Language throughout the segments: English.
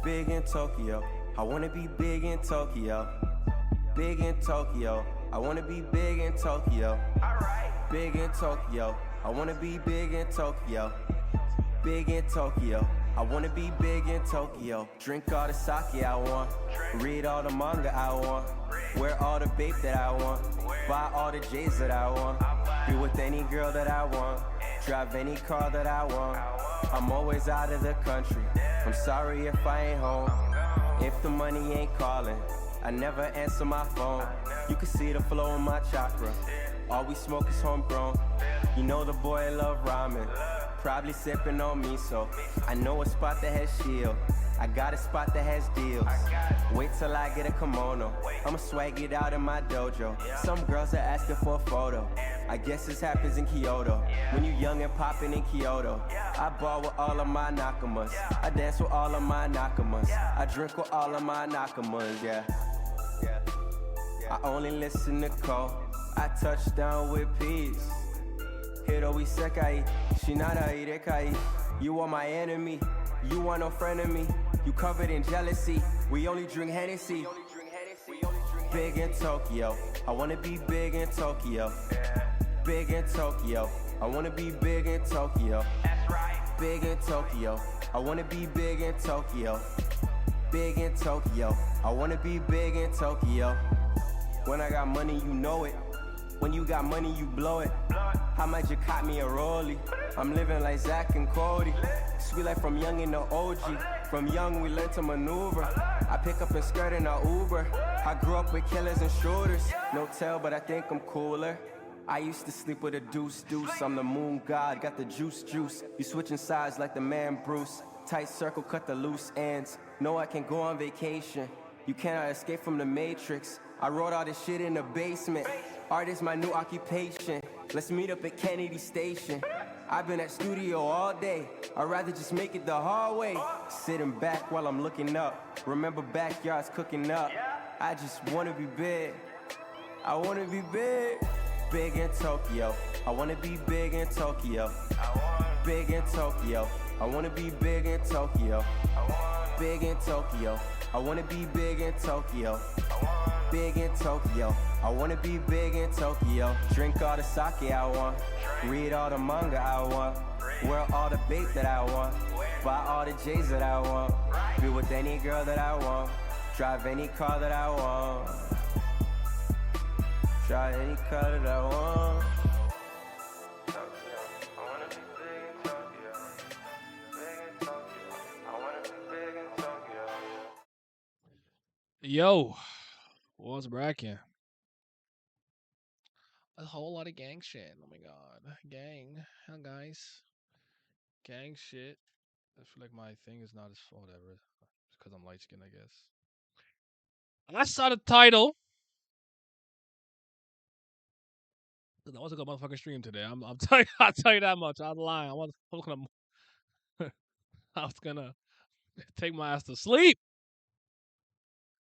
big in Tokyo. I wanna be big in Tokyo. Big in Tokyo. I wanna be big in Tokyo. Big in Tokyo. I wanna be big in Tokyo. Big in Tokyo. I wanna be big in Tokyo. Drink all the sake I want. Read all the manga I want. Wear all the bape that I want. Buy all the J's that I want. Be with any girl that I want. Drive any car that I want. I'm always out of the country. I'm sorry if I ain't home. If the money ain't calling, I never answer my phone. You can see the flow in my chakra. All we smoke is homegrown. You know the boy love ramen. Probably sipping on miso. I know a spot that has shield. I got a spot that has deals. Wait till I get a kimono. I'ma swag it out in my dojo. Some girls are asking for a photo. I guess this happens in Kyoto. When you young and popping in Kyoto. I ball with all of my nakamas. I dance with all of my nakamas. I drink with all of my nakamas, yeah. I only listen to Cole. I touch down with peace. Hiro isekai, shinara irekai. You are my enemy, you are no friend of me. You covered in jealousy, we only drink Hennessy. Big in Tokyo, I wanna be big in Tokyo. Big in Tokyo, I wanna be big in Tokyo. Big in Tokyo, I wanna be big in Tokyo. Big in Tokyo, I wanna be big in Tokyo. When I got money, you know it. When you got money, you blow it. How much you caught me a rollie? I'm living like Zach and Cody. Sweet like from young in the OG. From young, we learned to maneuver. I pick up and skirt in a Uber. I grew up with killers and shooters. No tell, but I think I'm cooler. I used to sleep with a deuce. I'm the moon god, got the juice. You switching sides like the man Bruce. Tight circle, cut the loose ends. No, I can go on vacation. You cannot escape from the matrix. I wrote all this shit in the basement. Art is my new occupation. Let's meet up at Kennedy Station. I've been at studio all day. I'd rather just make it the hard way. Sitting back while I'm looking up. Remember backyards cooking up. I just wanna be big. I wanna be big. Big in Tokyo. I wanna be big in Tokyo. Big in Tokyo. I wanna be big in Tokyo. Big in Tokyo. I wanna be big in Tokyo. Big in Tokyo. I wanna be big in Tokyo. Drink all the sake I want. Read all the manga I want. Wear all the bape that I want. Buy all the J's that I want. Be with any girl that I want. Drive any car that I want. Drive any car that I want. Yo, what's bracking? A whole lot of gang shit. Oh my god. Gang. Huh, guys? Gang shit. I feel like my thing is not as whatever. It's because I'm light skinned, I guess. I saw the title. I was a good motherfucking stream today. I'm telling you, I'll tell you that much. I was lying. I was gonna take my ass to sleep.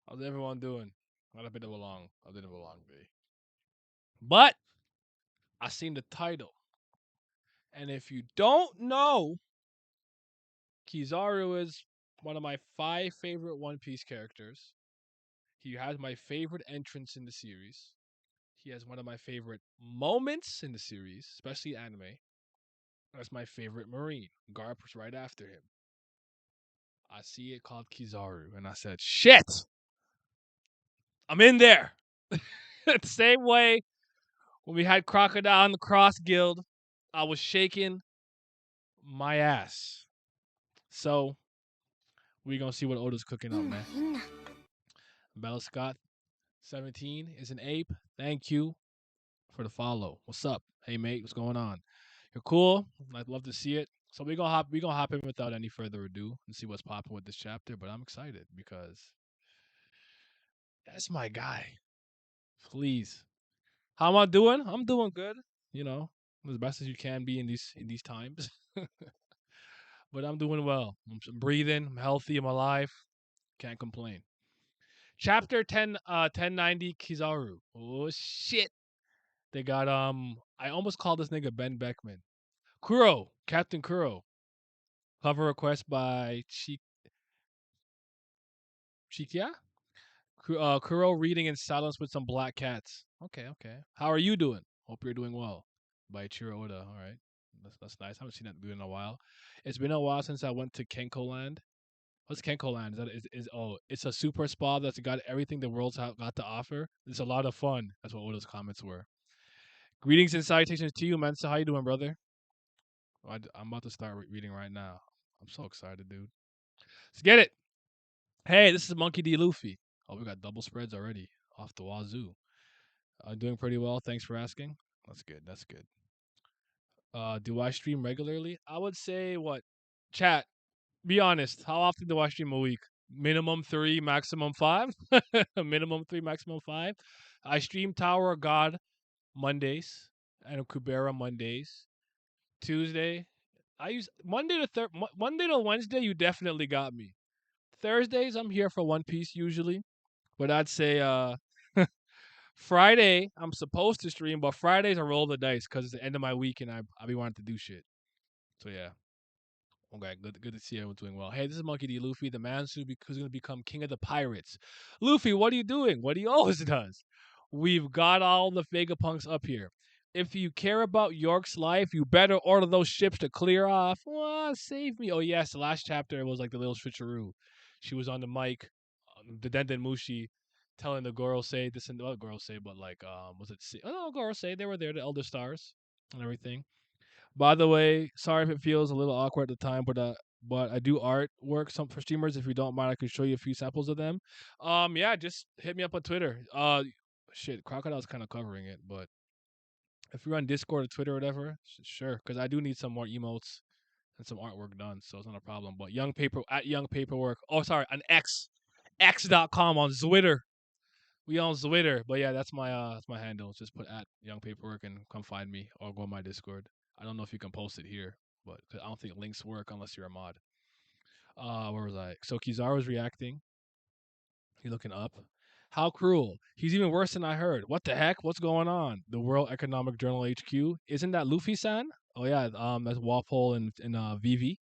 How's everyone doing? Had a bit of a long day. But I seen the title. And if you don't know, Kizaru is one of my 5 favorite One Piece characters. He has my favorite entrance in the series. He has one of my favorite moments in the series, especially anime. That's my favorite Marine. Garp was right after him. I see it called Kizaru, and I said, shit! I'm in there! The same way when we had Crocodile in the Cross Guild, I was shaking my ass. So, we're gonna see what Oda's cooking up, man. Bella Scott 17 is an ape. Thank you for the follow. What's up? Hey mate, what's going on? You're cool. I'd love to see it. So we're gonna hop in without any further ado and see what's popping with this chapter. But I'm excited because that's my guy. Please. How am I doing? I'm doing good. You know, as best as you can be in these times. But I'm doing well. I'm breathing. I'm healthy. I'm alive. Can't complain. Chapter 1090 Kizaru. Oh shit. They got I almost called this nigga Ben Beckman. Kuro, Captain Kuro. Cover request by Chikia? Kuro reading in silence with some black cats. Okay, okay. How are you doing? Hope you're doing well. By Ichiro Oda. All right. That's nice. I haven't seen that dude in a while. It's been a while since I went to Kenko Land. What's Kenko Land? It's a super spa that's got everything the world's got to offer. It's a lot of fun. That's what Oda's comments were. Greetings and salutations to you, Mensa. How you doing, brother? I'm about to start reading right now. I'm so excited, dude. Let's get it. Hey, this is Monkey D. Luffy. Oh, we got double spreads already off the wazoo. Doing pretty well. Thanks for asking. That's good. That's good. Do I stream regularly? I would say what? Chat. Be honest. How often do I stream a week? Minimum 3, maximum 5. Minimum 3, maximum 5. I stream Tower of God Mondays and Kubera Mondays. Tuesday. I use Monday to Wednesday. You definitely got me. Thursdays I'm here for One Piece usually, but I'd say Friday I'm supposed to stream, but Fridays I roll the dice because it's the end of my week and I be wanting to do shit. So yeah. Okay, good to see everyone doing well. Hey, this is Monkey D. Luffy, the man who's going to become king of the pirates. Luffy, what are you doing? What he always does. We've got all the Vegapunks up here. If you care about York's life, you better order those ships to clear off. Save me. Oh, yes, the last chapter it was like the little switcheroo. She was on the mic, the Denden Mushi, telling the Gorosei this and the other Gorosei, but like, was it? Oh, no, Gorosei, they were there, the Elder Stars and everything. By the way, sorry if it feels a little awkward at the time, but I do artwork some for streamers. If you don't mind, I can show you a few samples of them. Yeah, just hit me up on Twitter. Shit, Crocodile's kind of covering it, but if you're on Discord or Twitter or whatever, sure, because I do need some more emotes and some artwork done, so it's not a problem. But Young Paperwork. Oh, sorry, an X.com on Twitter. We on Twitter, but yeah, that's my handle. Just put at Young Paperwork and come find me or go on my Discord. I don't know if you can post it here, but I don't think links work unless you're a mod. Where was I? So Kizaru's reacting. He's looking up. How cruel. He's even worse than I heard. What the heck? What's going on? The World Economic Journal HQ. Isn't that Luffy-san? Oh yeah, that's Walpole and Vivi.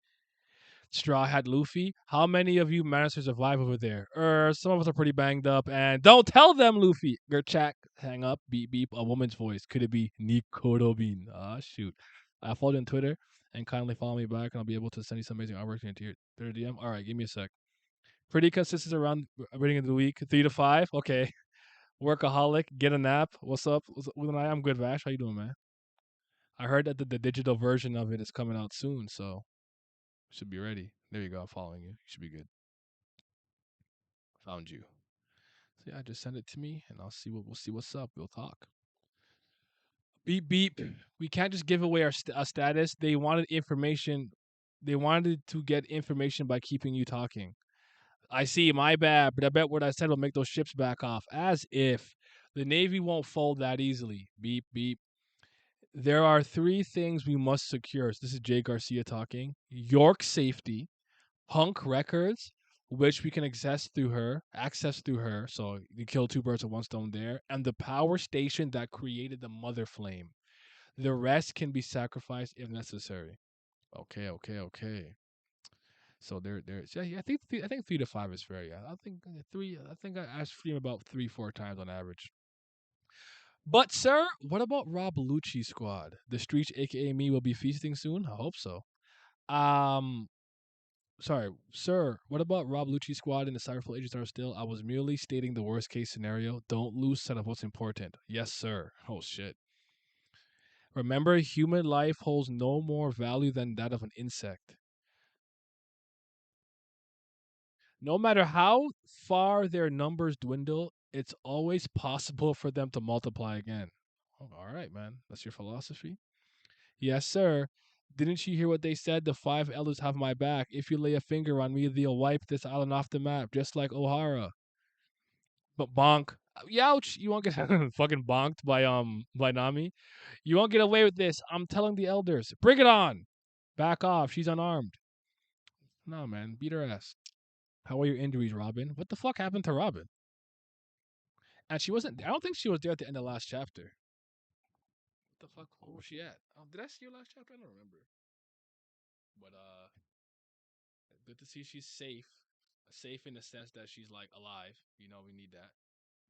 Straw Hat Luffy. How many of you managed to survive over there? Some of us are pretty banged up. And don't tell them, Luffy. Gerchak, hang up, beep beep. A woman's voice. Could it be Nikorobin? Ah, shoot. I followed you on Twitter and kindly follow me back, and I'll be able to send you some amazing artwork into your Twitter DM. All right, give me a sec. Pretty consistent around reading of the week, 3 to 5. Okay. Workaholic, get a nap. What's up? I'm good, Vash. How you doing, man? I heard that the digital version of it is coming out soon, so should be ready. There you go. I'm following you. You should be good. Found you. So yeah, just send it to me, and we'll see what's up. We'll talk. Beep beep. We can't just give away our status. They wanted information. They wanted to get information by keeping you talking. I see. My bad. But I bet what I said will make those ships back off. As if the Navy won't fold that easily. Beep beep. There are 3 things we must secure. So this is Jay Garcia talking. York's safety, Punk Records, which we can access through her. So you kill 2 birds with 1 stone there, and the power station that created the Mother Flame. The rest can be sacrificed if necessary. Okay. So yeah, I think 3 to 5 is fair. Yeah, I think 3. I think I asked for him about 3-4 times on average. But sir, what about Rob Lucci's squad? The Streets, aka me, will be feasting soon. I hope so. Um, Sorry, sir. What about Rob Lucci's squad and the Cyberflow agents are still? I was merely stating the worst case scenario. Don't lose sight of what's important. Yes, sir. Oh shit. Remember, human life holds no more value than that of an insect. No matter how far their numbers dwindle, it's always possible for them to multiply again. Oh, all right, man. That's your philosophy? Yes, sir. Didn't you hear what they said? The 5 elders have my back. If you lay a finger on me, they'll wipe this island off the map, just like O'Hara. But bonk. Youch, you won't get fucking bonked by Nami. You won't get away with this. I'm telling the elders. Bring it on. Back off. She's unarmed. No, man. Beat her ass. How are your injuries, Robin? What the fuck happened to Robin? And she wasn't. I don't think she was there at the end of the last chapter. What the fuck? Where was she at? Did I see her last chapter? I don't remember. But good to see she's safe. safe in the sense that she's like alive. You know, we need that.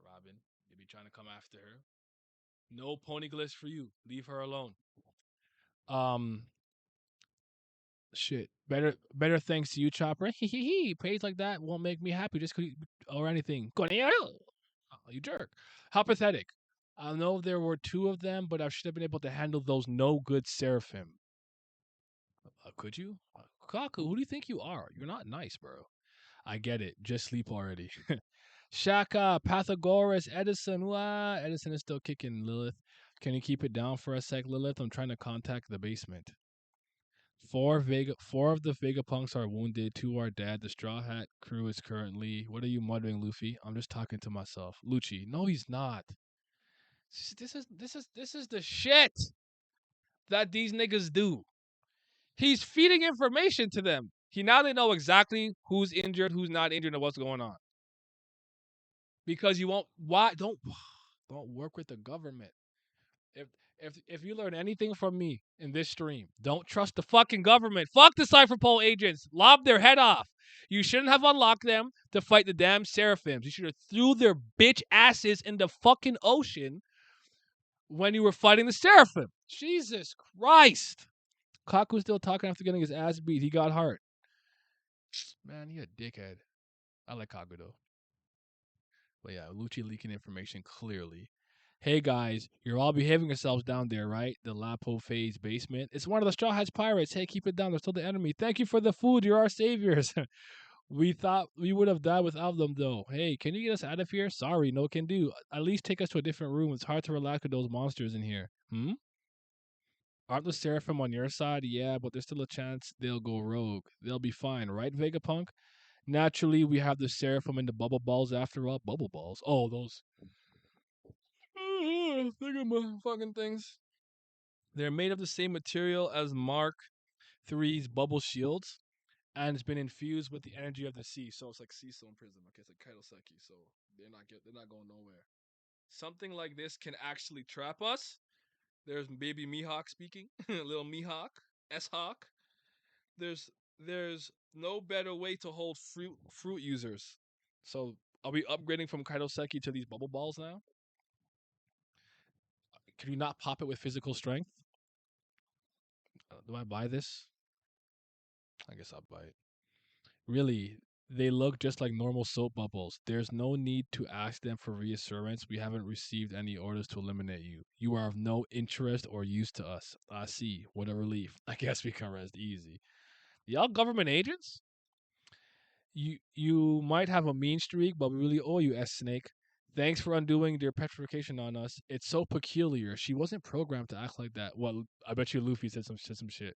Robin, they be trying to come after her. No pony glitch for you. Leave her alone. Um, shit. Better thanks to you, Chopper. Praise like that won't make me happy just 'cause or anything. You jerk. How pathetic. I know there were two of them, but I should have been able to handle those no good seraphim. Could you? Kaku, who do you think you are? You're not nice, bro. I get it. Just sleep already. Shaka, Pythagoras, Edison. What? Edison is still kicking, Lilith. Can you keep it down for a sec, Lilith? I'm trying to contact the basement. Four of the Vegapunks are wounded. Two are dead. The Straw Hat crew is currently. What are you muttering, Luffy? I'm just talking to myself. Lucci. No, he's not. This is the shit that these niggas do. He's feeding information to them. Now they know exactly who's injured, who's not injured, and what's going on. Because you won't. Why don't work with the government? If you learn anything from me in this stream, don't trust the fucking government. Fuck the Cypherpole agents. Lob their head off. You shouldn't have unlocked them to fight the damn Seraphims. You should have threw their bitch asses in the fucking ocean when you were fighting the Seraphim. Jesus Christ. Kaku's still talking after getting his ass beat. He got heart. Man, he a dickhead. I like Kaku though. But yeah, Lucci leaking information clearly. Hey guys, you're all behaving yourselves down there, right? The Lapo Phase basement. It's one of the Straw Hats pirates. Hey, keep it down. They're still the enemy. Thank you for the food. You're our saviors. We thought we would have died without them, though. Hey, can you get us out of here? Sorry, no can do. At least take us to a different room. It's hard to relax with those monsters in here. Aren't the Seraphim on your side? Yeah, but there's still a chance they'll go rogue. They'll be fine, right, Vegapunk? Naturally, we have the Seraphim and the Bubble Balls after all. Bubble Balls? Oh, those. Think of my fucking things. They're made of the same material as Mark III's bubble shields, and it's been infused with the energy of the sea. So it's like Sea Stone Prism. Okay, it's like Kaitoseki. So they're not going nowhere. Something like this can actually trap us. There's baby Mihawk speaking, little Mihawk, S-Hawk. There's no better way to hold fruit users. So are we upgrading from Kaitoseki to these bubble balls now? Can you not pop it with physical strength? Do I buy this? I guess I'll buy it. Really, they look just like normal soap bubbles. There's no need to ask them for reassurance. We haven't received any orders to eliminate you. You are of no interest or use to us. I see. What a relief. I guess we can rest easy. Y'all government agents? You might have a mean streak, but we really owe you, S Snake. Thanks for undoing their petrification on us. It's so peculiar. She wasn't programmed to act like that. Well, I bet you Luffy said some shit.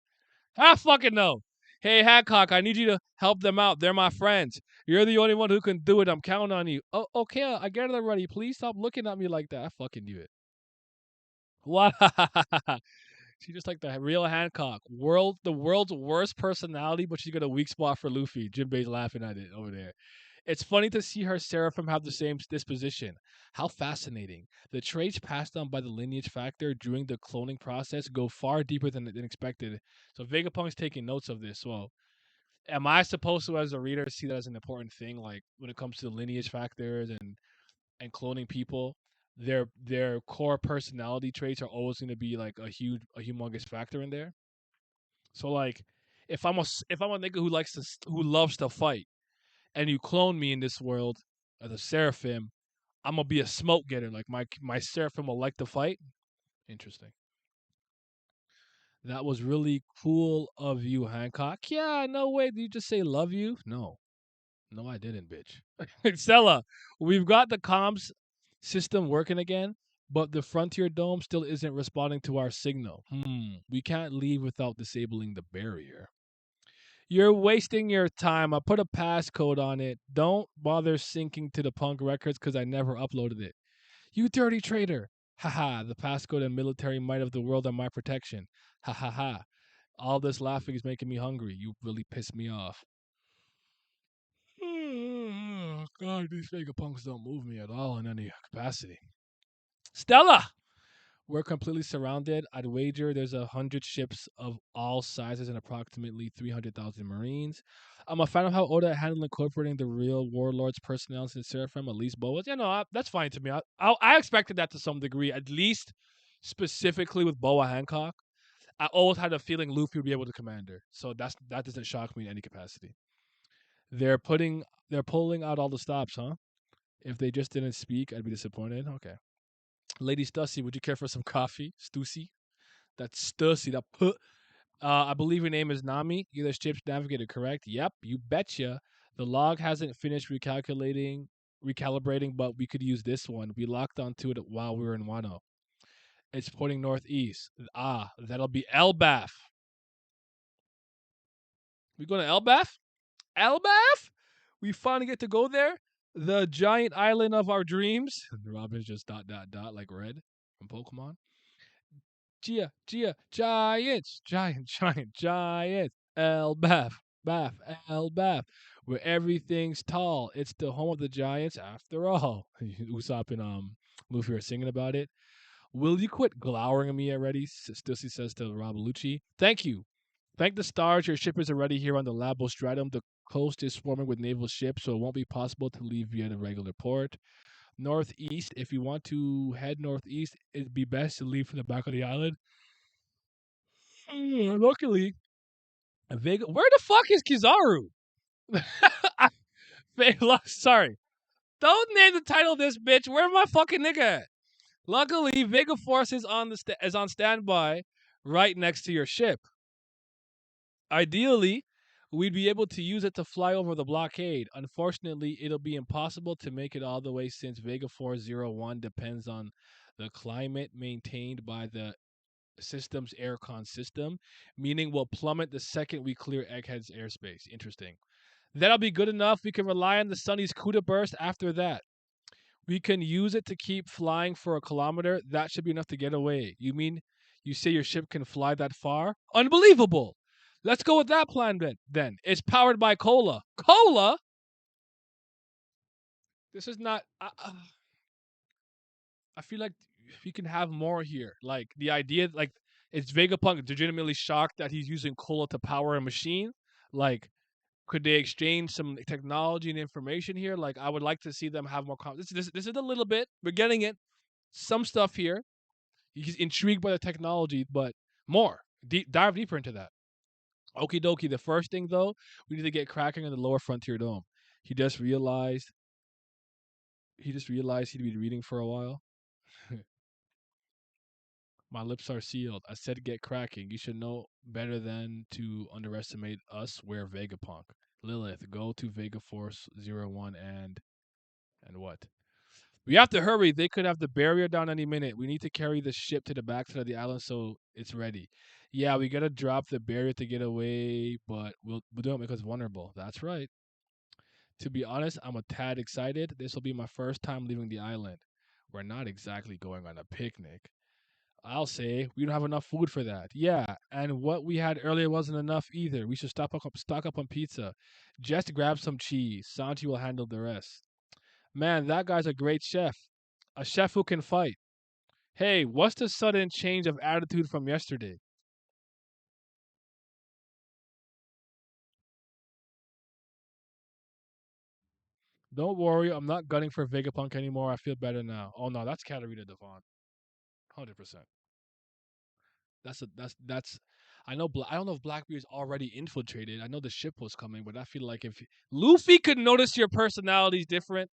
I fucking know. Hey, Hancock, I need you to help them out. They're my friends. You're the only one who can do it. I'm counting on you. Oh, okay, I get it already. Please stop looking at me like that. I fucking knew it. What? She's just like the real Hancock. The world's worst personality, but she's got a weak spot for Luffy. Jinbei's laughing at it over there. It's funny to see her Seraphim have the same disposition. How fascinating. The traits passed on by the lineage factor during the cloning process go far deeper than expected. So Vegapunk's taking notes of this. Well, am I supposed to, as a reader, see that as an important thing? Like when it comes to the lineage factors and cloning people, their core personality traits are always going to be like a humongous factor in there. So like, if I'm a nigga who loves to fight, and you clone me in this world as a Seraphim, I'm gonna be a smoke getter. Like my Seraphim will like to fight. Interesting. That was really cool of you, Hancock. Yeah, no way. Did you just say love you? No, I didn't, bitch. Stella, we've got the comms system working again, but the Frontier Dome still isn't responding to our signal. We can't leave without disabling the barrier. You're wasting your time. I put a passcode on it. Don't bother syncing to the Punk Records because I never uploaded it. You dirty traitor. Haha, the passcode and military might of the world are my protection. Ha ha ha. All this laughing is making me hungry. You really pissed me off. God, these Vegapunks don't move me at all in any capacity. Stella! We're completely surrounded. I'd wager there's 100 ships of all sizes and approximately 300,000 Marines. I'm a fan of how Oda handled incorporating the real warlords' personalities in Seraphim, at least Boa's. Yeah, no, that's fine to me. I expected that to some degree, at least specifically with Boa Hancock. I always had a feeling Luffy would be able to command her, so that doesn't shock me in any capacity. They're pulling out all the stops, huh? If they just didn't speak, I'd be disappointed. Okay. Lady Stussy, would you care for some coffee? Stussy? That's Stussy. That put. I believe your name is Nami. You're the ship's navigator, correct? Yep, you betcha. The log hasn't finished recalibrating, but we could use this one. We locked onto it while we were in Wano. It's pointing northeast. Ah, that'll be Elbaf. We going to Elbaf? Elbaf? We finally get to go there? The giant island of our dreams. Robin's just dot dot dot like red from Pokemon. Giants, giants. Bath, Bath, where everything's tall. It's the home of the giants after all. Usopp and Luffy are singing about it. Will you quit glowering at me already? Stussy says to Rob Lucci. Thank you. Thank the stars, your ship is already here on the Labo Stratum. The coast is swarming with naval ships, so it won't be possible to leave via the regular port. Northeast, if you want to head northeast, it'd be best to leave from the back of the island. Luckily, Vega. Where the fuck is Kizaru? Sorry. Don't name the title of this bitch. Where my fucking nigga at? Luckily, Vega Force is on standby right next to your ship. Ideally, we'd be able to use it to fly over the blockade. Unfortunately, it'll be impossible to make it all the way since Vega Force 01 depends on the climate maintained by the system's aircon system, meaning we'll plummet the second we clear Egghead's airspace. Interesting. That'll be good enough. We can rely on the Sunny's Kuda burst after that. We can use it to keep flying for a kilometer. That should be enough to get away. You mean you say your ship can fly that far? Unbelievable. Let's go with that plan then. It's powered by Cola. Cola? This is not. I feel like we can have more here. Like the idea, like is Vegapunk legitimately shocked that he's using Cola to power a machine? Like, could they exchange some technology and information here? Like, I would like to see them have more. This is a little bit. We're getting it. Some stuff here. He's intrigued by the technology, but more. Dive deeper into that. Okie dokie. The first thing though, we need to get cracking on the lower frontier dome. He just realized. He just realized he'd been reading for a while. My lips are sealed. I said get cracking. You should know better than to underestimate us. We're Vegapunk. Lilith, go to Vega Force 01 and what? We have to hurry. They could have the barrier down any minute. We need to carry the ship to the backside of the island so it's ready. Yeah, we gotta drop the barrier to get away, but we'll do it because vulnerable. That's right. To be honest, I'm a tad excited. This will be my first time leaving the island. We're not exactly going on a picnic. I'll say we don't have enough food for that. Yeah, and what we had earlier wasn't enough either. We should stock up on pizza. Just grab some cheese. Santi will handle the rest. Man, that guy's a great chef. A chef who can fight. Hey, what's the sudden change of attitude from yesterday? Don't worry, I'm not gunning for Vegapunk anymore. I feel better now. Oh no, that's Katarina Devon. 100%. That's. I know. I don't know if Blackbeard's already infiltrated. I know the ship was coming, but I feel like if Luffy could notice your personality's different,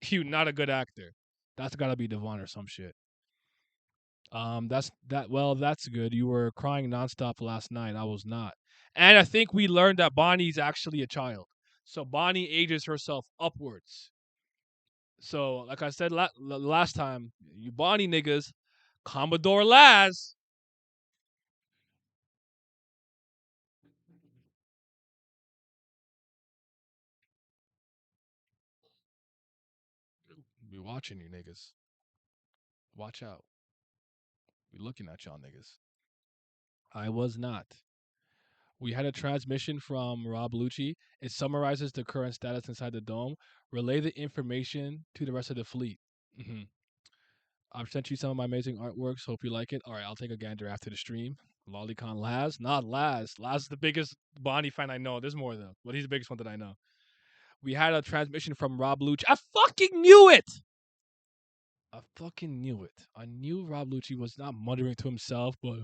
you're not a good actor. That's gotta be Devon or some shit. That's that. Well, that's good. You were crying nonstop last night. I was not, and I think we learned that Bonnie's actually a child. So Bonnie ages herself upwards. So, like I said last time, you Bonnie niggas, Commodore Laz. Be watching you niggas. Watch out. Be looking at y'all niggas. I was not. We had a transmission from Rob Lucci. It summarizes the current status inside the dome. Relay the information to the rest of the fleet. I've sent you some of my amazing artworks. Hope you like it. All right, I'll take a gander after the stream. Lolicon Laz, not Laz. Laz is the biggest Bonnie fan I know. There's more though, but he's the biggest one that I know. We had a transmission from Rob Lucci. I fucking knew it. I fucking knew it. I knew Rob Lucci was not muttering to himself, but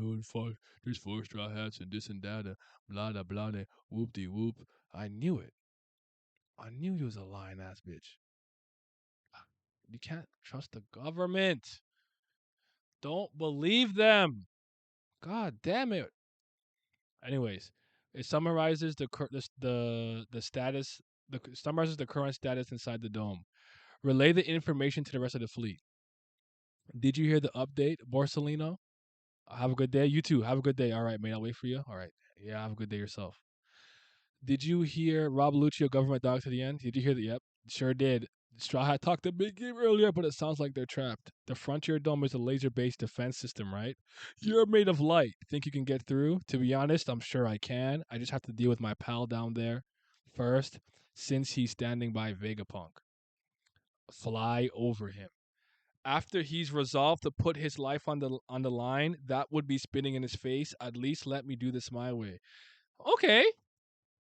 there's 4 straw hats and this and that, blah blah blah, whoop de whoop. I knew it. I knew he was a lying ass bitch. You can't trust the government. Don't believe them. God damn it. Anyways, it summarizes the status. Summarizes the current status inside the dome. Relay the information to the rest of the fleet. Did you hear the update, Borsellino? Have a good day. You too. Have a good day. All right, mate. I'll wait for you. All right. Yeah, have a good day yourself. Did you hear Rob Lucci, government dog to the end? Did you hear that? Yep, sure did. Straw Hat talked a big game earlier, but it sounds like they're trapped. The Frontier Dome is a laser-based defense system, right? You're made of light. Think you can get through? To be honest, I'm sure I can. I just have to deal with my pal down there first, since he's standing by Vegapunk. Fly over him. After he's resolved to put his life on the line, that would be spitting in his face. At least let me do this my way. Okay,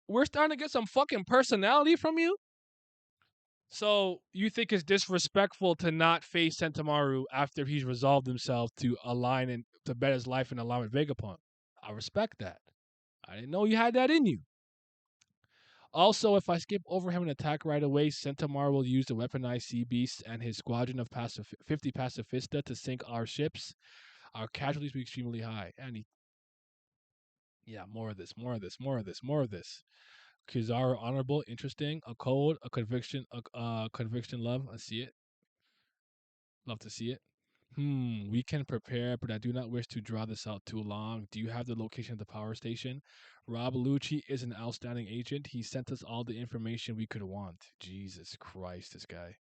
we're starting to get some fucking personality from you. So you think it's disrespectful to not face Sentomaru after he's resolved himself to align and to bet his life and align with Vegapunk? I respect that. I didn't know you had that in you. Also, if I skip over him and attack right away, Sentomaru will use the weaponized sea beast and his squadron of 50 pacifista to sink our ships. Our casualties will be extremely high. And more of this. Kizaru honorable, interesting. A code, a conviction, conviction love. I see it. Love to see it. We can prepare, but I do not wish to draw this out too long. Do you have the location of the power station? Rob Lucci is an outstanding agent. He sent us all the information we could want. Jesus Christ, this guy.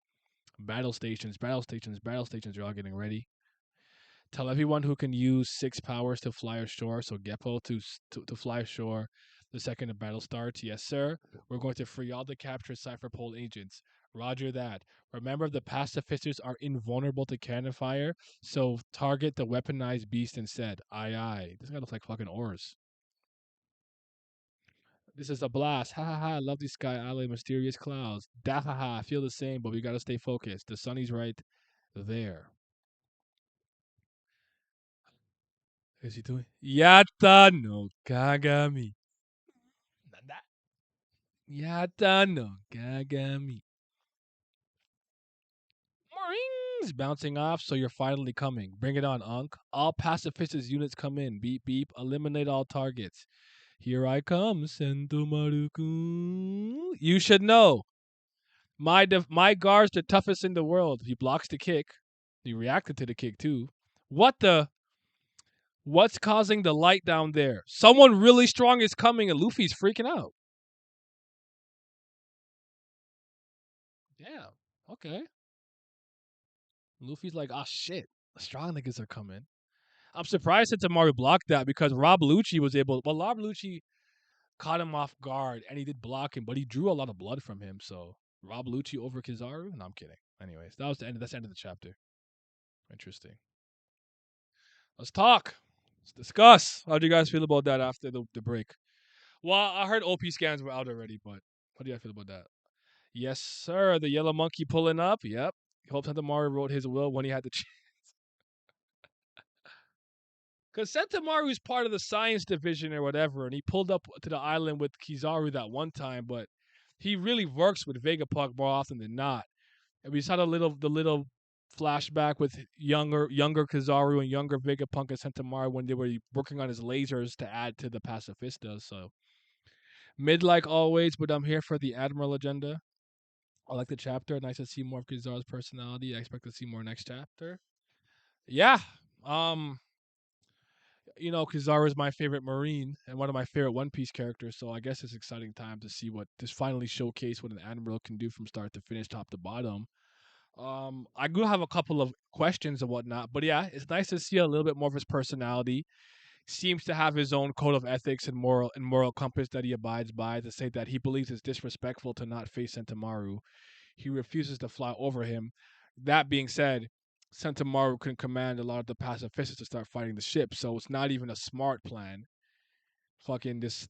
Battle stations. They're all getting ready. Tell everyone who can use 6 powers to fly ashore. So Geppo to fly ashore the second the battle starts. Yes, sir. We're going to free all the captured Cypher Pole agents. Roger that. Remember, the pacifisters are invulnerable to cannon fire, so target the weaponized beast instead. Aye, aye. This guy looks like fucking oars. This is a blast. Ha ha ha. I love these Sky Island mysterious clouds. Da ha ha. I feel the same, but we gotta stay focused. The sunny's right there. Is he doing? Yatta no Kagami. Nanda? Yatta no Kagami. Marines bouncing off, so you're finally coming. Bring it on, Unk. All pacifist units come in. Beep beep. Eliminate all targets. Here I come, Sentomaru-kun. You should know. My guard's the toughest in the world. He blocks the kick. He reacted to the kick too. What the? What's causing the light down there? Someone really strong is coming and Luffy's freaking out. Yeah. Okay. Luffy's like, oh shit. The strong niggas are coming. I'm surprised that Sentomaru blocked that because Rob Lucci was able. Well, Rob Lucci caught him off guard and he did block him, but he drew a lot of blood from him. So Rob Lucci over Kizaru? No, I'm kidding. Anyways, that's the end of the chapter. Interesting. Let's talk. Let's discuss. How do you guys feel about that after the break? Well, I heard OP scans were out already, but how do you guys feel about that? Yes, sir. The yellow monkey pulling up. Yep. Hope Sentomaru wrote his will when he had the chance. Because Sentomaru is part of the science division or whatever, and he pulled up to the island with Kizaru that one time, but he really works with Vegapunk more often than not. And we saw the little flashback with younger Kizaru and younger Vegapunk and Sentomaru when they were working on his lasers to add to the pacifistas. So mid like always, but I'm here for the Admiral agenda. I like the chapter. Nice to see more of Kizaru's personality. I expect to see more next chapter. Yeah. Kizaru is my favorite Marine and one of my favorite One Piece characters, so I guess it's exciting time to see what this finally showcase what an admiral can do from start to finish, top to bottom. I do have a couple of questions and whatnot, but yeah, it's nice to see a little bit more of his personality. Seems to have his own code of ethics and moral compass that he abides by. To say that he believes it's disrespectful to not face Sentomaru, he refuses to fly over him. That being said, Sentomaru can command a lot of the pacifists to start fighting the ship. So it's not even a smart plan. Fucking this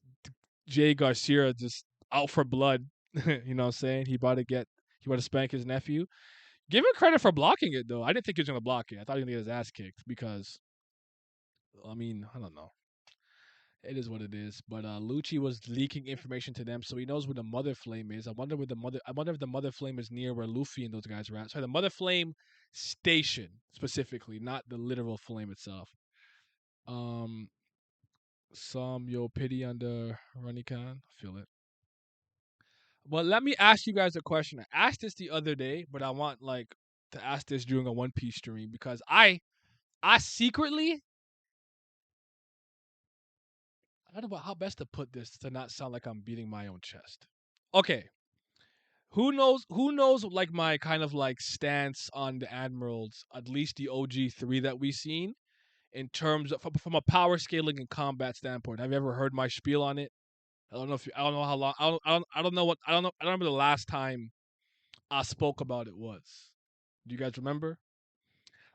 Jay Garcia just out for blood. You know what I'm saying? He about to spank his nephew. Give him credit for blocking it though. I didn't think he was gonna block it. I thought he was gonna get his ass kicked because I mean, I don't know. It is what it is. But Lucci was leaking information to them, so he knows where the Mother Flame is. I wonder if the Mother Flame is near where Luffy and those guys are at. Sorry, the Mother Flame station specifically, not the literal flame itself. Um, some yo pity on the Ranikan. Feel it. But let me ask you guys a question. I asked this the other day, but I want like to ask this during a One Piece stream because I secretly I don't know how best to put this to not sound like I'm beating my own chest. Okay, who knows like my kind of like stance on the admirals, at least the OG3 that we've seen in terms of from a power scaling and combat standpoint. Have you ever heard my spiel on it? I don't know how long I don't know what I don't remember the last time I spoke about it was. Do you guys remember?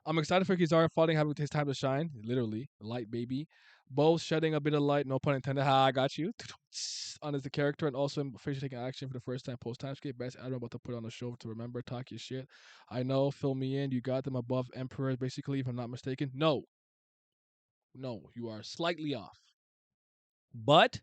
I'm excited for Kizaru finally having his time to shine. Literally, light baby. Both shedding a bit of light, no pun intended. Ha, I got you. On as the character and also officially taking action for the first time post timescape. Best I'm about to put on a show to remember. Talk your shit. I know. Fill me in. You got them above Emperor, basically, if I'm not mistaken. No, you are slightly off. But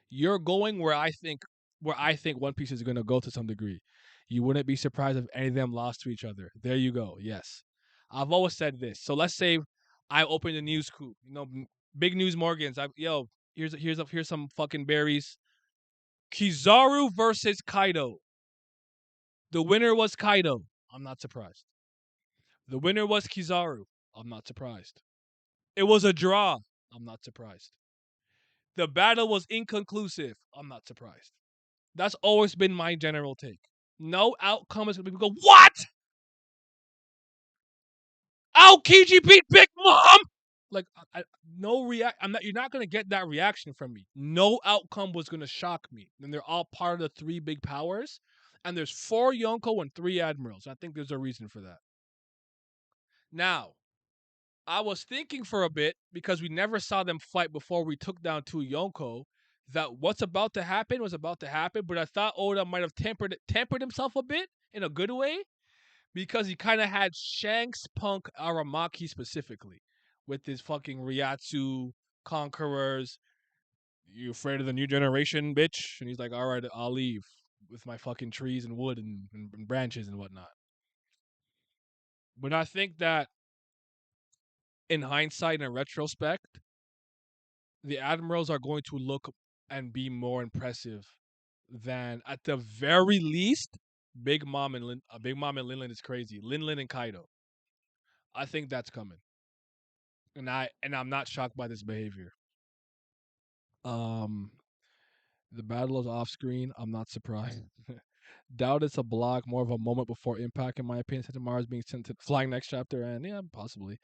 you're going where I think One Piece is going to go to some degree. You wouldn't be surprised if any of them lost to each other. There you go. Yes, I've always said this. So let's say I open the news coup. Big news Morgans. Here's some fucking berries. Kizaru versus Kaido. The winner was Kaido. I'm not surprised. The winner was Kizaru. I'm not surprised. It was a draw. I'm not surprised. The battle was inconclusive. I'm not surprised. That's always been my general take. No outcome is going to go, what? Aokiji beat Big Mom? Like, no react. I'm not. You're not going to get that reaction from me. No outcome was going to shock me. And they're all part of the three big powers. And there's 4 Yonko and 3 admirals. I think there's a reason for that. Now, I was thinking for a bit because we never saw them fight before we took down 2 Yonko. That what's about to happen was about to happen, but I thought Oda might have tempered himself a bit in a good way because he kind of had Shanks punk Aramaki specifically with his fucking Ryatsu conquerors. You afraid of the new generation, bitch? And he's like, all right, I'll leave with my fucking trees and wood and branches and whatnot. But I think that in hindsight and retrospect, the admirals are going to look and be more impressive than, at the very least, Big Mom and Linlin is crazy. Linlin and Kaido. I think that's coming, and I'm not shocked by this behavior. Um, the battle is off screen. I'm not surprised. Doubt it's a block, more of a moment before impact, in my opinion. Since Mars being sent to flying next chapter, and yeah, possibly.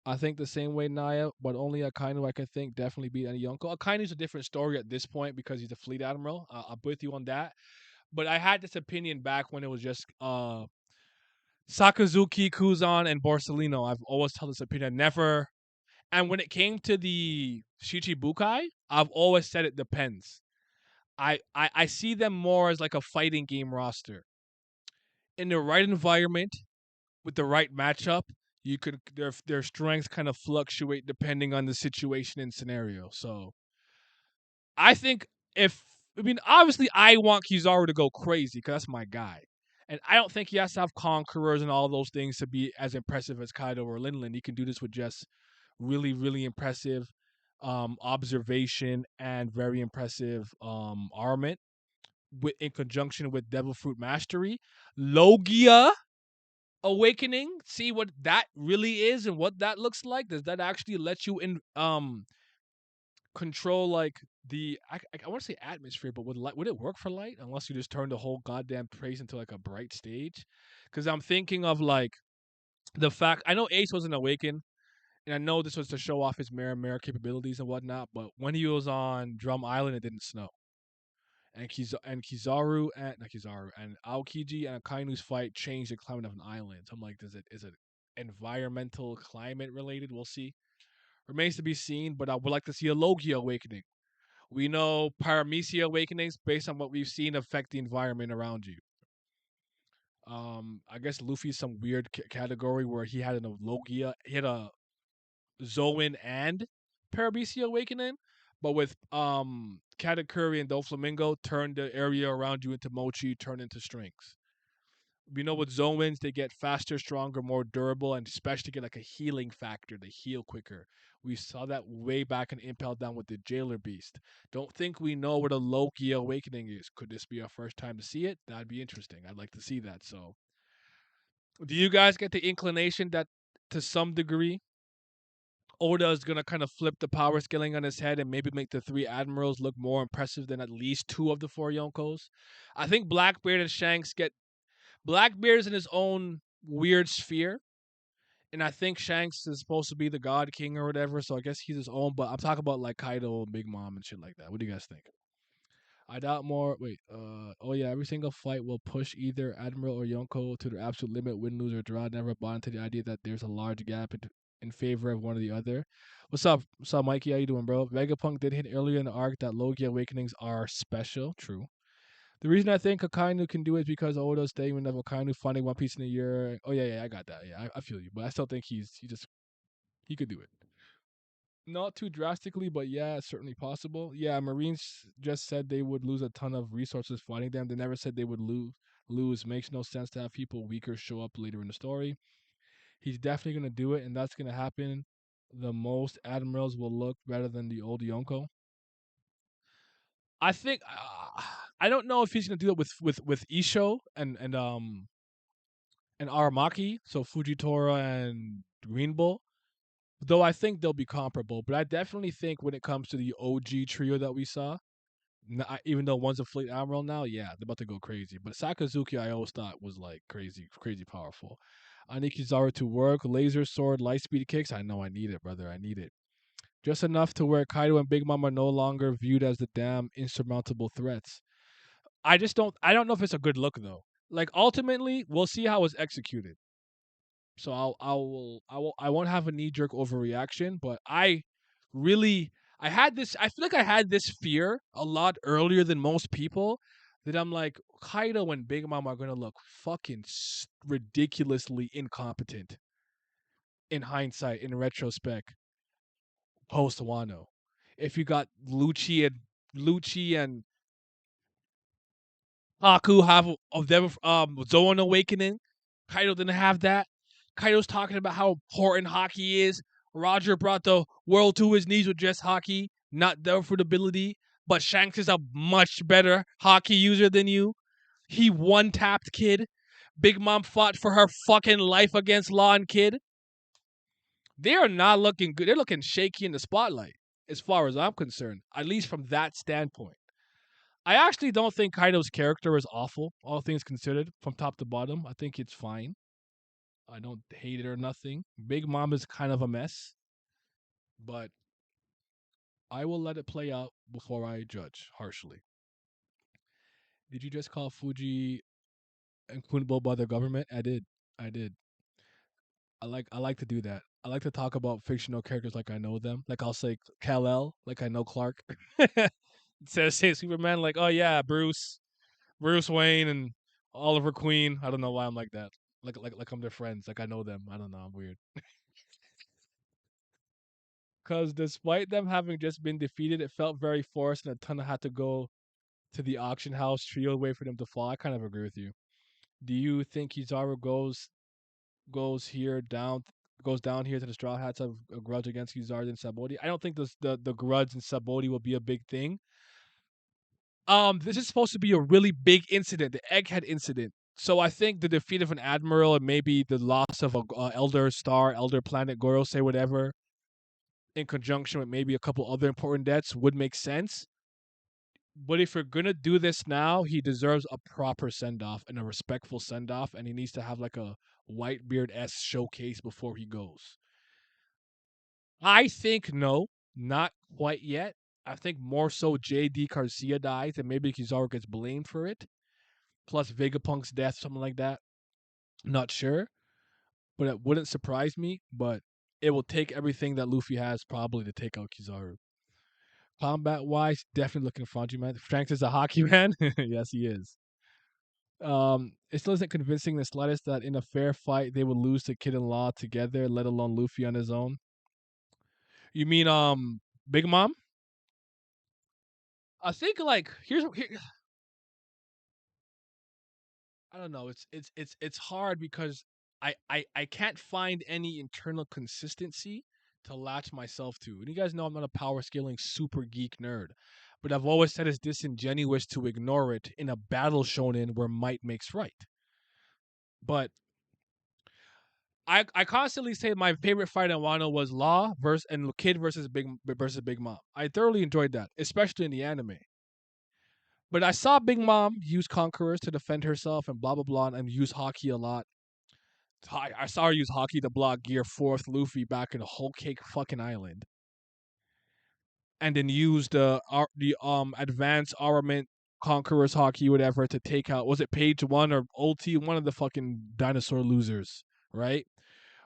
I think the same way Naya, but only Akainu I can think definitely beat any Yonko. Akainu's a different story at this point because he's a fleet admiral. I'm with you on that. But I had this opinion back when it was just Sakazuki, Kuzan, and Borsellino. I've always held this opinion. Never. And when it came to the Shichibukai, I've always said it depends. I see them more as like a fighting game roster. In the right environment, with the right matchup, you could their strengths kind of fluctuate depending on the situation and scenario. So I think obviously I want Kizaru to go crazy because that's my guy. And I don't think he has to have conquerors and all those things to be as impressive as Kaido or Linlin. He can do this with just really, really impressive observation and very impressive armament in conjunction with Devil Fruit Mastery. Logia Awakening, see what that really is and what that looks like. Does that actually let you in control like I want to say atmosphere, but would it work for light unless you just turn the whole goddamn place into like a bright stage? Because I'm thinking of like the fact I know Ace wasn't awakened, and I know this was to show off his mirror capabilities and whatnot. But when he was on Drum Island, it didn't snow, and Kizaru and not Kizaru and Aokiji and Akainu's fight changed the climate of an island. So I'm like, is it environmental climate related. We'll see. Remains to be seen, but I would like to see a Logia awakening. We know Paramecia awakenings, based on what we've seen, affect the environment around you. I guess Luffy's some weird category where he had a Logia, he had a Zoan and Paramecia awakening, but with Katakuri and Doflamingo turn the area around you into Mochi, turn into strings. We know with Zoans, they get faster, stronger, more durable, and especially get like a healing factor. They heal quicker. We saw that way back in Impel Down with the Jailer Beast. Don't think we know what a Loki awakening is. Could this be our first time to see it? That'd be interesting. I'd like to see that. So, do you guys get the inclination that to some degree Oda is gonna kind of flip the power scaling on his head and maybe make the three admirals look more impressive than at least two of the four Yonkos? I think Blackbeard and Shanks get Blackbeard's in his own weird sphere, and I think Shanks is supposed to be the God King or whatever. So I guess he's his own. But I'm talking about like Kaido and Big Mom and shit like that. What do you guys think? I doubt more. Wait. Oh yeah. Every single fight will push either Admiral or Yonko to their absolute limit, win, lose, or draw. Never bought into the idea that there's a large gap in favor of one or the other. What's up? What's up, Mikey? How you doing, bro? Vegapunk did hint earlier in the arc that Logia awakenings are special. True. The reason I think Akainu can do it is because Oda's statement of Akainu finding One Piece in a year. Oh yeah, I got that. Yeah, I feel you, but I still think he could do it. Not too drastically, but yeah, it's certainly possible. Yeah, Marines just said they would lose a ton of resources fighting them. They never said they would lose. Makes no sense to have people weaker show up later in the story. He's definitely gonna do it, and that's gonna happen. The most admirals will look better than the old Yonko. I think I don't know if he's gonna do it with Isho and Aramaki, so Fujitora and Green Bull. Though I think they'll be comparable, but I definitely think when it comes to the OG trio that we saw, even though one's a fleet admiral now, yeah, they're about to go crazy. But Sakazuki, I always thought was like crazy, crazy powerful. I need Kizaru to work, laser sword, light speed kicks. I know I need it, brother. I need it. Just enough to where Kaido and Big Mom are no longer viewed as the damn insurmountable threats. I don't know if it's a good look though. Like ultimately, we'll see how it's executed. So I won't have a knee jerk overreaction, but I feel like I had this fear a lot earlier than most people that I'm like Kaido and Big Mom are gonna look fucking ridiculously incompetent in hindsight, in retrospect, post Wano. If you got Lucci and Haku have of them Zoan awakening, Kaido didn't have that. Kaido's talking about how important hockey is. Roger brought the world to his knees with just hockey, not there for the ability. But Shanks is a much better hockey user than you. He one tapped Kid. Big Mom fought for her fucking life against Law and Kid. They are not looking good. They're looking shaky in the spotlight, as far as I'm concerned, at least from that standpoint. I actually don't think Kaido's character is awful, all things considered, from top to bottom. I think it's fine. I don't hate it or nothing. Big Mom is kind of a mess, but I will let it play out before I judge harshly. Did you just call Fuji and Kunbo by the government? I did. I did. I like to do that. I like to talk about fictional characters like I know them. Like I'll say Kal-El, like I know Clark. Say Superman, like oh yeah, Bruce Wayne, and Oliver Queen. I don't know why I'm like that. Like I'm their friends. Like I know them. I don't know. I'm weird. Because despite them having just been defeated, it felt very forced, and a ton had to go to the auction house trio way for them to fall. I kind of agree with you. Do you think Kizaru goes here down goes down here to the Straw Hats have a grudge against Kizaru and Saboti? I don't think the grudge and Saboti will be a big thing. This is supposed to be a really big incident, the Egghead incident. So I think the defeat of an admiral and maybe the loss of a elder star, elder planet, Goro, say whatever, in conjunction with maybe a couple other important deaths would make sense. But if you're gonna do this now, he deserves a proper send off and a respectful send off, and he needs to have like a Whitebeard s showcase before he goes. I think no, not quite yet. I think more so JD Garcia dies and maybe Kizaru gets blamed for it. Plus Vegapunk's death, something like that. Not sure. but it wouldn't surprise me. But it will take everything that Luffy has probably to take out Kizaru. Combat wise, definitely looking for Franji, man. Franks is a hockey man. Yes, he is. It still isn't convincing the slightest that in a fair fight they would lose to Kid and Law together, let alone Luffy on his own. You mean Big Mom? I think like here I don't know. It's hard because I can't find any internal consistency to latch myself to. And you guys know I'm not a power scaling super geek nerd, but I've always said it's disingenuous to ignore it in a battle shonen where might makes right. But I constantly say my favorite fight in Wano was Law versus and Kid versus Big Mom. I thoroughly enjoyed that, especially in the anime. But I saw Big Mom use Conquerors to defend herself and blah blah blah and use Haki a lot. I saw her use Haki to block Gear 4th Luffy back in Whole Cake fucking Island. And then use the advanced armament Conqueror's Haki, whatever, to take out, was it Page 1 or Ulti, one of the fucking dinosaur losers, right?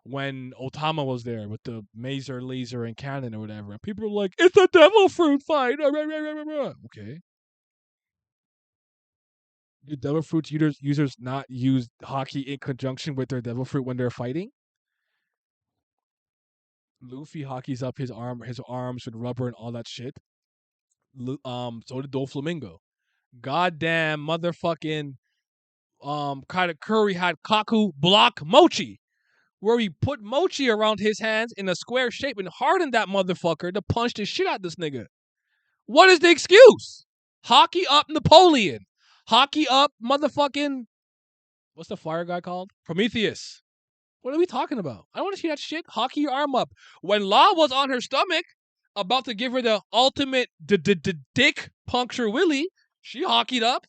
When Otama was there with the Mazer, laser, and cannon or whatever. And people were like, it's a devil fruit fight. Okay. Do devil fruit users not use Haki in conjunction with their devil fruit when they're fighting? Luffy Haki's up his arms with rubber and all that shit. So did Doflamingo. Goddamn motherfucking kind of Curry had Kaku block Mochi, where he put Mochi around his hands in a square shape and hardened that motherfucker to punch the shit out this nigga. What is the excuse? Haki up Napoleon. Haki up motherfucking, what's the fire guy called? Prometheus. What are we talking about? I don't want to see that shit. Haki your arm up. When Law was on her stomach, about to give her the ultimate dick puncture Willy, she hockeyed up.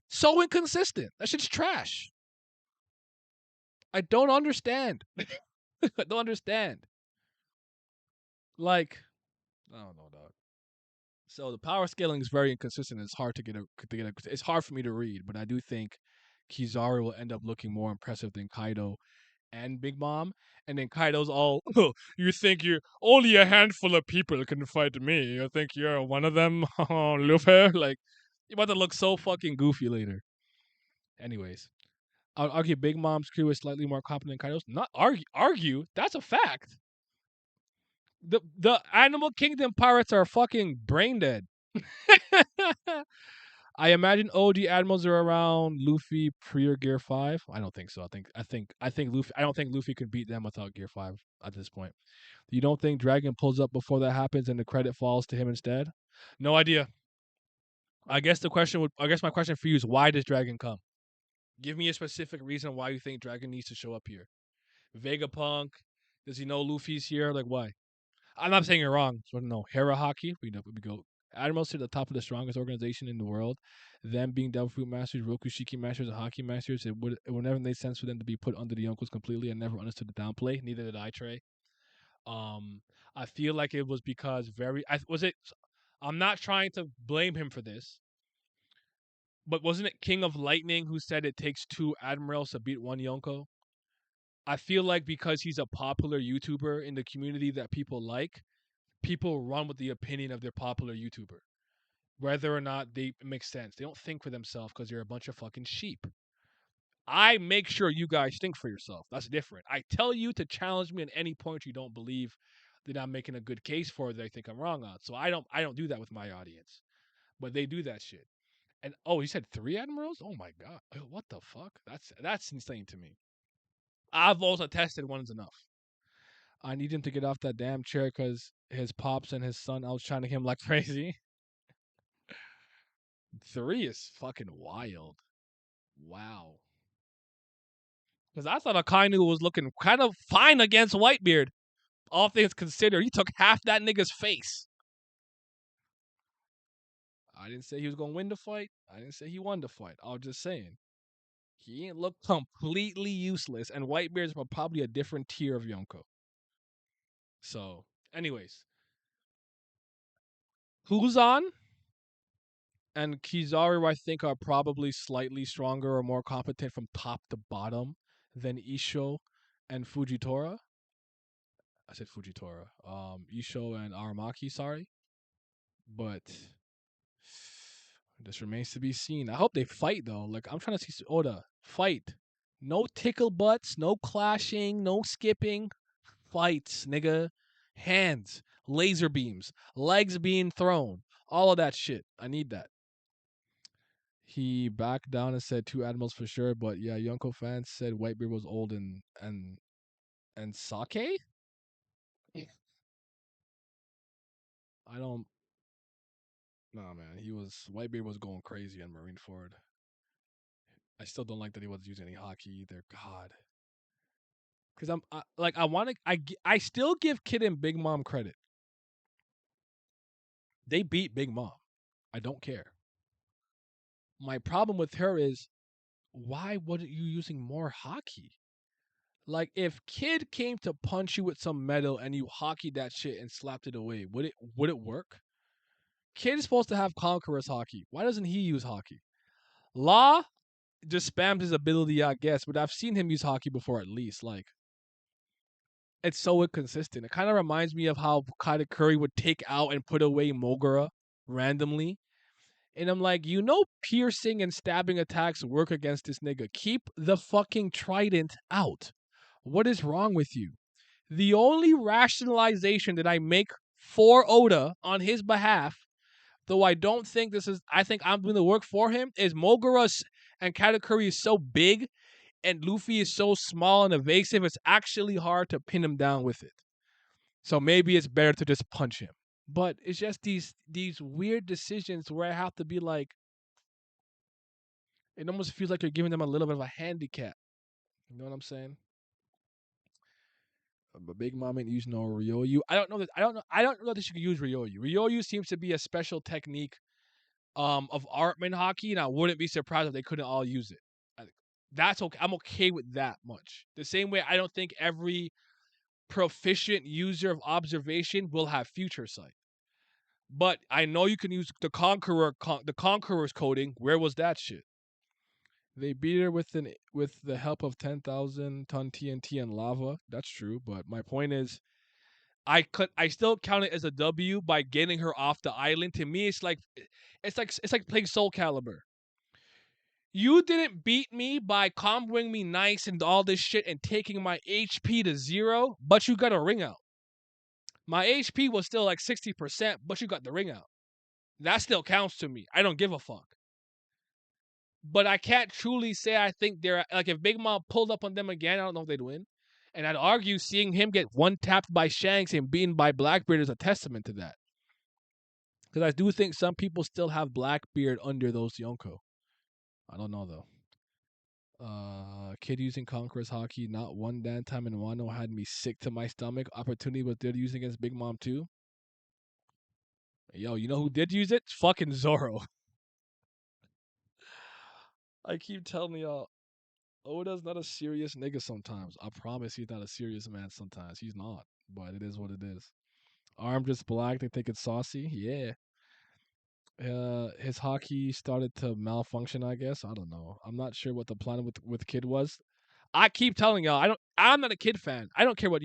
So inconsistent. That shit's trash. I don't understand. I don't understand. Like, I don't know, dog. So the power scaling is very inconsistent. It's hard to get it's hard for me to read, but I do think Kizaru will end up looking more impressive than Kaido and Big Mom. And then Kaido's all, oh, you think you're only a handful of people can fight me. You think you're one of them? Oh, Luffy. Like, you're about to look so fucking goofy later. Anyways, I'll argue Big Mom's crew is slightly more competent than Kaido's. Not argue. That's a fact. The Animal Kingdom pirates are fucking brain dead. I imagine OG admirals are around Luffy pre Gear 5. I don't think so. I think Luffy. I don't think Luffy could beat them without Gear 5 at this point. You don't think Dragon pulls up before that happens and the credit falls to him instead? No idea. I guess my question for you is, why does Dragon come? Give me a specific reason why you think Dragon needs to show up here. Vegapunk, does he know Luffy's here? Like, why? I'm not saying you're wrong. So no, Hera Haki. We go Admirals to the top of the strongest organization in the world. Them being Devil Fruit Masters, Rokushiki Masters, and Haki Masters. It would never make sense for them to be put under the uncles completely. I never understood the downplay. Neither did I, Trey. I feel like it was because I'm not trying to blame him for this, but wasn't it King of Lightning who said it takes 2 admirals to beat 1 Yonko? I feel like because he's a popular YouTuber in the community that people like, people run with the opinion of their popular YouTuber, whether or not they make sense. They don't think for themselves because they're a bunch of fucking sheep. I make sure you guys think for yourself. That's different. I tell you to challenge me at any point you don't believe that I'm making a good case for that I think I'm wrong on. So I don't do that with my audience, but they do that shit. And oh, he said 3 admirals? Oh my god, what the fuck? That's insane to me. I've also tested one's enough. I need him to get off that damn chair because his pops and his son outshining him like crazy. 3 is fucking wild. Wow. Because I thought Akainu was looking kind of fine against Whitebeard. All things considered, he took half that nigga's face. I didn't say he was going to win the fight. I didn't say he won the fight. I was just saying. He ain't look completely useless. And Whitebeard's probably a different tier of Yonko. So, anyways. Huzan and Kizaru, I think, are probably slightly stronger or more competent from top to bottom than Isho and Fujitora. I said Fujitora. Isho and Aramaki, sorry. But this remains to be seen. I hope they fight though. Like I'm trying to see Oda fight. No tickle butts, no clashing, no skipping. Fights, nigga. Hands, laser beams, legs being thrown, all of that shit. I need that. He backed down and said two animals for sure, but yeah, Yonko fans said Whitebeard was old and Sake. I don't. Nah, man. He was Whitebeard was going crazy on Marineford. I still don't like that he wasn't using any hockey either. God, because I want to. I still give Kid and Big Mom credit. They beat Big Mom. I don't care. My problem with her is why wasn't you using more hockey? Like if Kid came to punch you with some metal and you hockeyed that shit and slapped it away, would it work? Kid is supposed to have Conqueror's hockey. Why doesn't he use hockey? Law just spams his ability, I guess, but I've seen him use hockey before at least. Like it's so inconsistent. It kind of reminds me of how Katakuri would take out and put away Mogura randomly. And I'm like, piercing and stabbing attacks work against this nigga. Keep the fucking trident out. What is wrong with you? The only rationalization that I make for Oda on his behalf, though I don't think I think I'm doing the work for him, is Mogura and Katakuri is so big and Luffy is so small and evasive, it's actually hard to pin him down with it. So maybe it's better to just punch him. But it's just these weird decisions where I have to be like, it almost feels like you're giving them a little bit of a handicap. You know what I'm saying? But Big Mom ain't using no Ryoyu. I don't know that. I don't know that you can use Ryoyu. Ryoyu seems to be a special technique of Artman hockey, and I wouldn't be surprised if they couldn't all use it. That's okay. I'm okay with that much. The same way I don't think every proficient user of observation will have future sight. But I know you can use the Conqueror's coding. Where was that shit? They beat her with the help of 10,000 ton TNT and lava. That's true, but my point is, I still count it as a W by getting her off the island. To me, it's like playing Soul Calibur. You didn't beat me by comboing me nice and all this shit and taking my HP to 0, but you got a ring out. My HP was still like 60%, but you got the ring out. That still counts to me. I don't give a fuck. But I can't truly say I think they're like if Big Mom pulled up on them again, I don't know if they'd win. And I'd argue seeing him get one tapped by Shanks and beaten by Blackbeard is a testament to that. Because I do think some people still have Blackbeard under those Yonko. I don't know though. Kid using Conqueror's hockey, not one damn time in Wano had me sick to my stomach. Opportunity was there using against Big Mom too. Yo, you know who did use it? It's fucking Zoro. I keep telling y'all, Oda's not a serious nigga sometimes. I promise he's not a serious man sometimes. He's not. But it is what it is. Arm just black, they think it's saucy. Yeah. His hockey started to malfunction, I guess. I don't know. I'm not sure what the plan with Kid was. I keep telling y'all, I'm not a Kid fan. I don't care what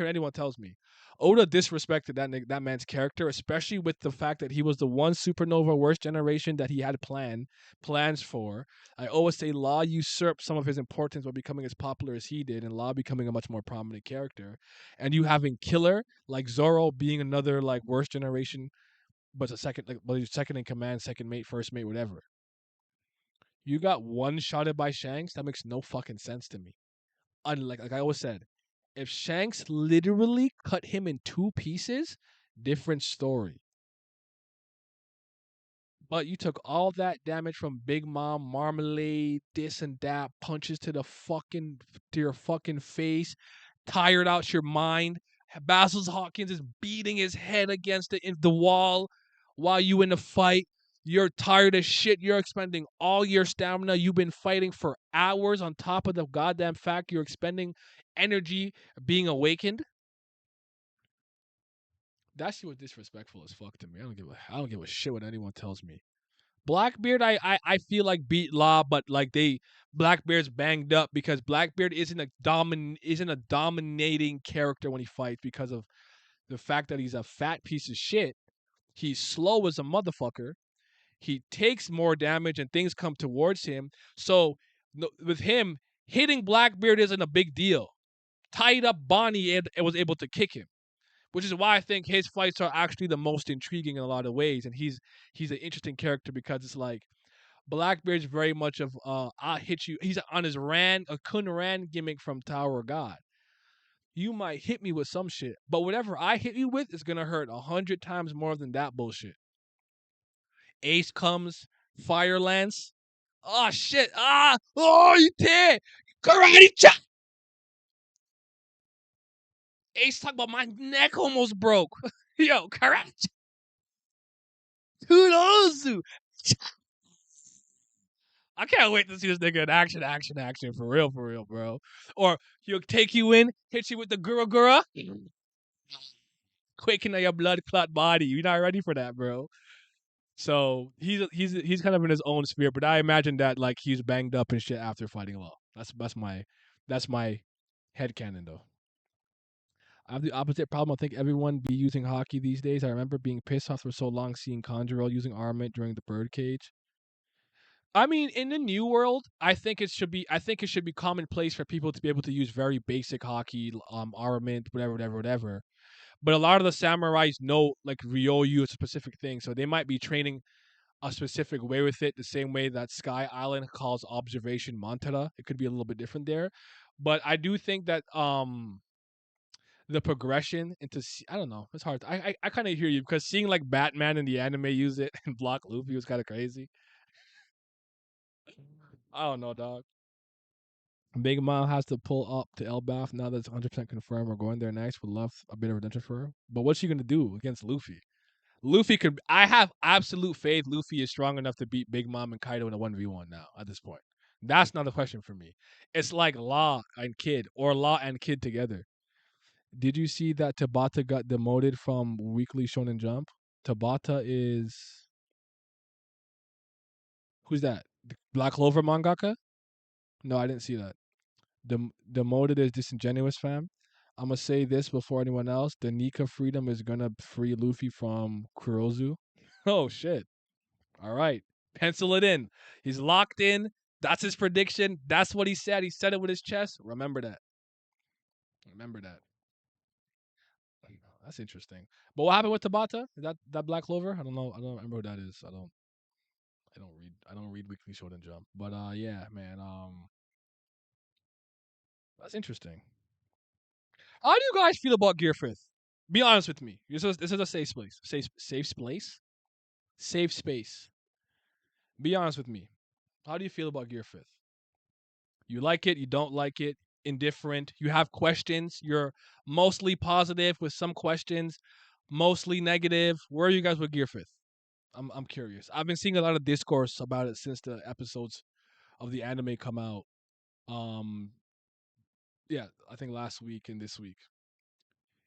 anyone tells me. Oda disrespected that man's character, especially with the fact that he was the one supernova worst generation that he had plans for. I always say Law usurped some of his importance by becoming as popular as he did, and Law becoming a much more prominent character. And you having Killer like Zoro being another like worst generation, but a second second in command, second mate, first mate, whatever. You got one shotted by Shanks. That makes no fucking sense to me. Unlike like I always said, if Shanks literally cut him in 2 pieces, different story. But you took all that damage from Big Mom, Marmalade, this and that, punches to your fucking face, tired out your mind. Basil Hawkins is beating his head against the wall while you in the fight. You're tired as shit. You're expending all your stamina. You've been fighting for hours on top of the goddamn fact you're expending energy being awakened. That shit was disrespectful as fuck to me. I don't give a shit what anyone tells me. Blackbeard, I feel like beat Law, but like Blackbeard's banged up because Blackbeard isn't a dominating character when he fights because of the fact that he's a fat piece of shit. He's slow as a motherfucker. He takes more damage and things come towards him. So with him, hitting Blackbeard isn't a big deal. Tied up Bonnie and was able to kick him, which is why I think his fights are actually the most intriguing in a lot of ways. And he's an interesting character because it's like Blackbeard's very much of I'll hit you. He's on his a Kun Ran gimmick from Tower of God. You might hit me with some shit, but whatever I hit you with is gonna hurt 100 times more than that bullshit. Ace comes, Fire Lance. Oh shit! Oh, you tear! Karate chop! Ace talk about my neck almost broke. Yo, karate. Who knows? I can't wait to see this nigga in action, for real, bro. Or he'll take you in, hit you with the Gura Gura, quaking on your blood clot body. You're not ready for that, bro. So he's kind of in his own sphere, but I imagine that like he's banged up and shit after fighting Law. That's my headcanon though. I have the opposite problem. I think everyone be using hockey these days. I remember being pissed off for so long seeing Conjural using armament during the birdcage. I mean, in the new world, I think it should be commonplace for people to be able to use very basic hockey, armament, whatever. But a lot of the samurais know like Ryoyu is a specific thing, so they might be training a specific way with it, the same way that Sky Island calls observation Montara. It could be a little bit different there, but I do think that the progression into I don't know, it's hard. I kind of hear you because seeing like Batman in the anime use it and block Luffy was kind of crazy. I don't know, dog. Big Mom has to pull up to Elbaf now that it's 100% confirmed. We're going there next. Would love a bit of redemption for her. But what's she gonna do against Luffy? Luffy could. I have absolute faith Luffy is strong enough to beat Big Mom and Kaido in a 1v1 now at this point. That's not a question for me. It's like Law and Kid or Law and Kid together. Did you see that Tabata got demoted from Weekly Shonen Jump? Tabata is who's that? The Black Clover mangaka? No, I didn't see that. Demoted is disingenuous, fam. I'm gonna say this before anyone else. The Nika freedom is gonna free Luffy from Kurozu. Oh shit. All right. Pencil it in. He's locked in. That's his prediction. That's what he said. He said it with his chest. Remember that. Remember that. That's interesting. But what happened with Tabata? Is that Black Clover? I don't know. I don't remember who that is. I don't read Weekly Shonen Jump. But yeah, man. That's interesting. How do you guys feel about Gear Fifth? Be honest with me. This is a safe space. Safe space? Safe space. Be honest with me. How do you feel about Gear Fifth? You like it, you don't like it, indifferent, you have questions, you're mostly positive with some questions, mostly negative. Where are you guys with Gear Fifth? I'm curious. I've been seeing a lot of discourse about it since the episodes of the anime come out. Um yeah, I think last week and this week.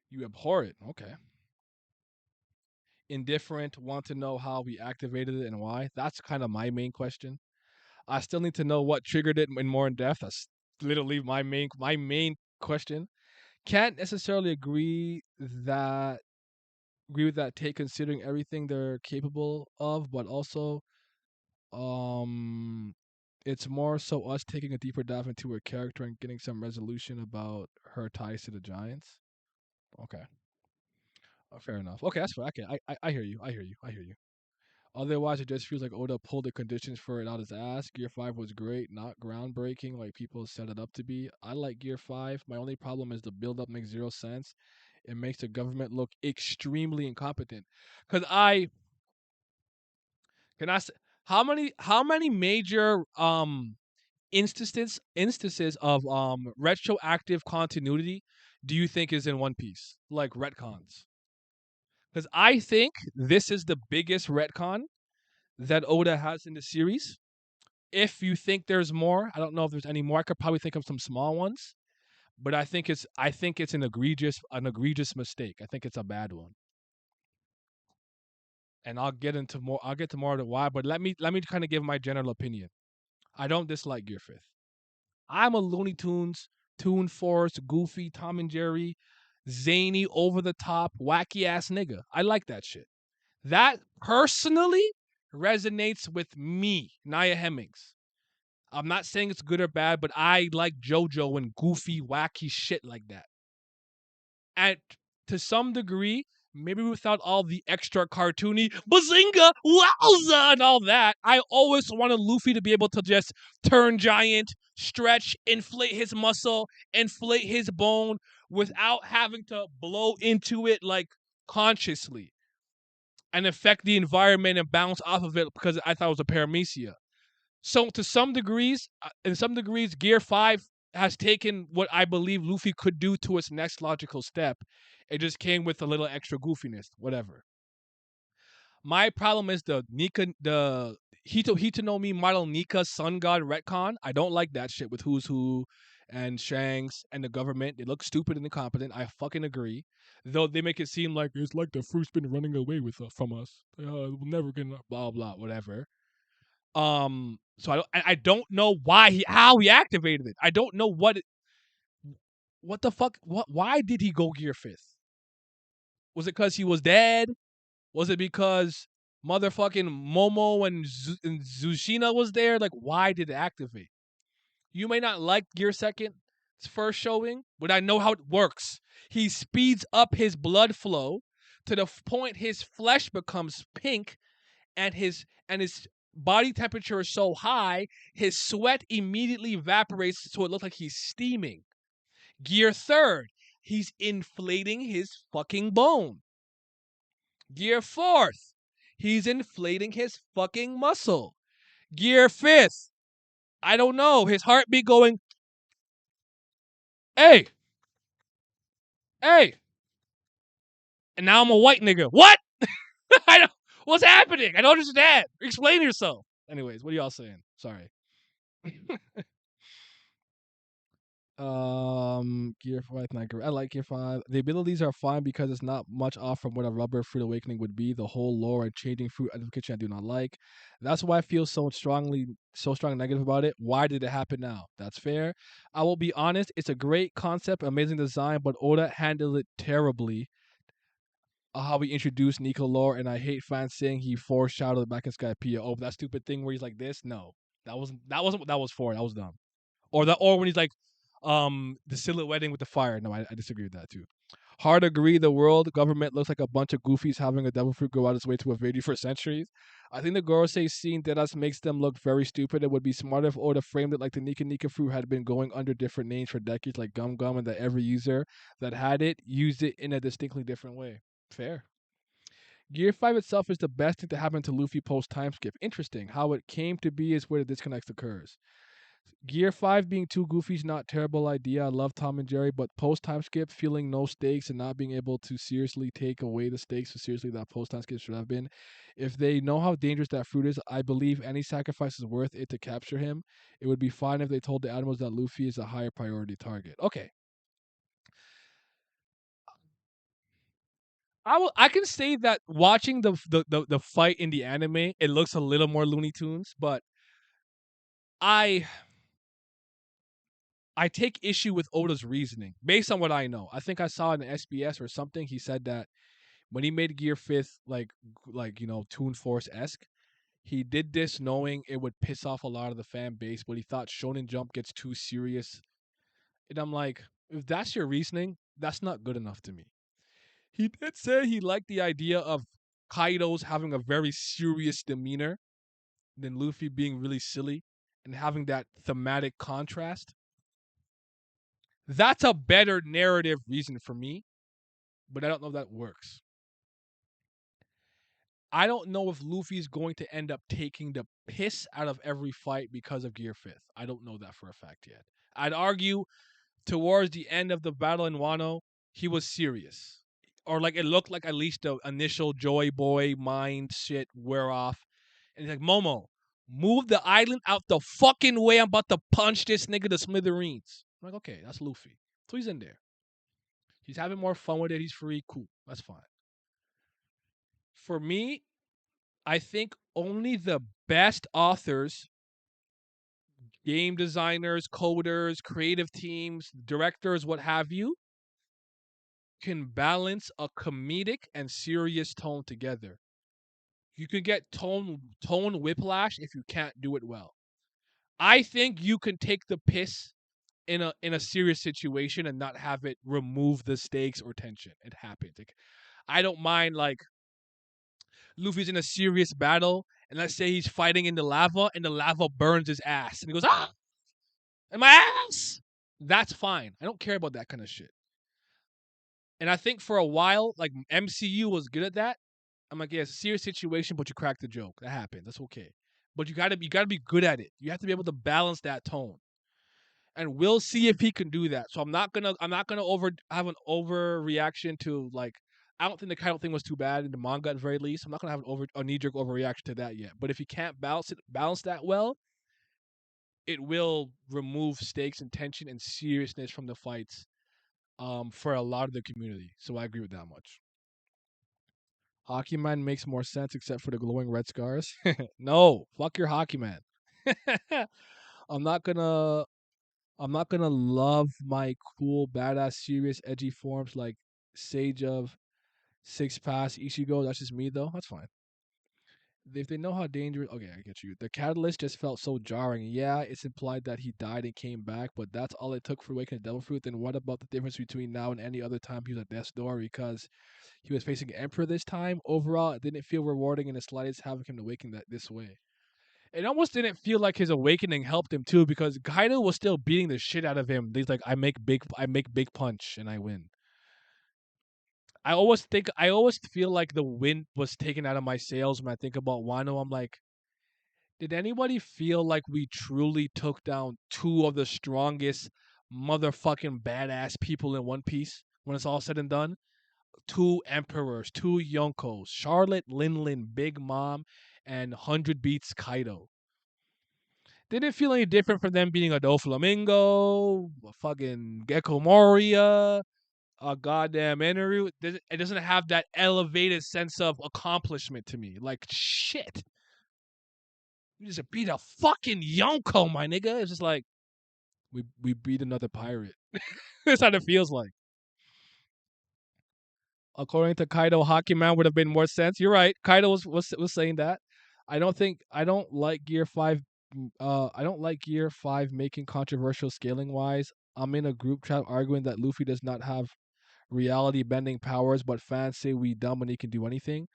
You abhor it. Okay. Indifferent, want to know how we activated it and why. That's kind of my main question. I still need to know what triggered it in more in depth. That's literally my main question. Can't necessarily agree with that take considering everything they're capable of, but also um it's more so us taking a deeper dive into her character and getting some resolution about her ties to the Giants. Okay. Fair enough. Okay, that's fine. Okay, I hear you. I hear you. Otherwise, it just feels like Oda pulled the conditions for it out his ass. Gear 5 was great, not groundbreaking like people set it up to be. I like Gear 5. My only problem is the build up makes zero sense. It makes the government look extremely incompetent. Cause I can I say how many major instances of retroactive continuity do you think is in One Piece? Like retcons. Because I think this is the biggest retcon that Oda has in the series. If you think there's more, I don't know if there's any more. I could probably think of some small ones, but I think it's an egregious mistake. I think it's a bad one. and I'll get to more of the why. But let me kind of give my general opinion. I don't dislike Gear Fifth. I'm a Looney Tunes, Toon Force, Goofy, Tom and Jerry, zany, over the top, wacky ass nigga. I like that shit. That personally resonates with me, Nia Hemmings. I'm not saying it's good or bad, but I like JoJo and goofy, wacky shit like that. And to some degree, maybe without all the extra cartoony bazinga, wowza, and all that, I always wanted Luffy to be able to just turn giant, stretch, inflate his muscle, inflate his bone without having to blow into it like consciously and affect the environment and bounce off of it because I thought it was a paramecia. So to some degrees, in some degrees, Gear 5 has taken what I believe Luffy could do to its next logical step. It just came with a little extra goofiness, whatever. My problem is the Hito no Mi model Nika Sun God retcon. I don't like that shit with Who's Who and Shanks and the government. They look stupid and incompetent. I fucking agree. Though they make it seem like it's like the fruit's been running away with from us. We'll never get blah blah whatever. So I don't know how he activated it. I don't know what the fuck why did he go Gear Fifth? Was it because he was dead? Was it because motherfucking Momo and Zushina was there? Like, why did it activate? You may not like Gear Second's first showing, but I know how it works. He speeds up his blood flow to the point his flesh becomes pink, and his body temperature is so high, his sweat immediately evaporates, so it looks like he's steaming. Gear Third, he's inflating his fucking bone. Gear Fourth, he's inflating his fucking muscle. Gear Fifth, I don't know, his heartbeat going, hey, hey, and now I'm a white nigga. What? I don't, what's happening? I don't understand. Explain yourself. Anyways, what are y'all saying? Sorry. Gear 5, not great. I like Gear 5. The abilities are fine because it's not much off from what a rubber fruit awakening would be. The whole lore and changing fruit identification I do not like. That's why I feel so strong negative about it. Why did it happen now? That's fair. I will be honest, it's a great concept, amazing design, but Oda handled it terribly. How he introduced Nico lore, and I hate fans saying he foreshadowed back in Skypiea. Oh, that stupid thing where he's like this? No. That wasn't what that was for. That was dumb. Or when he's like the silhouetting with the fire. No, I disagree with that too. Hard agree. The world government looks like a bunch of goofies having a devil fruit go out its way to evade you for centuries. I think the Gorosei scene Deadass makes them look very stupid. It would be smarter if Oda framed it like the Nika Nika fruit had been going under different names for decades, like Gum Gum, and that every user that had it used it in a distinctly different way. Fair. Gear 5 itself is the best thing to happen to Luffy post time skip. Interesting. How it came to be is where the disconnect occurs. Gear 5 being too goofy is not a terrible idea. I love Tom and Jerry, but post time skip, feeling no stakes and not being able to seriously take away the stakes so seriously that post time skip should have been. If they know how dangerous that fruit is, I believe any sacrifice is worth it to capture him. It would be fine if they told the animals that Luffy is a higher priority target. Okay. I can say that watching the fight in the anime, it looks a little more Looney Tunes, but I take issue with Oda's reasoning based on what I know. I think I saw in SBS or something. He said that when he made Gear Fifth, like Toon Force esque, he did this knowing it would piss off a lot of the fan base, but he thought Shonen Jump gets too serious. And I'm like, if that's your reasoning, that's not good enough to me. He did say he liked the idea of Kaido's having a very serious demeanor, than Luffy being really silly and having that thematic contrast. That's a better narrative reason for me, but I don't know if that works. I don't know if Luffy's going to end up taking the piss out of every fight because of Gear 5th. I don't know that for a fact yet. I'd argue towards the end of the battle in Wano, he was serious. Or like it looked like at least the initial Joy Boy mind shit wear off. And he's like, Momo, move the island out the fucking way. I'm about to punch this nigga to smithereens. I'm like, okay, that's Luffy. So he's in there. He's having more fun with it. He's free. Cool. That's fine. For me, I think only the best authors, game designers, coders, creative teams, directors, what have you, can balance a comedic and serious tone together. You can get tone whiplash if you can't do it well. I think you can take the piss in a serious situation and not have it remove the stakes or tension. It happens. Like, I don't mind like Luffy's in a serious battle and let's say he's fighting in the lava and the lava burns his ass and he goes ah in my ass. That's fine. I don't care about that kind of shit. And I think for a while, like MCU was good at that. I'm like, yeah, it's a serious situation, but you cracked the joke. That happens. That's okay. But you gotta be good at it. You have to be able to balance that tone. And we'll see if he can do that. So I'm not gonna have an overreaction to like I don't think the Kaido thing was too bad in the manga at the very least. I'm not gonna have a knee jerk overreaction to that yet. But if he can't balance that well, it will remove stakes and tension and seriousness from the fights for a lot of the community. So I agree with that much. Hockey Man makes more sense except for the glowing red scars. No, fuck your Hockey Man. I'm not gonna love my cool, badass, serious, edgy forms like Sage of Six Pass Ichigo. That's just me though. That's fine. If they know how dangerous, okay, I get you. The catalyst just felt so jarring. Yeah, it's implied that he died and came back, but that's all it took for awakening Devil Fruit. Then what about the difference between now and any other time he was at Death's Door? Because he was facing Emperor this time. Overall, it didn't feel rewarding in the slightest having him awaken that this way. It almost didn't feel like his awakening helped him too, because Kaido was still beating the shit out of him. He's like, I make big punch and I win. I always feel like the wind was taken out of my sails when I think about Wano. I'm like, did anybody feel like we truly took down two of the strongest motherfucking badass people in One Piece when it's all said and done? Two emperors, two Yonkos, Charlotte Linlin, Big Mom, and 100 Beats Kaido. Didn't feel any different from them being a Doflamingo, a fucking Gecko Moria, a goddamn Eneru. It doesn't have that elevated sense of accomplishment to me. Like, shit. You just beat a fucking Yonko, my nigga. It's just like, we beat another pirate. That's how it feels like. According to Kaido, Hockey Man would have been more sense. You're right. Kaido was saying that. I don't like Gear 5. I don't like Gear 5 making controversial scaling wise. I'm in a group chat arguing that Luffy does not have reality bending powers, but fans say we dumb and he can do anything.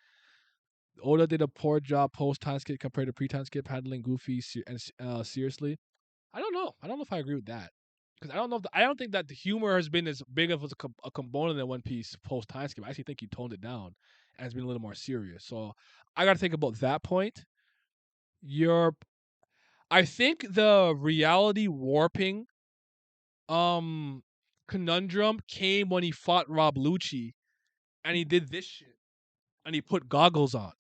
Oda did a poor job post time skip compared to pre time skip handling Goofy seriously. I don't know. I don't know if I agree with that because I don't know. I don't think that the humor has been as big of a component in One Piece post time skip. I actually think he toned it down and has been a little more serious. So I got to think about that point. I think the reality warping conundrum came when he fought Rob Lucci and he did this shit and he put goggles on.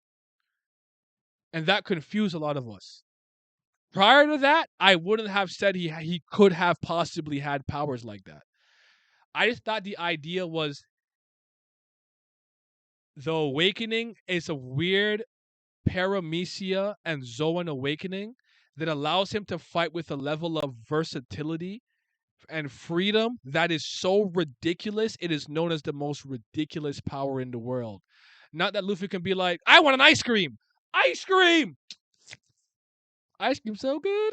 And that confused a lot of us. Prior to that, I wouldn't have said he could have possibly had powers like that. I just thought the idea was the awakening is a weird paramecia and Zoan awakening that allows him to fight with a level of versatility and freedom that is so ridiculous. It is known as the most ridiculous power in the world. Not that Luffy can be like, I want an ice cream. Ice cream. Ice cream so good.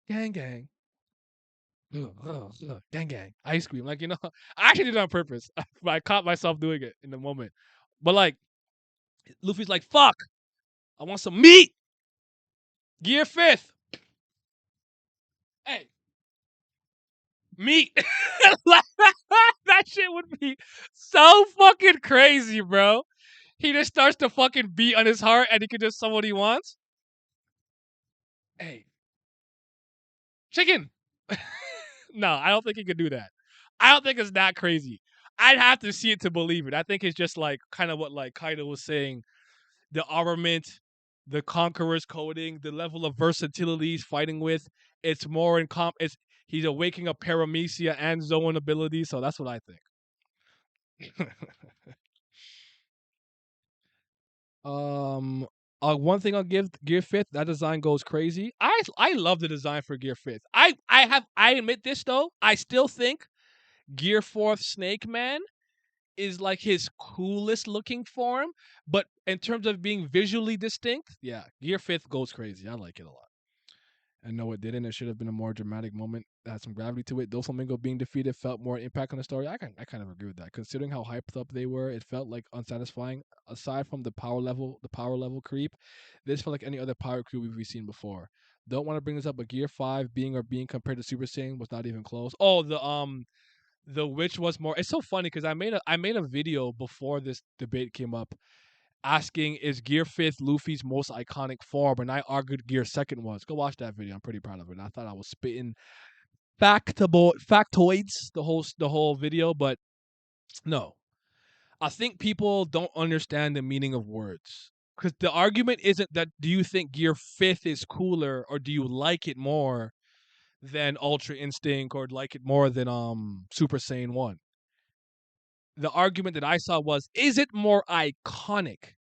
Gang gang. Gang gang. Ice cream. Like, you know, I actually did it on purpose. But I caught myself doing it in the moment. But like, Luffy's like, fuck. I want some meat. Gear 5th. Hey. Meat. That shit would be so fucking crazy, bro. He just starts to fucking beat on his heart and he can just summon what he wants. Hey. Chicken. No, I don't think he could do that. I don't think it's that crazy. I'd have to see it to believe it. I think it's just like kind of what like Kaido was saying. The armament, the conqueror's coding, the level of versatility he's fighting with. It's more in he's awakening a paramecia and Zoan ability, so that's what I think. One thing I'll give Gear Fifth, that design goes crazy. I love the design for Gear Fifth. I admit this though. I still think Gear Fourth Snake Man is like his coolest looking form, but in terms of being visually distinct, yeah, Gear Fifth goes crazy. I like it a lot. And no, it didn't. It should have been a more dramatic moment that had some gravity to it. Doflamingo being defeated felt more impact on the story. I kind of agree with that. Considering how hyped up they were, it felt like unsatisfying. Aside from the power level creep, this felt like any other power creep we've seen before. Don't want to bring this up, but Gear Five being compared to Super Saiyan was not even close. Oh, the witch was more. It's so funny because I made a video before this debate came up asking is Gear Fifth Luffy's most iconic form, and I argued Gear Second was. Go watch that video. I'm pretty proud of it. And I thought I was spitting factoids the whole video, but no. I think people don't understand the meaning of words. Because the argument isn't that do you think Gear Fifth is cooler or do you like it more than Ultra Instinct or like it more than Super Saiyan 1? The argument that I saw was, is it more iconic?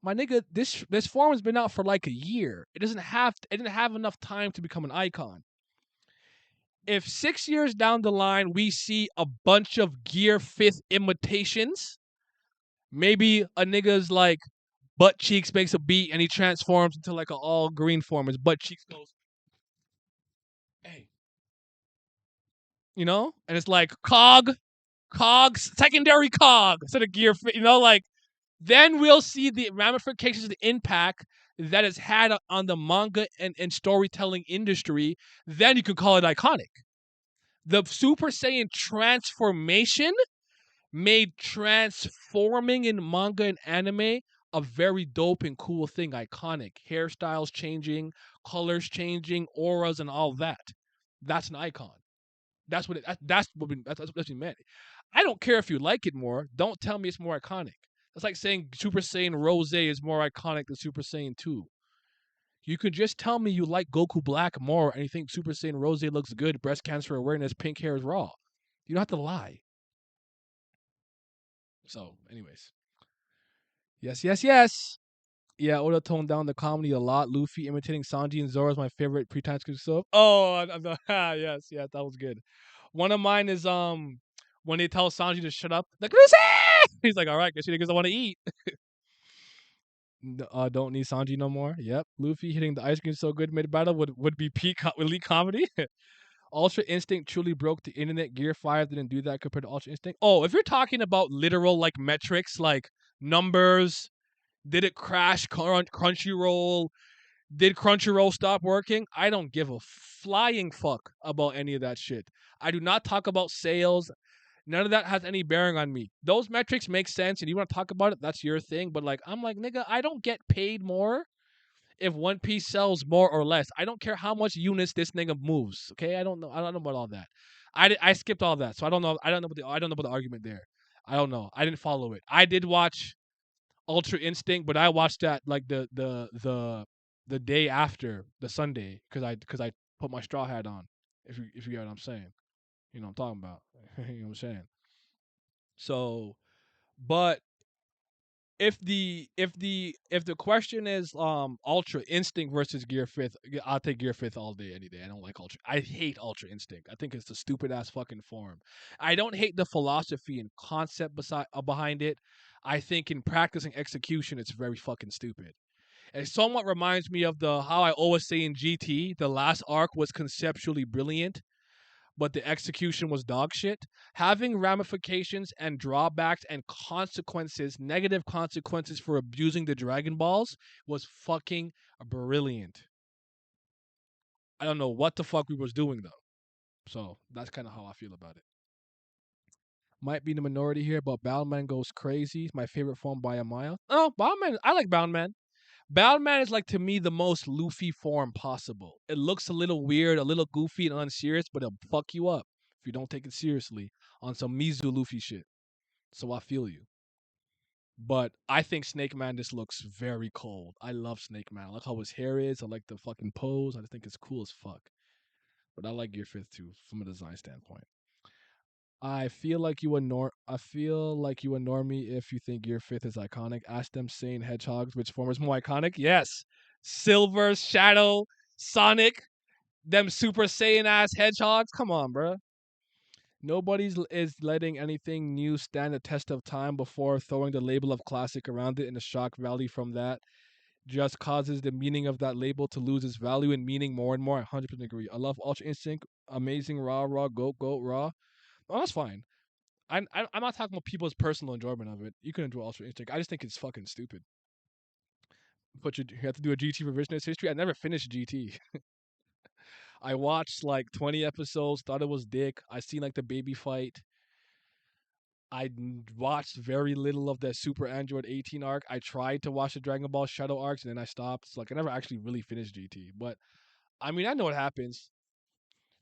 My nigga, this form has been out for like a year. It didn't have enough time to become an icon. If 6 years down the line we see a bunch of Gear Fifth imitations, maybe a nigga's like butt cheeks makes a beat and he transforms into like an all green form. His butt cheeks goes, hey, you know, and it's like secondary cog instead of Gear Fifth, you know, like then we'll see the ramifications, the impact that it's had on the manga and storytelling industry. Then you can call it iconic. The Super Saiyan transformation made transforming in manga and anime a very dope and cool thing, iconic. Hairstyles changing, colors changing, auras, and all that. That's an icon. That's what we meant. I don't care if you like it more. Don't tell me it's more iconic. That's like saying Super Saiyan Rose is more iconic than Super Saiyan 2. You could just tell me you like Goku Black more and you think Super Saiyan Rose looks good, breast cancer awareness, pink hair is raw. You don't have to lie. So, anyways. Yes, yes, yes. Yeah, Oda toned down the comedy a lot. Luffy imitating Sanji and Zoro is my favorite pre-time skip stuff. Oh, yes, yes, that was good. One of mine is when they tell Sanji to shut up, like Lucy, he's like, all right, guess you niggas don't want to eat. Don't need Sanji no more. Yep, Luffy hitting the ice cream so good mid battle would be peak elite comedy. Ultra Instinct truly broke the internet. Gear 5 didn't do that compared to Ultra Instinct. Oh, if you're talking about literal like metrics, like numbers, did it crash Crunchyroll? Did Crunchyroll stop working? I don't give a flying fuck about any of that shit. I do not talk about sales. None of that has any bearing on me. Those metrics make sense, and you want to talk about it, that's your thing. But like, I'm like, nigga, I don't get paid more if One Piece sells more or less. I don't care how much units this nigga moves. Okay, I don't know. I don't know about all that. I skipped all that, so I don't know. I don't know about the argument there. I don't know. I didn't follow it. I did watch Ultra Instinct, but I watched that like the day after the Sunday because I put my straw hat on. If you get what I'm saying, you know what I'm talking about. You know what I'm saying. So, but if the question is Ultra Instinct versus Gear Fifth, I'll take Gear Fifth all day, any day. I don't like Ultra. I hate Ultra Instinct. I think it's a stupid ass fucking form. I don't hate the philosophy and concept behind it. I think in practice and execution, it's very fucking stupid. It somewhat reminds me of the how I always say in GT, the last arc was conceptually brilliant, but the execution was dog shit. Having ramifications and drawbacks and consequences, negative consequences for abusing the Dragon Balls was fucking brilliant. I don't know what the fuck we was doing though. So that's kind of how I feel about it. Might be in the minority here, but Boundman goes crazy. My favorite form by a mile. Oh, Boundman. I like Boundman. Boundman is like to me the most Luffy form possible. It looks a little weird, a little goofy and unserious, but it'll fuck you up if you don't take it seriously on some Mizu Luffy shit. So I feel you. But I think Snake Man just looks very cold. I love Snake Man. I like how his hair is. I like the fucking pose. I just think it's cool as fuck. But I like Gear Fifth too from a design standpoint. I feel like you ignore me if you think your fifth is iconic. Ask them Saiyan hedgehogs which form is more iconic. Yes. Silver, Shadow, Sonic, them Super Saiyan ass hedgehogs. Come on, bro. Is letting anything new stand the test of time before throwing the label of classic around it, and the shock value from that just causes the meaning of that label to lose its value and meaning more and more. I 100% agree. I love Ultra Instinct, amazing, raw, goat, raw. Oh, that's fine. I'm not talking about people's personal enjoyment of it. You can enjoy Ultra Instinct. I just think it's fucking stupid. But you have to do a GT revisionist history. I never finished GT. I watched like 20 episodes, thought it was dick. I seen like the baby fight. Watched very little of the Super Android 18 arc. I tried to watch the Dragon Ball Shadow arcs and then I stopped. So like I never actually really finished GT. But I mean, I know what happens.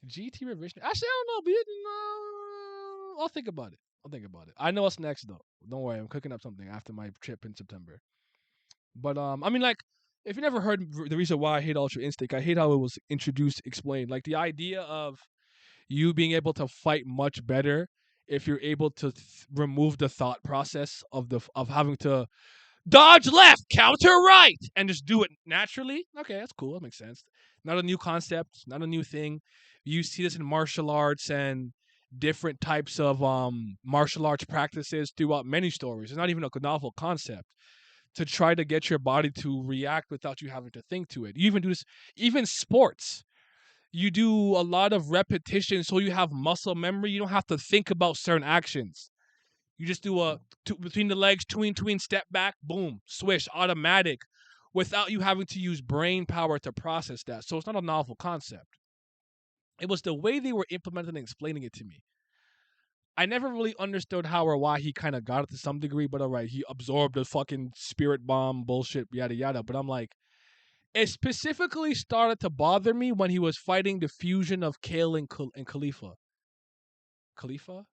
GT revision. Actually, I don't know. I'll think about it. I know what's next though. Don't worry, I'm cooking up something after my trip in September. But I mean, like, if you never heard the reason why I hate Ultra Instinct, I hate how it was introduced, explained. Like the idea of you being able to fight much better if you're able to remove the thought process of having to dodge left, counter right, and just do it naturally. Okay, that's cool. That makes sense. Not a new concept, not a new thing. You see this in martial arts and different types of martial arts practices throughout many stories. It's not even a novel concept to try to get your body to react without you having to think to it. You even do this, even sports. You do a lot of repetition so you have muscle memory. You don't have to think about certain actions. You just do a between the legs, tween, step back, boom, swish, automatic, without you having to use brain power to process that. So it's not a novel concept. It was the way they were implementing and explaining it to me. I never really understood how or why he kind of got it to some degree, but all right, he absorbed the fucking spirit bomb bullshit, yada yada. But I'm like, it specifically started to bother me when he was fighting the fusion of Kale and Khalifa. Khalifa?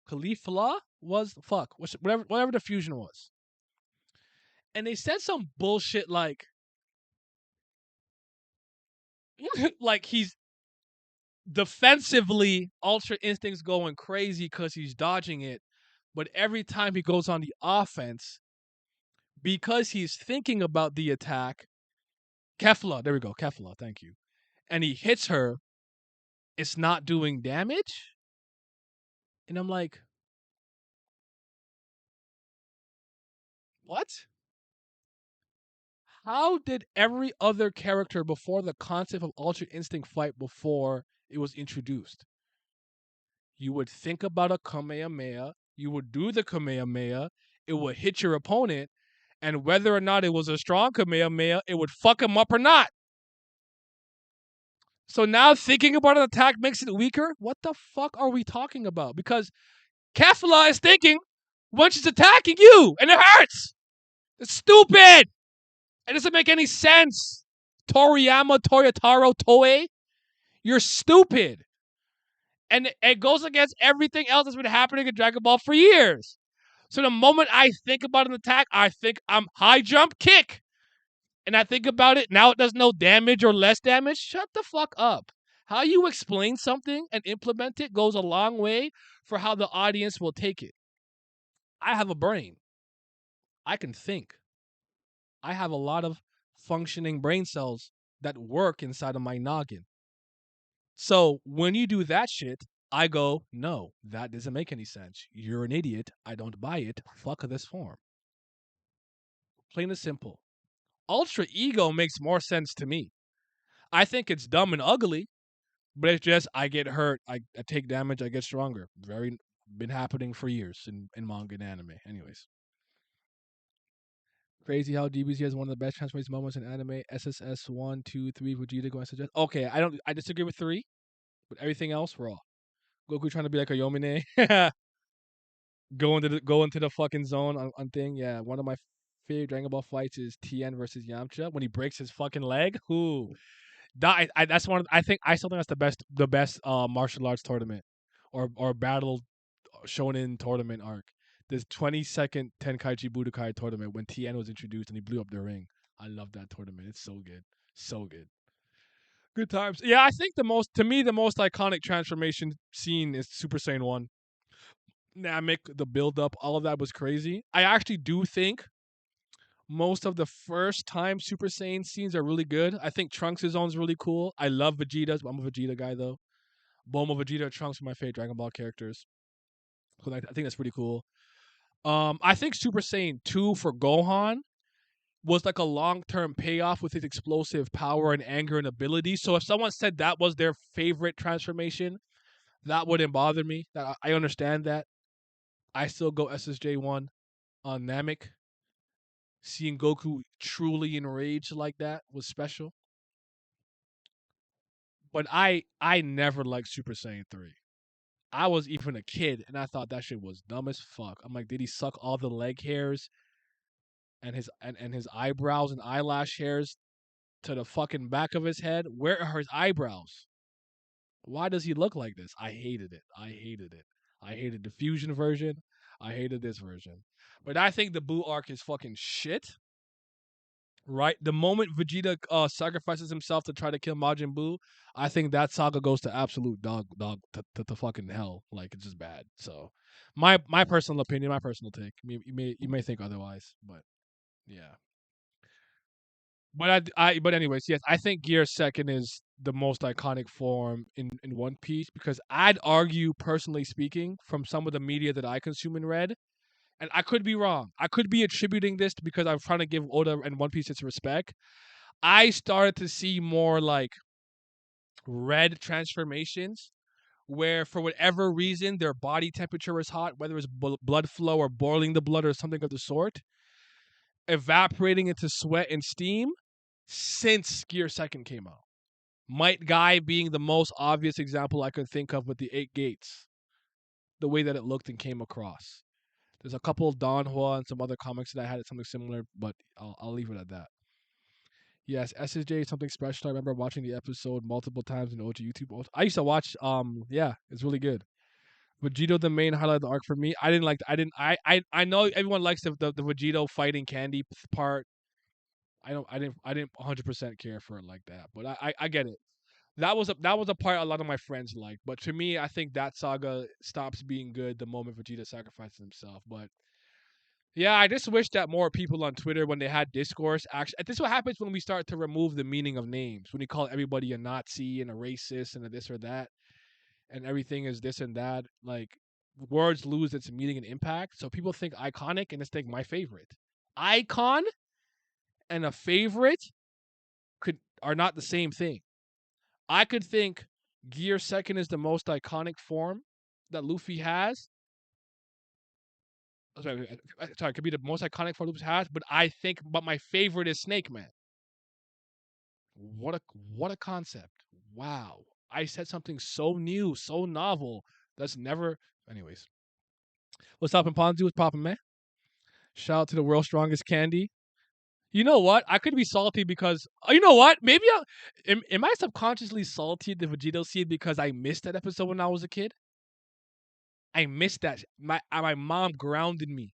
Khalifa was fuck whatever the fusion was, and they said some bullshit like like he's defensively Ultra Instinct's going crazy because he's dodging it, but every time he goes on the offense, because he's thinking about the attack, Kefla, there we go, Kefla, thank you, and he hits her, it's not doing damage, and I'm like, what? How did every other character before the concept of Ultra Instinct fight before it was introduced? You would think about a Kamehameha, you would do the Kamehameha, it would hit your opponent, and whether or not it was a strong Kamehameha, it would fuck him up or not. So now thinking about an attack makes it weaker? What the fuck are we talking about? Because Kefla is thinking when she's attacking you, and it hurts. It's stupid. It doesn't make any sense. Toriyama, Toyotaro, Toei, you're stupid. And it goes against everything else that's been happening in Dragon Ball for years. So the moment I think about an attack, I think I'm high jump kick. And I think about it, now it does no damage or less damage. Shut the fuck up. How you explain something and implement it goes a long way for how the audience will take it. I have a brain. I can think. I have a lot of functioning brain cells that work inside of my noggin. So when you do that shit, I go, no, that doesn't make any sense. You're an idiot. I don't buy it. Fuck this form. Plain and simple. Ultra Ego makes more sense to me. I think it's dumb and ugly, but it's just I get hurt, I take damage, I get stronger. Very been happening for years in manga and anime. Anyways. Crazy how DBZ has one of the best transformation moments in anime. SSS 1, 2, 3, Vegeta going to suggest. Okay, I disagree with 3, but everything else raw. Goku trying to be like a Yomine. Go into the fucking zone on thing. Yeah, one of my favorite Dragon Ball fights is Tien versus Yamcha when he breaks his fucking leg. Ooh, that's one. I still think that's the best martial arts tournament or battle shonen tournament arc. This 20-second Tenkaichi Budokai tournament when Tien was introduced and he blew up the ring. I love that tournament. It's so good, so good. Good times. Yeah, I think the most iconic transformation scene is Super Saiyan 1. Namek, the build up, all of that was crazy. I actually do think most of the first time Super Saiyan scenes are really good. I think Trunks' one's really cool. I love Vegeta's, but I'm a Vegeta guy though. Bulma, Vegeta, Trunks are my favorite Dragon Ball characters. So I think that's pretty cool. I think Super Saiyan 2 for Gohan was like a long-term payoff with his explosive power and anger and ability. So if someone said that was their favorite transformation, that wouldn't bother me. That I understand that. I still go SSJ1 on Namek. Seeing Goku truly enraged like that was special. But I never liked Super Saiyan 3. I was even a kid and I thought that shit was dumb as fuck. I'm like, did he suck all the leg hairs and his eyebrows and eyelash hairs to the fucking back of his head? Where are his eyebrows? Why does he look like this? I hated it. I hated it. I hated the fusion version. I hated this version. But I think the Buu arc is fucking shit. Right? The moment Vegeta sacrifices himself to try to kill Majin Buu, I think that saga goes to absolute dog to fucking hell. Like it's just bad. So my personal opinion, my personal take. You may think otherwise, but yeah. But anyways, yes, I think Gear Second is the most iconic form in One Piece because I'd argue, personally speaking, from some of the media that I consume and read, and I could be wrong. I could be attributing this because I'm trying to give Oda and One Piece its respect. I started to see more like red transformations where for whatever reason their body temperature is hot, whether it's blood flow or boiling the blood or something of the sort, evaporating into sweat and steam since Gear Second came out. Might Guy being the most obvious example I could think of with the 8 gates, the way that it looked and came across. There's a couple of Danhua and some other comics that I had something similar, but I'll leave it at that. Yes, SSJ is something special. I remember watching the episode multiple times in OG YouTube. I used to watch. Yeah, it's really good. Vegito, the main highlight of the arc for me. I didn't like. I didn't. I know everyone likes the Vegito fighting Candy part. I don't. I didn't 100% care for it like that. But I get it. That was a part a lot of my friends liked. But to me, I think that saga stops being good the moment Vegeta sacrifices himself. But yeah, I just wish that more people on Twitter, when they had discourse, actually, this is what happens when we start to remove the meaning of names. When you call everybody a Nazi and a racist and a this or that, and everything is this and that, like words lose its meaning and impact. So people think iconic and just think my favorite. Icon and a favorite are not the same thing. I could think Gear Second is the most iconic form that Luffy has. Sorry, it could be the most iconic form Luffy has, but my favorite is Snake Man. What a concept! Wow, I said something so new, so novel. That's never. Anyways, what's up, Ponzu? What's poppin', man? Shout out to the world's strongest candy. You know what? I could be salty because you know what? Maybe am I subconsciously salty at the Vegito seed because I missed that episode when I was a kid? I missed that. My mom grounded me,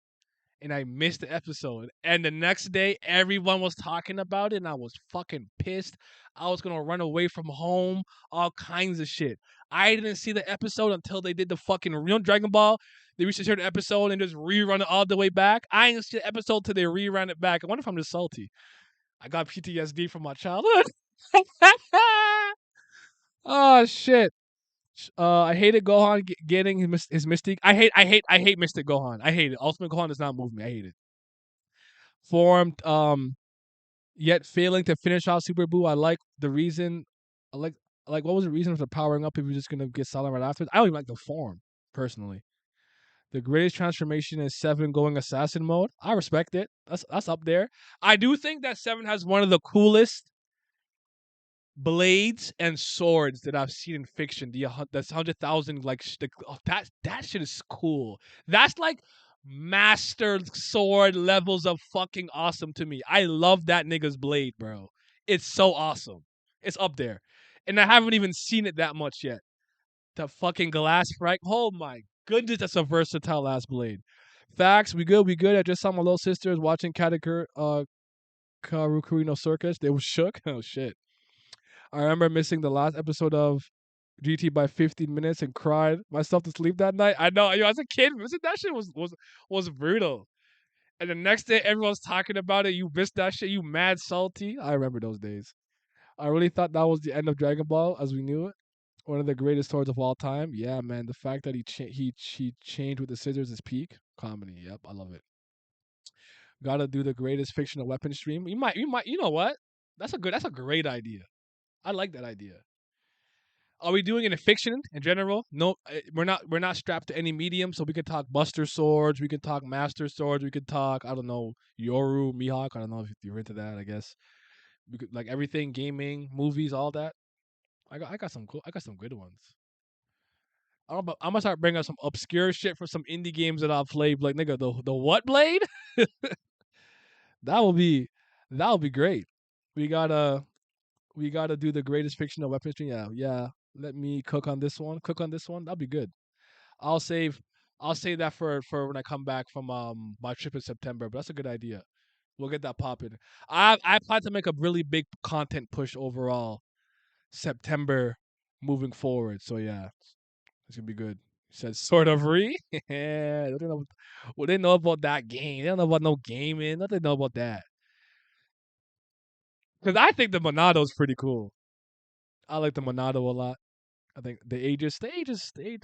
and I missed the episode. And the next day, everyone was talking about it, and I was fucking pissed. I was gonna run away from home, all kinds of shit. I didn't see the episode until they did the fucking real Dragon Ball. They reached a certain episode and just rerun it all the way back. I didn't see the episode till they rerun it back. I wonder if I'm just salty. I got PTSD from my childhood. Oh shit. I hated Gohan getting his Mystic. I hate Mystic Gohan. I hate it. Ultimate Gohan does not move me. I hate it. Formed, yet failing to finish out Super Buu. I like the reason. I like what was the reason for powering up if you're just gonna get solid right after? I don't even like the form personally. The greatest transformation is Seven going assassin mode. I respect it. That's up there. I do think that Seven has one of the coolest blades and swords that I've seen in fiction. That's 100,000 that shit is cool. That's like master sword levels of fucking awesome to me. I love that nigga's blade, bro. It's so awesome. It's up there. And I haven't even seen it that much yet. The fucking glass frag. Oh my goodness, that's a versatile ass blade. Facts, we good. I just saw my little sisters watching Karukurino Circus. They were shook. Oh shit. I remember missing the last episode of GT by 15 minutes and cried myself to sleep that night. I know, as a kid, missing that shit was brutal. And the next day, everyone's talking about it. You missed that shit. You mad salty. I remember those days. I really thought that was the end of Dragon Ball as we knew it. One of the greatest swords of all time. Yeah, man. The fact that he changed with the scissors is peak comedy. Yep, I love it. Gotta do the greatest fictional weapon stream. You know what? That's a great idea. I like that idea. Are we doing it in fiction in general? No, we're not strapped to any medium, so we can talk Buster Swords, we can talk Master Swords, we can talk I don't know Yoru, Mihawk. I don't know if you're into that. I guess we could like everything, gaming, movies, all that. I got some cool. I got some good ones. I'm gonna start bringing up some obscure shit for some indie games that I've played. Like nigga, the what blade? that will be that will be great. We gotta we gotta do the greatest fictional weapon stream. Yeah, yeah. Let me cook on this one. Cook on this one. That'll be good. I'll save I'll save that for when I come back from my trip in September. But that's a good idea. We'll get that popping. I plan to make a really big content push overall September moving forward. So yeah, it's gonna be good. You said sort of re. Yeah, they don't know. Well, they know about that game. They don't know about no gaming. What they know about that? Because I think the Monado is pretty cool. I like the Monado a lot. I think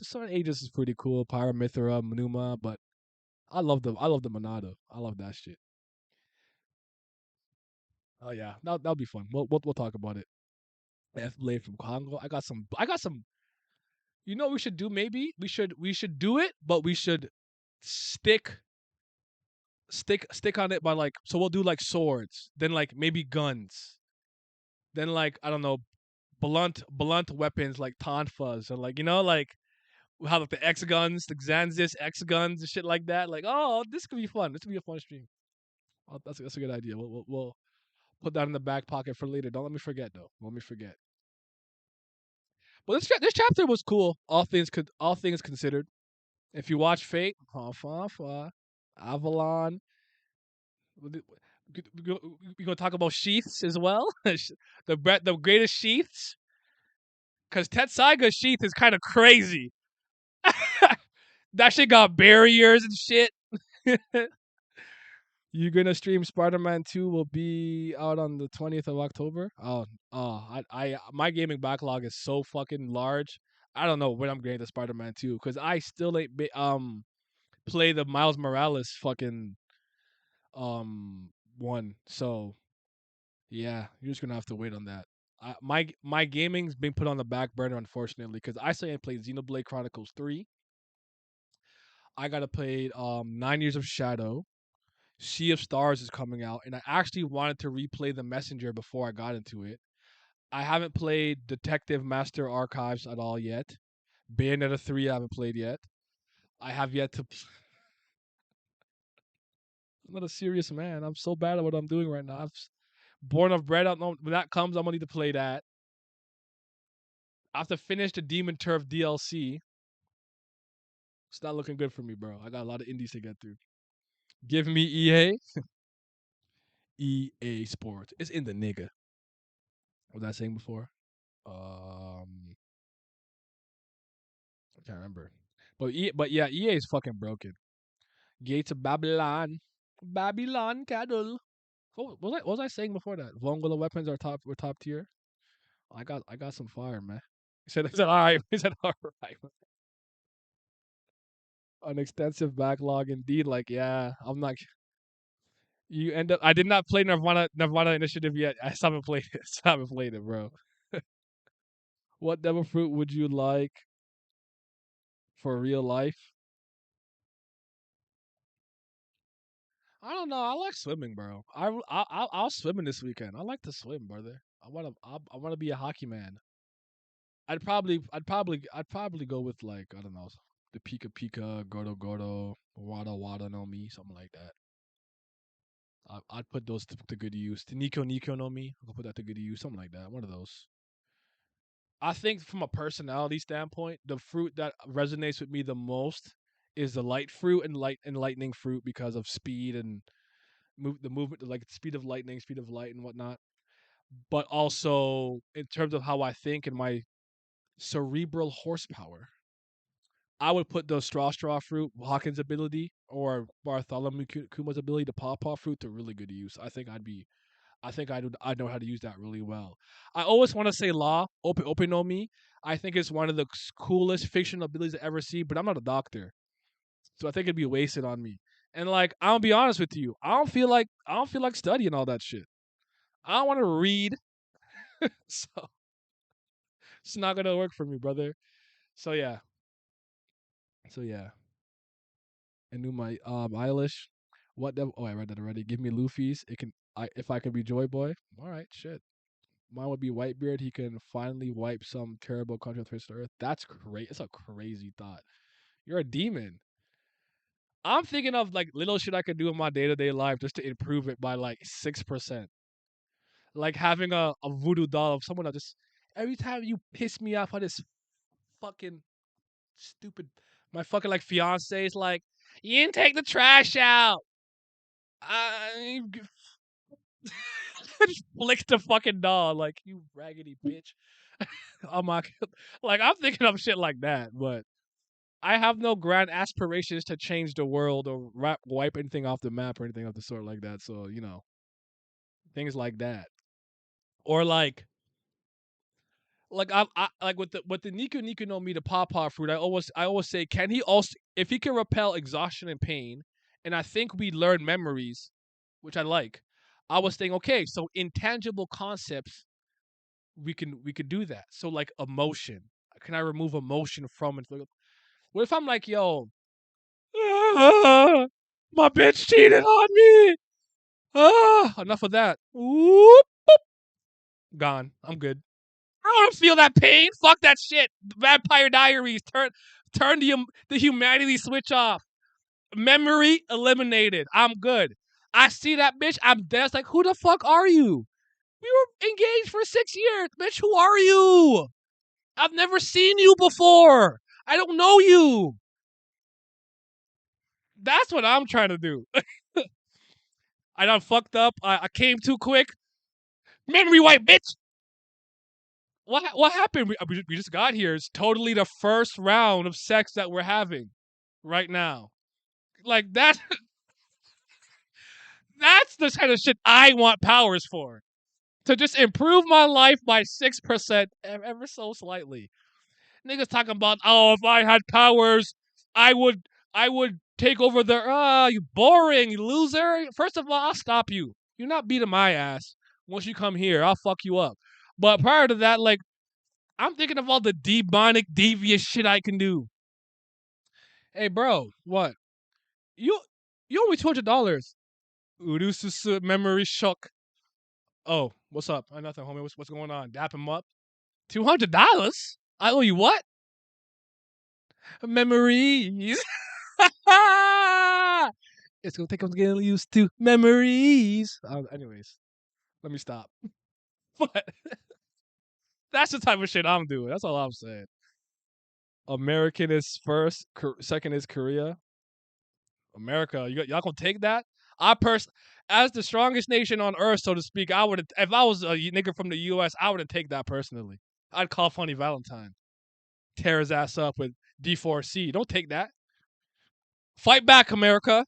some Aegis is pretty cool. Pyramithra, Manuma, but I love the Monado. I love that shit. Oh yeah, that'll be fun. We'll talk about it. F Blade from Congo. I got some. You know what we should do? Maybe we should do it, but we should stick stick on it by like so we'll do like swords, then like maybe guns, then like I don't know blunt weapons like tonfas and like like how like the X guns, the Xanxis X guns and shit like that. Like oh this could be fun. This could be a fun stream. Oh, that's a good idea. We'll put that in the back pocket for later. Don't let me forget though. Don't let me forget. But this chapter was cool. All things considered. If you watch Fate, Avalon, we gonna talk about sheaths as well. The greatest sheaths, because Tetsaiga's sheath is kind of crazy. That shit got barriers and shit. You gonna stream Spider-Man 2 will be out on the 20th of October. I my gaming backlog is so fucking large. I don't know when I'm getting to Spider-Man 2 because I still ain't play the Miles Morales fucking one. So yeah, you're just gonna have to wait on that. My gaming's been put on the back burner unfortunately because I still ain't played Xenoblade Chronicles 3. I gotta play 9 Years of Shadow. Sea of Stars is coming out, and I actually wanted to replay The Messenger before I got into it. I haven't played Detective Master Archives at all yet. Bayonetta 3 I haven't played yet. I have yet to. I'm not a serious man. I'm so bad at what I'm doing right now. Born of Bread. I don't know when that comes. I'm gonna need to play that. I have to finish the Demon Turf DLC. It's not looking good for me, bro. I got a lot of indies to get through. Give me EA. EA Sports. It's in the nigga. What was I saying before? I can't remember. But yeah, EA is fucking broken. Gates of Babylon. Babylon cattle. What was I saying before that? Vongola weapons are top tier. I got some fire, man. He said all right. He said all right. An extensive backlog indeed. Like, yeah, I'm not. You end up. I did not play Nirvana Initiative yet. I still haven't played it. Still haven't played it, bro. What devil fruit would you like for real life? I don't know. I like swimming, bro. I'll swim in this weekend. I like to swim, brother. I wanna be a hockey man. I'd probably go with like I don't know the Pika Pika, Gordo Gordo, Wada Wada no Mi, something like that. I'd put those to good use. The Nico Nico no Mi, I'll put that to good use, something like that. One of those. I think from a personality standpoint, the fruit that resonates with me the most is the light fruit and lightning fruit because of speed and the movement, like speed of lightning, speed of light, and whatnot. but also in terms of how I think and my cerebral horsepower, I would put the straw fruit, Hawkins' ability, or Bartholomew Kuma's ability, the pawpaw fruit, to really good use. I think I know how to use that really well. I always want to say law, open no me. I think it's one of the coolest fictional abilities I ever see, but I'm not a doctor, so I think it'd be wasted on me. And like, I'll be honest with you, I don't feel like studying all that shit. I don't want to read, so it's not gonna work for me, brother. So yeah, so yeah. And knew my Eilish. What the? Oh, I read that already. Give me Luffy's. It can. I if I can be Joy Boy. All right, shit. Mine would be Whitebeard. He can finally wipe some terrible country on the face of the earth. That's crazy. It's a crazy thought. You're a demon. I'm thinking of like little shit I could do in my day to day life just to improve it by like 6%. Like having a voodoo doll of someone that just every time you piss me off on this fucking stupid my fucking like fiance is like, you didn't take the trash out. I just flick the fucking doll like you raggedy bitch. Oh my, like I'm thinking of shit like that, but I have no grand aspirations to change the world or wipe anything off the map or anything of the sort like that. So things like that, or like I like with the Niku no Mi, the pawpaw fruit. I always say, can he also, if he can repel exhaustion and pain, and I think we learn memories, which I like. I was thinking, okay, so intangible concepts we could do that. So like emotion, can I remove emotion from it? What if I'm like, yo, my bitch cheated on me. Enough of that. Whoop, gone. I'm good. I don't want to feel that pain. Fuck that shit. Vampire Diaries. Turn the humanity switch off. Memory eliminated. I'm good. I see that bitch. I'm dead. It's like, who the fuck are you? We were engaged for 6 years. Bitch, who are you? I've never seen you before. I don't know you. That's what I'm trying to do. I done fucked up. I came too quick. Memory wipe, bitch. What happened? We just got here. It's totally the first round of sex that we're having right now. Like that. That's the kind of shit I want powers for. To just improve my life by 6%, ever so slightly. Niggas talking about, oh, if I had powers, I would take over the you boring, you loser. First of all, I'll stop you. You're not beating my ass. Once you come here, I'll fuck you up. But prior to that, like, I'm thinking of all the demonic, devious shit I can do. Hey, bro, what? You you owe me $200. Urususu memory shock. Oh, what's up? Nothing, homie. What's going on? Dap him up. $200? I owe you what? Memories. It's gonna take us getting used to memories. Anyways, let me stop. But that's the type of shit I'm doing. That's all I'm saying. American is first, second is Korea. America, y'all gonna take that? As the strongest nation on earth, so to speak, I would, if I was a nigga from the U.S., I wouldn't take that personally. I'd call Funny Valentine, tear his ass up with D4C. Don't take that. Fight back, America.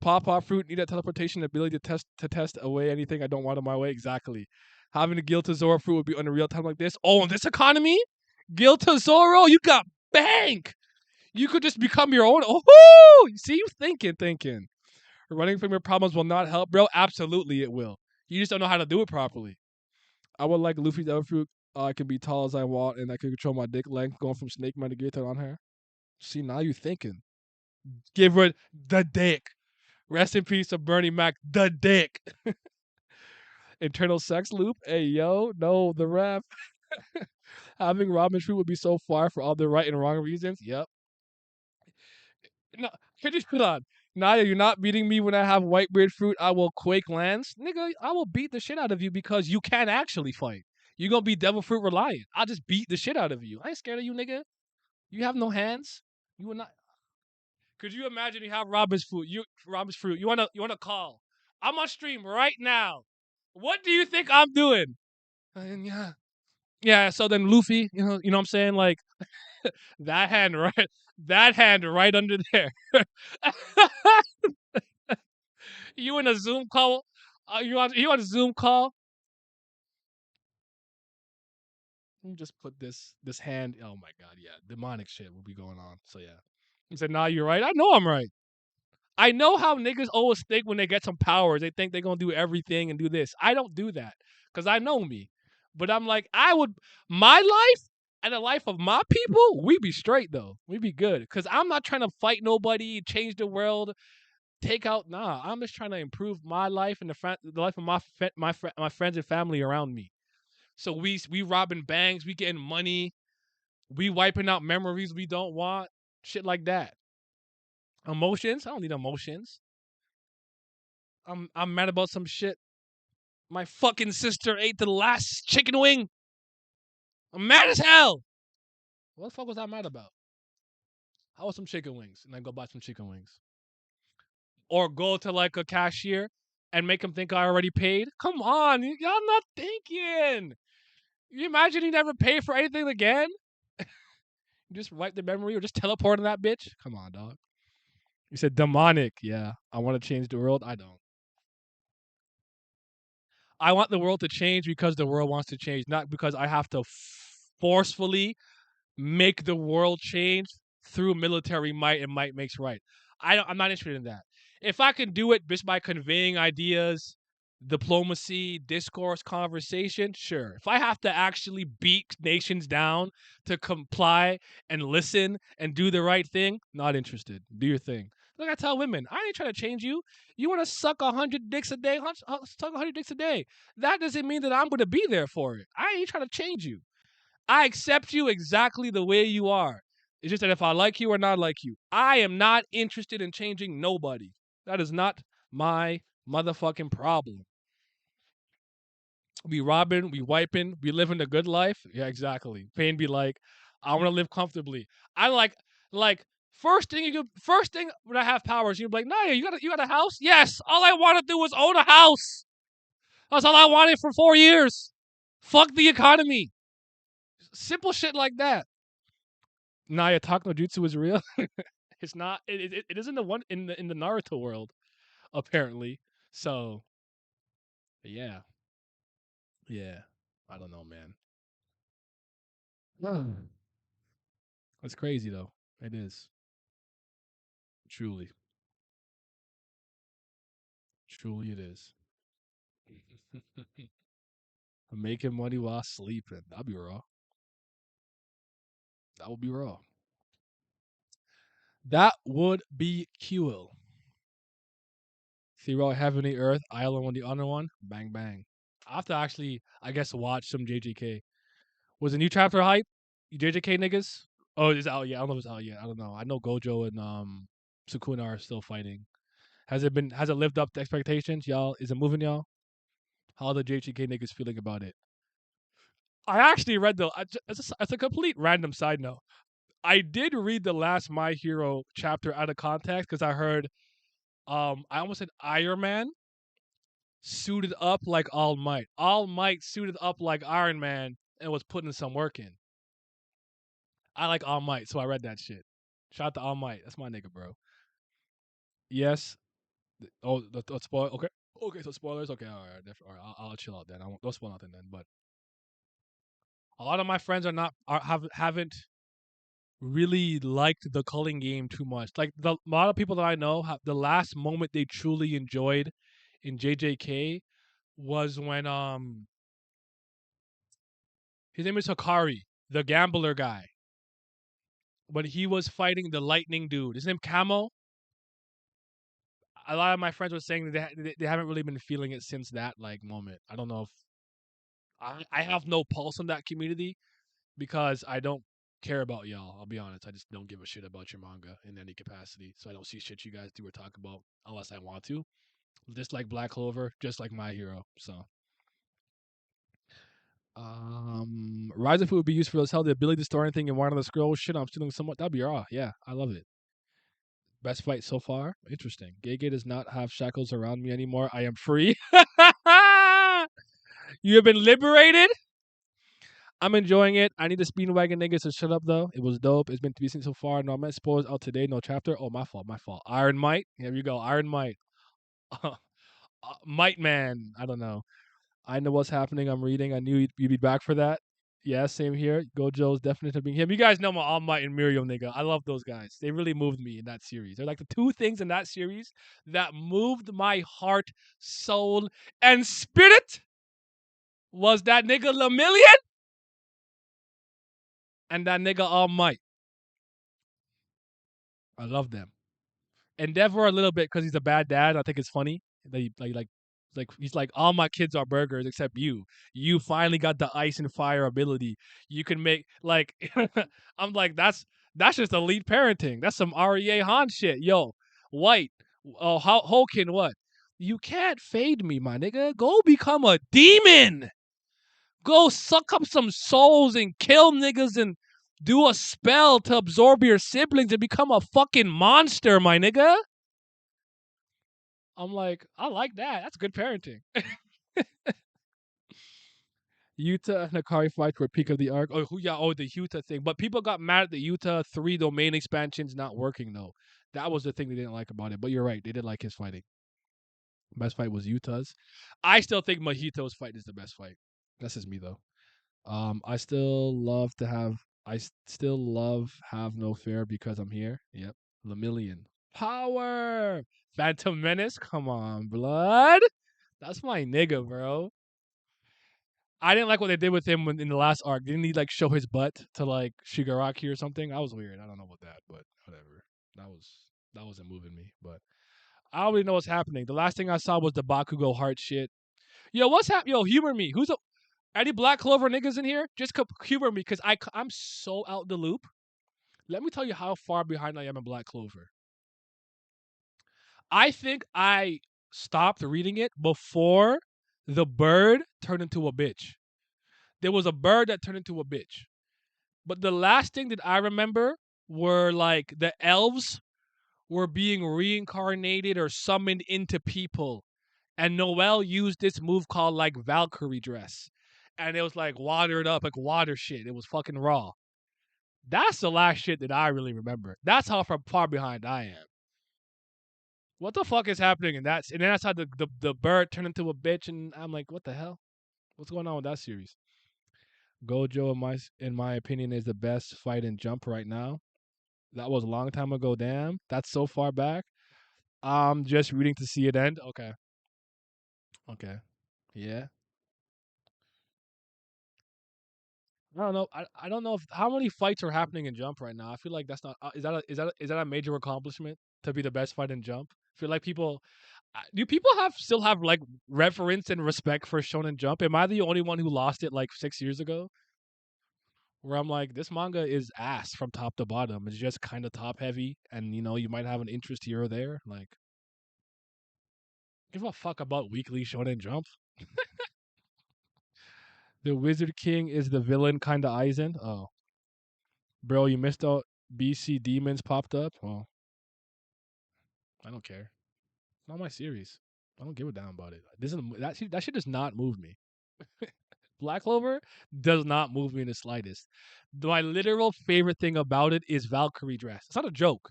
Pawpaw fruit need that teleportation ability to test away anything I don't want in my way. Exactly. Having a Giltazoro fruit would be unreal time like this. Oh, in this economy, Giltazoro, you got bank. You could just become your own. Oh, see you thinking. Running from your problems will not help, bro. Absolutely, it will. You just don't know how to do it properly. I would like Luffy's other fruit. I can be tall as I want, and I can control my dick length, going from Snake Man to Gear on her. See, now you thinking. Give her the dick. Rest in peace to Bernie Mac, the dick. Internal sex loop. Hey, yo, no, the rap. Having Robin's fruit would be so far for all the right and wrong reasons. Yep. No, can you put on? Naya, you're not beating me when I have Whitebeard fruit. I will quake lands. Nigga, I will beat the shit out of you because you can't actually fight. You're going to be devil fruit reliant. I'll just beat the shit out of you. I ain't scared of you, nigga. You have no hands. You will not. Could you imagine you have Robin's fruit? You wanna call? I'm on stream right now. What do you think I'm doing? And yeah. So then Luffy, you know what I'm saying? Like that hand right, that hand right under there. You in a Zoom call? You on a Zoom call? Let me just put this hand. Oh my god, yeah, demonic shit will be going on. So yeah, he said, "Nah, you're right. I know I'm right. I know how niggas always think when they get some powers. They think they're gonna do everything and do this. I don't do that because I know me. But I'm like, my life and the life of my people, we be straight though. We be good because I'm not trying to fight nobody, change the world, take out. Nah, I'm just trying to improve my life and the life of my friends and family around me. So we robbing banks, we getting money, we wiping out memories we don't want, shit like that. Emotions? I don't need emotions. I'm mad about some shit. My fucking sister ate the last chicken wing. I'm mad as hell. What the fuck was I mad about? How was some chicken wings? And then go buy some chicken wings. Or go to like a cashier and make him think I already paid. Come on, y'all not thinking. You imagine he never pay for anything again? You just wipe the memory or just teleport in that bitch? Come on, dog. You said demonic. Yeah. I want to change the world. I don't. I want the world to change because the world wants to change, not because I have to forcefully make the world change through military might, and might makes right. I'm not interested in that. If I can do it just by conveying ideas, diplomacy, discourse, conversation, sure. If I have to actually beat nations down to comply and listen and do the right thing, not interested. Do your thing. Like I tell women, I ain't trying to change you. You want to suck 100 dicks a day? Suck 100 dicks a day. That doesn't mean that I'm going to be there for it. I ain't trying to change you. I accept you exactly the way you are. It's just that if I like you or not like you, I am not interested in changing nobody. That is not my motherfucking problem. We robbing, we wiping, we living a good life. Yeah, exactly. Payne be like, I want to live comfortably. I like first thing when I have powers, you're like, Naya, you got a house? Yes. All I want to do is own a house. That's all I wanted for 4 years. Fuck the economy. Simple shit like that. Naya Talk no Jutsu is real. It's not. It isn't the one in the Naruto world apparently. So yeah, yeah. I don't know, man. That's crazy though. It is truly, truly it is. Making money while sleeping. That'd be raw. That would be raw. That would be cool. Zero Heavenly Earth Island on the other one. Bang bang. I have to actually, I guess, watch some JJK. Was a new chapter hype? You JJK niggas? Oh, it's out yet. I don't know if it's out yet. I don't know. I know Gojo and Sukuna are still fighting. Has it lived up to expectations, y'all? Is it moving, y'all? How are the JJK niggas feeling about it? I actually read it's a complete random side note. I did read the last My Hero chapter out of context because I heard I almost said Iron Man suited up like All Might. All Might suited up like Iron Man and was putting some work in. I like All Might, so I read that shit. Shout out to All Might. That's my nigga, bro. Yes. Oh, the spoil. Okay. Okay, so spoilers. Okay, all right. All right, I'll chill out then. I won't. Don't spoil nothing then. But a lot of my friends haven't really liked the culling game too much. Like a lot of people that I know, the last moment they truly enjoyed in JJK was when his name is Hikari, the gambler guy. When he was fighting the lightning dude. His name Camo. A lot of my friends were saying that they haven't really been feeling it since that like moment. I don't know if I have no pulse on that community because I don't care about y'all. I'll be honest. I just don't give a shit about your manga in any capacity. So I don't see shit you guys do or talk about unless I want to. Just like Black Clover, just like My Hero. So Rise of Food would be useful as hell. The ability to store anything in one of the scrolls. Shit, I'm stealing somewhat. That'd be raw. Yeah, I love it. Best fight so far. Interesting. Gege does not have shackles around me anymore. I am free. You have been liberated. I'm enjoying it. I need the Speedwagon niggas to shut up though. It was dope. It's been decent so far. No, I'm at spoilers out today. No chapter. Oh, my fault. My fault. Iron Might. Here we go. Iron Might. Might Man. I don't know. I know what's happening. I'm reading. I knew you'd be back for that. Yeah, same here. Gojo's definitely being him. You guys know my All Might and Miriam nigga. I love those guys. They really moved me in that series. They're like the two things in that series that moved my heart, soul, and spirit. Was that nigga Lemillion and that nigga All Might. I love them. Endeavor a little bit because he's a bad dad. I think it's funny. Like he's like, all my kids are burgers except you. You finally got the ice and fire ability. You can make like I'm like, that's just elite parenting. That's some REA Han shit. Yo, White. Oh, Hulkin, what? You can't fade me, my nigga. Go become a demon. Go suck up some souls and kill niggas and do a spell to absorb your siblings and become a fucking monster, my nigga. I'm like, I like that. That's good parenting. Yuta and Akari fight were peak of the arc. Oh, the Yuta thing. But people got mad at the Yuta 3 domain expansions not working, though. That was the thing they didn't like about it. But you're right. They did like his fighting. Best fight was Yuta's. I still think Mahito's fight is the best fight. That's just me, though. I still love have no fear because I'm here. Yep. Lemillion. Power. Phantom Menace. Come on, blood. That's my nigga, bro. I didn't like what they did with him in the last arc. Didn't he like show his butt to like Shigaraki or something? That was weird. I don't know about that, but whatever. That wasn't moving me. But I don't really know what's happening. The last thing I saw was the Bakugo heart shit. Yo, what's happening? Yo, humor me. Any Black Clover niggas in here? Just humor me because I'm so out the loop. Let me tell you how far behind I am in Black Clover. I think I stopped reading it before the bird turned into a bitch. There was a bird that turned into a bitch. But the last thing that I remember were like the elves were being reincarnated or summoned into people. And Noelle used this move called like Valkyrie dress. And it was like watered up, like water shit. It was fucking raw. That's the last shit that I really remember. That's how far behind I am. What the fuck is happening in that? And then that's how the bird turned into a bitch, and I'm like, what the hell? What's going on with that series? Gojo, in my opinion, is the best fight in Jump right now. That was a long time ago. Damn, that's so far back. I'm just reading to see it end. Okay, yeah. I don't know. I don't know how many fights are happening in Jump right now. I feel like that's not. Is that a major accomplishment to be the best fight in Jump? I feel like people. Do people still have like reverence and respect for Shonen Jump? Am I the only one who lost it like 6 years ago? Where I'm like, this manga is ass from top to bottom. It's just kind of top heavy, and you might have an interest here or there. Like, give a fuck about weekly Shonen Jump. The Wizard King is the villain, kind of Aizen. Oh, bro, you missed out. BC Demons popped up. Well, I don't care. It's not my series. I don't give a damn about it. That shit does not move me. Black Clover does not move me in the slightest. My literal favorite thing about it is Valkyrie dress. It's not a joke.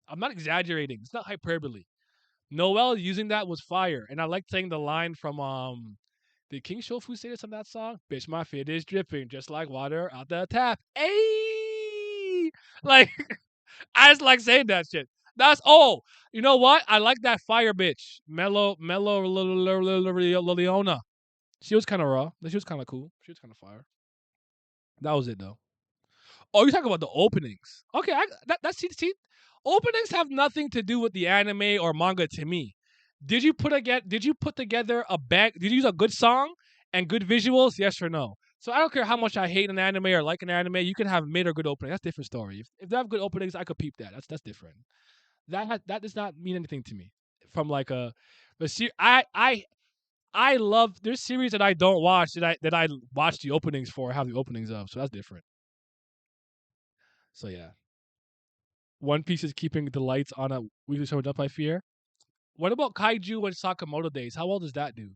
I'm not exaggerating. It's not hyperbole. Noelle using that was fire, and I like saying the line from did King Shofu say this on that song? Bitch, my fit is dripping just like water out the tap. Ayy! Like, I just like saying that shit. You know what? I like that fire bitch. Liliona. She was kind of raw. She was kind of cool. She was kind of fire. That was it, though. Oh, you're talking about the openings. Okay, see, openings have nothing to do with the anime or manga to me. Did you put together a bag? Did you use a good song and good visuals? Yes or no? So I don't care how much I hate an anime or like an anime. You can have mid or good opening. That's a different story. If they have good openings, I could peep that. That's different. That does not mean anything to me. From like I love there's series that I don't watch that I watch the openings for, have the openings of. So that's different. So yeah. One Piece is keeping the lights on a weekly show up, I fear. What about Kaiju and Sakamoto Days? How well does that do?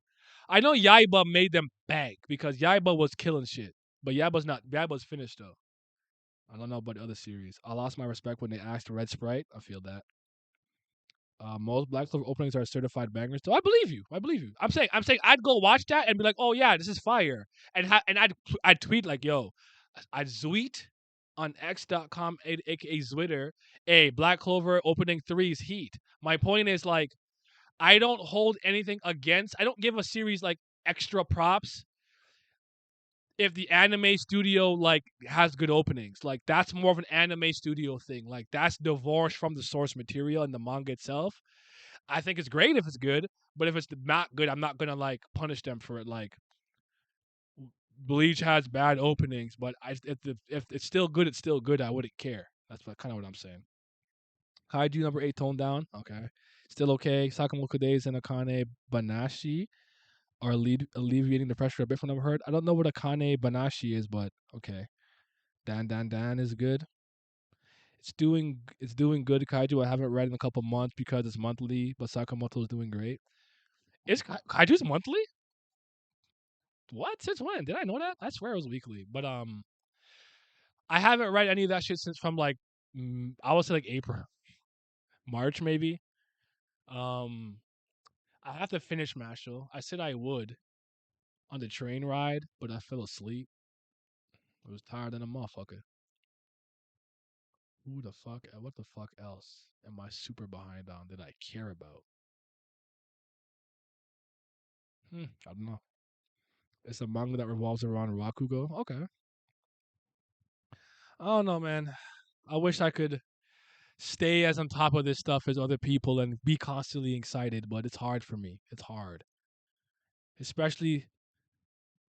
I know Yaiba made them beg because Yaiba was killing shit, but Yaiba's finished though. I don't know about the other series. I lost my respect when they asked Red Sprite. I feel that. Most Black Clover openings are certified bangers. So I believe you. I believe you. I'm saying I'd go watch that and be like, oh yeah, this is fire. And I'd tweet like, yo, I'd tweet on x.com aka Twitter, hey, Black Clover opening threes heat. My point is like I don't hold anything against. I don't give a series like extra props if the anime studio like has good openings. Like that's more of an anime studio thing. Like that's divorced from the source material and the manga itself. I think it's great if it's good, but if it's not good, I'm not gonna like punish them for it. Like Bleach has bad openings, but if it's still good, it's still good. I wouldn't care. That's kind of what I'm saying. Kaiju number 8 toned down. Okay, still okay. Sakamoku Days and Akane Banashi are alleviating the pressure a bit from what I've heard. I don't know what Akane Banashi is, but okay. Dan is good. It's doing good. Kaiju I haven't read in a couple months because it's monthly, but Sakamoto is doing great. Is Kaiju's monthly? What? Since when? Did I know that? I swear it was weekly. But I haven't read any of that shit since from like I would say like April, March maybe. Um, I have to finish Mashal. I said I would on the train ride, but I fell asleep. I was tired than a motherfucker. Who the fuck? What the fuck else am I super behind on that I care about? I don't know. It's a manga that revolves around Rakugo. Okay. I don't know, man. I wish I could stay as on top of this stuff as other people and be constantly excited, but it's hard for me. It's hard. Especially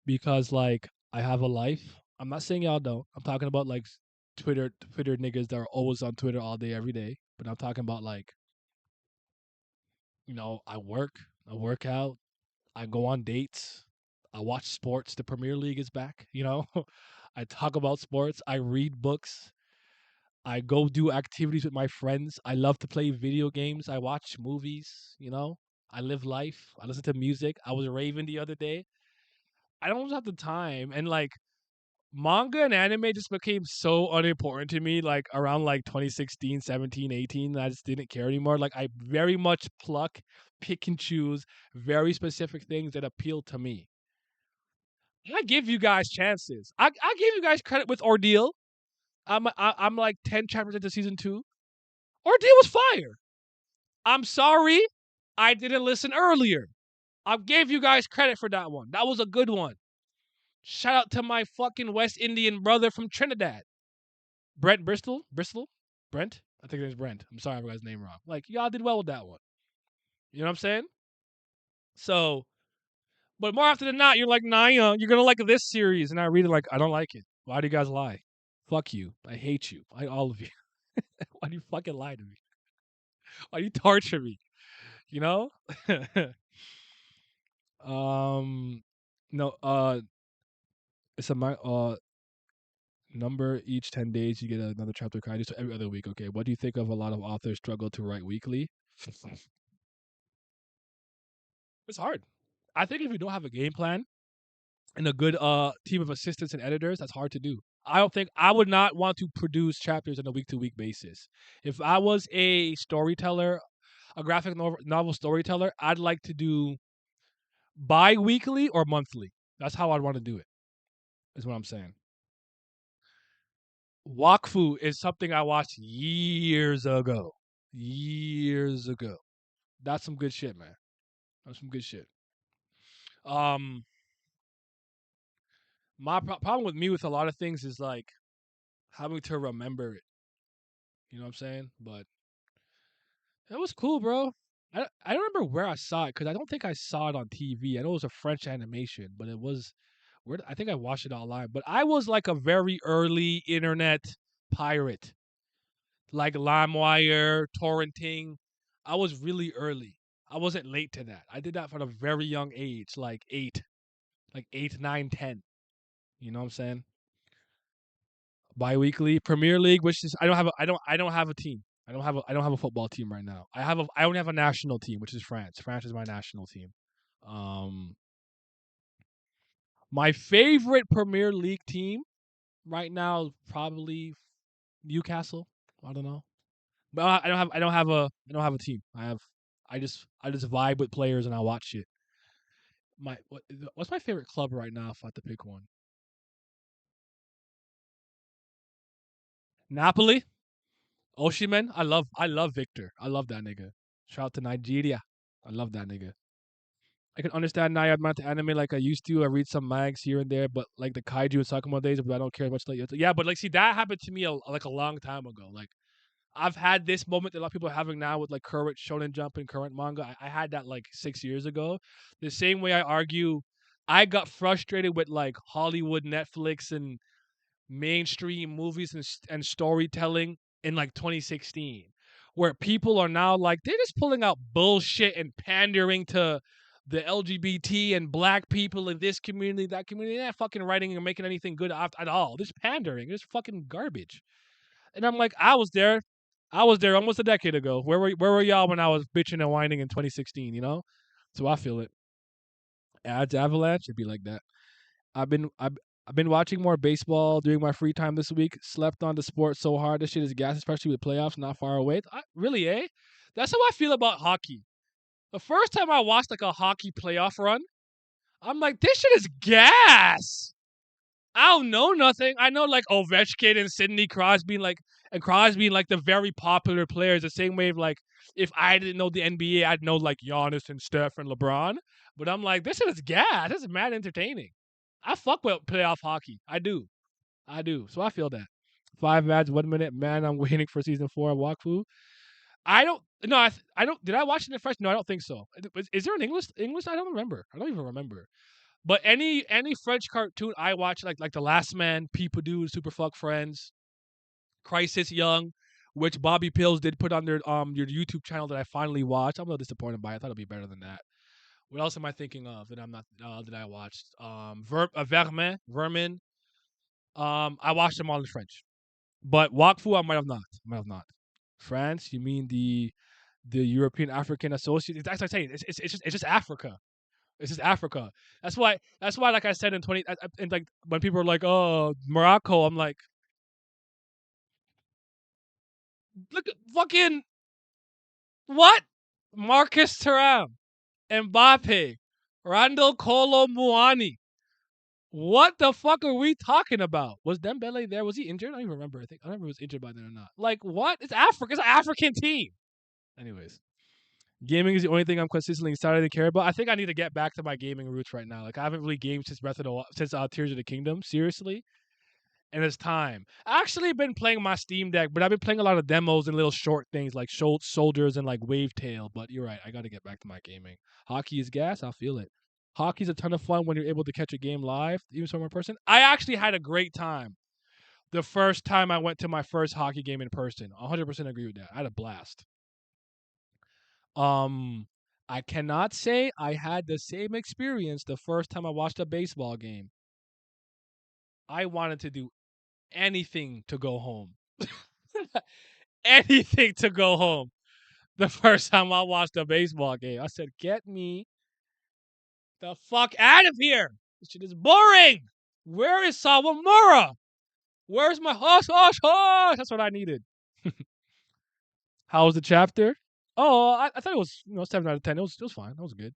because like I have a life. I'm not saying y'all don't. I'm talking about like Twitter niggas that are always on Twitter all day every day. But I'm talking about like, I work out, I go on dates, I watch sports. The Premier League is back. I talk about sports, I read books, I go do activities with my friends. I love to play video games. I watch movies. I live life. I listen to music. I was raving the other day. I don't have the time. And like manga and anime just became so unimportant to me like around like 2016, 17, 18. I just didn't care anymore. Like I very much pick and choose very specific things that appeal to me. I give you guys chances. I give you guys credit with Ordeal. I'm like 10 chapters into season 2. Ordeal was fire. I'm sorry I didn't listen earlier. I gave you guys credit for that one. That was a good one. Shout out to my fucking West Indian brother from Trinidad. Brent Bristol? Brent? I think it is Brent. I'm sorry if I got his name wrong. Like, y'all did well with that one. You know what I'm saying? So, but more often than not, you're like, nah, you're going to like this series. And I read it like, I don't like it. Why do you guys lie? Fuck you. I hate you. All of you. Why do you fucking lie to me? Why do you torture me? You know? um, no, it's number each 10 days you get another chapter kind so every other week. Okay, what do you think of a lot of authors struggle to write weekly? It's hard. I think if you don't have a game plan and a good team of assistants and editors, that's hard to do. I don't think I would not want to produce chapters on a week to week basis. If I was a storyteller, a graphic novel storyteller, I'd like to do bi-weekly or monthly. That's how I'd want to do it. Is what I'm saying. Wakfu is something I watched years ago. Years ago. That's some good shit, man. That's some good shit. Um, my problem with me with a lot of things is like having to remember it. You know what I'm saying? But it was cool, bro. I don't remember where I saw it because I don't think I saw it on TV. I know it was a French animation, but it was where I think I watched it online. But I was like a very early internet pirate, like LimeWire, torrenting. I was really early. I wasn't late to that. I did that from a very young age, like 8, 9, 10. You know what I'm saying? Biweekly Premier League, which is I don't have a team. I don't have a football team right now. I only have a national team, which is France. France is my national team. Um, My favorite Premier League team right now is probably Newcastle. I don't know, but I don't have a team. I just vibe with players and I watch shit. What's my favorite club right now? If I had to pick one, Napoli. Oshimen. I love Victor. I love that nigga. Shout out to Nigeria. I love that nigga. I can understand now I'm not the anime like I used to. I read some mags here and there, but like the kaiju and Sakuma days, but I don't care much. Like yeah, but like see that happened to me like a long time ago. Like I've had this moment that a lot of people are having now with like current Shonen Jump and current manga. I had that like 6 years ago. The same way I argue, I got frustrated with like Hollywood, Netflix, and mainstream movies and storytelling in like 2016, where people are now like they're just pulling out bullshit and pandering to the LGBT and black people in this community, that community. They're not fucking writing or making anything good at all. This pandering, this fucking garbage. And I'm like, I was there almost a decade ago. Where were y'all when I was bitching and whining in 2016? So I feel it. Adds Avalanche, it'd be like that. I've been watching more baseball during my free time this week. Slept on the sport so hard. This shit is gas, especially with playoffs not far away. Really, eh? That's how I feel about hockey. The first time I watched like a hockey playoff run, I'm like, this shit is gas. I don't know nothing. I know like Ovechkin and Sidney Crosby and the very popular players. The same way of like if I didn't know the NBA, I'd know like Giannis and Steph and LeBron. But I'm like, this shit is gas. This is mad entertaining. I fuck with playoff hockey. I do. I do. So I feel that. 5 ads, 1 minute. Man, I'm waiting for season 4 of Wakfu. I don't. No, I don't. Did I watch it in French? No, I don't think so. Is there an English? English? I don't remember. I don't even remember. But any French cartoon I watch, like The Last Man, Peepadoo, Super Fuck Friends, Crisis Young, which Bobby Pills did put on your YouTube channel that I finally watched. I'm a little disappointed by it. I thought it'd be better than that. What else am I thinking of that I'm not that I watched? Vermin. I watched them all in French. But Wakfu, I might have not. France? You mean the European African Association? That's what I'm saying. It's just Africa. It's just Africa. That's why. Like I said in 20, and like when people are like, "Oh, Morocco," I'm like, look at fucking what? Marcus Thuram, Mbappe, Randall Kolo Muani. What the fuck are we talking about? Was Dembele there? Was he injured? I don't even remember. I don't remember if he was injured by then or not. Like what? It's Africa. It's an African team. Anyways, gaming is the only thing I'm consistently excited to care about. I think I need to get back to my gaming roots right now. Like I haven't really gamed since Tears of the Kingdom. Seriously, and it's time. I actually been playing my Steam Deck, but I've been playing a lot of demos and little short things like Soldiers and like Wave Tail. But you're right. I got to get back to my gaming. Hockey is gas. I feel it. Hockey's a ton of fun when you're able to catch a game live, even from in person. I actually had a great time the first time I went to my first hockey game in person. 100% agree with that. I had a blast. Um, I cannot say I had the same experience the first time I watched a baseball game. I wanted to do anything to go home. Anything to go home. The first time I watched a baseball game, I said, "Get me the fuck out of here! This shit is boring. Where is Sawamura? Where's my hush, hush, hush?" That's what I needed. How was the chapter? Oh, I thought it was 7 out of 10. It was fine. That was good.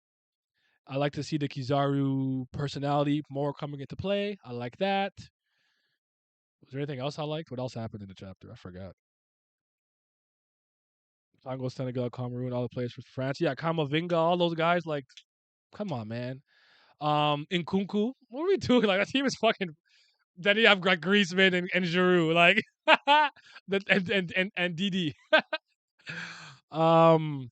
I like to see the Kizaru personality more coming into play. I like that. Was there anything else I liked? What else happened in the chapter? I forgot. Congo, Senegal, Cameroon, all the players for France. Yeah, Kamavinga, all those guys. Like, come on, man. Nkunku, what are we doing? Like, that team is fucking. Then you have like Griezmann and Giroud, like, and Didi. um,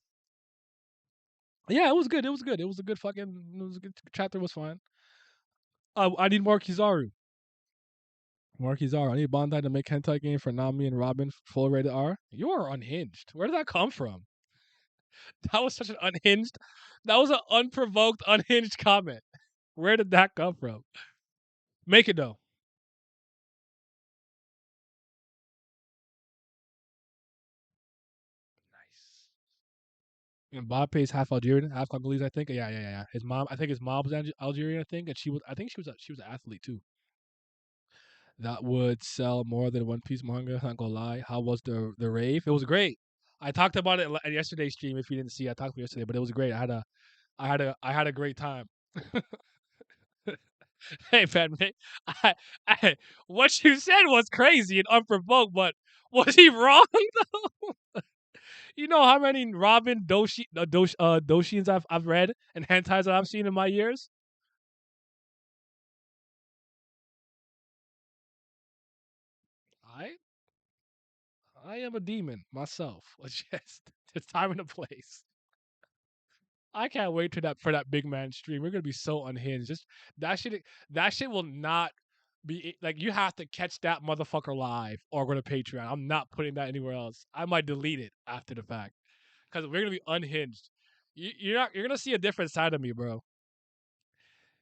yeah, it was good. It was good. It was a good fucking. It was a good chapter. Was fine. I need more Kizaru. More Kizaru. I need Bandai to make hentai game for Nami and Robin full rated R. You are unhinged. Where did that come from? That was such an unhinged. That was an unprovoked, unhinged comment. Where did that come from? Make it though. Nice. Mbappe's half Algerian, half Congolese, I think. Yeah. His mom, I think his mom was Algerian, I think, and I think she was an athlete too. That would sell more than One Piece manga. Not gonna lie. How was the rave? It was great. I talked about it at yesterday's stream. If you didn't see, I talked about it yesterday, but it was great. I had a great time. Hey, man, I, I, what you said was crazy and unprovoked, but was he wrong? You know how many Robin Doshins I've read and hentais that I've seen in my years? I I am a demon myself. It's time and a place. I can't wait for that big man stream. We're gonna be so unhinged. Just that shit will not be like you have to catch that motherfucker live or go to Patreon. I'm not putting that anywhere else. I might delete it after the fact because we're gonna be unhinged. You're gonna see a different side of me, bro.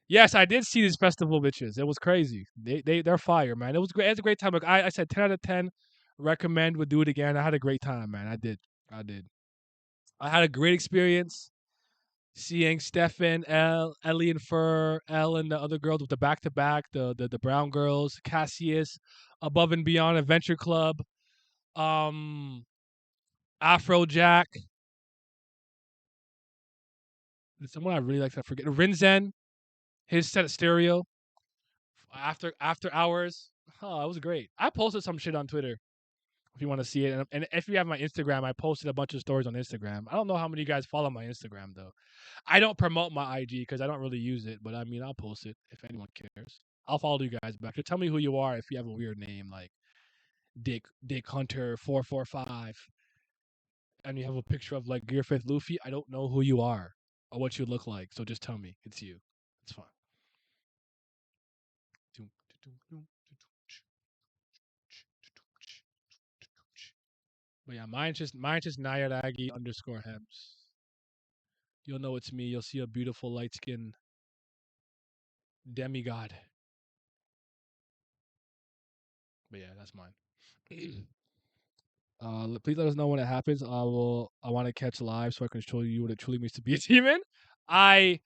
Yes, I did see these festival bitches. It was crazy. They're fire, man. It was great. It was a great time. Like I said, 10 out of 10. Recommend. Would do it again. I had a great time, man. I did. I did. I had a great experience seeing Stefan, Ellie and Fur, Elle and the other girls with the back to back, the brown girls, Cassius, Above and Beyond Adventure Club, um, Afrojack. There's someone I really like to forget. Rinzen, his set of stereo. After hours. Oh, it was great. I posted some shit on Twitter if you want to see it, and if you have my Instagram, I posted a bunch of stories on Instagram. I don't know how many of you guys follow my Instagram though. I don't promote my IG because I don't really use it, but I mean I'll post it if anyone cares. I'll follow you guys back. Just tell me who you are if you have a weird name like Dick Hunter 445, and you have a picture of like Gear Fifth Luffy. I don't know who you are or what you look like, so just tell me it's you. It's fine. But yeah, mine's just Nayaragi underscore Hems. You'll know it's me. You'll see a beautiful light skinned demigod. But yeah, that's mine. Please let us know when it happens. I want to catch live so I can show you what it truly means to be a demon. I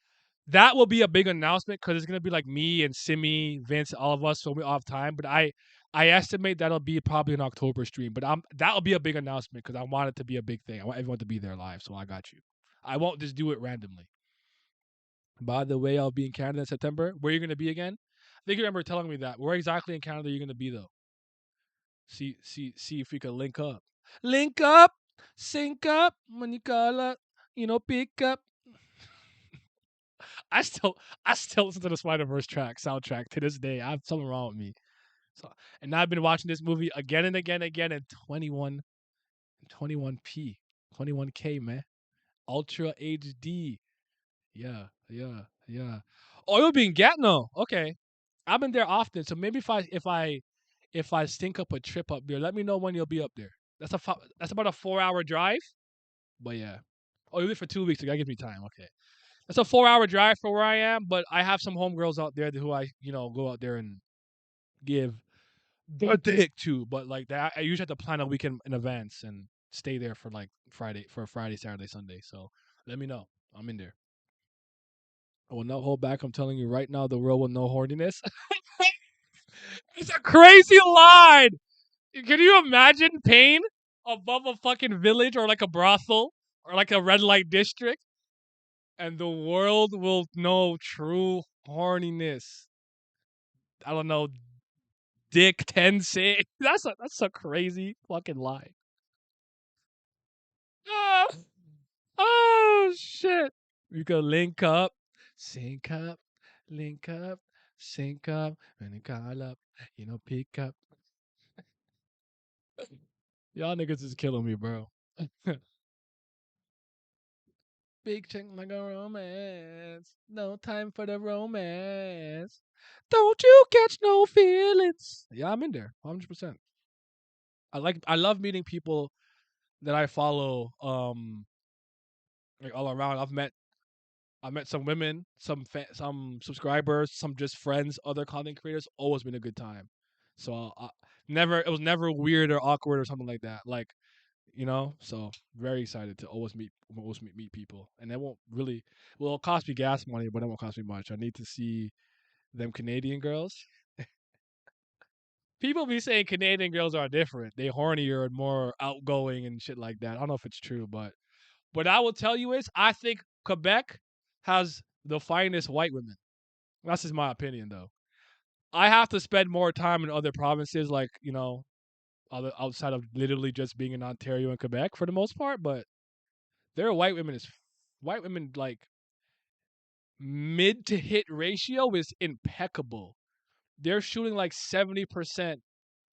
that will be a big announcement because it's gonna be like me and Simi, Vince, all of us, so we all have time. But I estimate that'll be probably an October stream. But that'll be a big announcement because I want it to be a big thing. I want everyone to be there live, so I got you. I won't just do it randomly. By the way, I'll be in Canada in September. Where are you gonna be again? I think you remember telling me that. Where exactly in Canada are you gonna be though? See if we can link up. Link up, sync up when you call up, pick up. I still I still listen to the Spider Verse soundtrack to this day. I have something wrong with me. So and I've been watching this movie again and again and again in 21p, 21K, man. Ultra HD. Yeah. Oh, you'll be in Gatineau. Okay. I've been there often, so maybe if I stink up a trip up there, let me know when you'll be up there. That's about a 4 hour drive. But yeah. Oh, you'll be for 2 weeks. So that gives me time. Okay. That's a 4 hour drive for where I am, but I have some homegirls out there who I go out there and give the dick to. But like that, I usually have to plan a weekend in advance and stay there for like Friday, Saturday, Sunday. So let me know. I'm in there. I will not hold back. I'm telling you right now, the world will know horniness. It's a crazy line. Can you imagine pain above a fucking village or like a brothel or like a red light district? And the world will know true horniness. I don't know, Dick Tensei. That's a crazy fucking line. Ah, oh shit. We could sync up, link up, sync up, and then call up, pick up. Y'all niggas is killing me, bro. Big chick like a romance. No time for the romance. Don't you catch no feelings. Yeah, I'm in there. 100%. I love meeting people that I follow like all around. I met some women, some subscribers, some just friends, other content creators. Always been a good time. So never it was never weird or awkward or something like that. Like You know, so very excited to always meet people, and that won't really it'll cost me gas money, but it won't cost me much. I need to see them Canadian girls. People be saying Canadian girls are different. They hornier and more outgoing and shit like that. I don't know if it's true, but what I will tell you is I think Quebec has the finest white women. That's just my opinion, though. I have to spend more time in other provinces, like other outside of literally just being in Ontario and Quebec for the most part. But their white women like mid to hit ratio is impeccable. They're shooting like 70%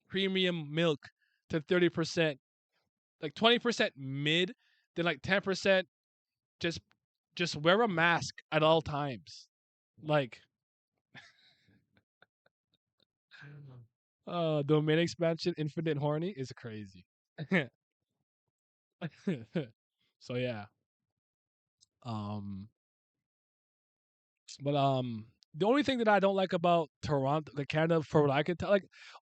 premium milk to 30%, like 20% mid, then like 10% just just wear a mask at all times. Like domain expansion infinite horny is crazy. So yeah. Um but the only thing that I don't like about Toronto, like Canada, for what I can tell, like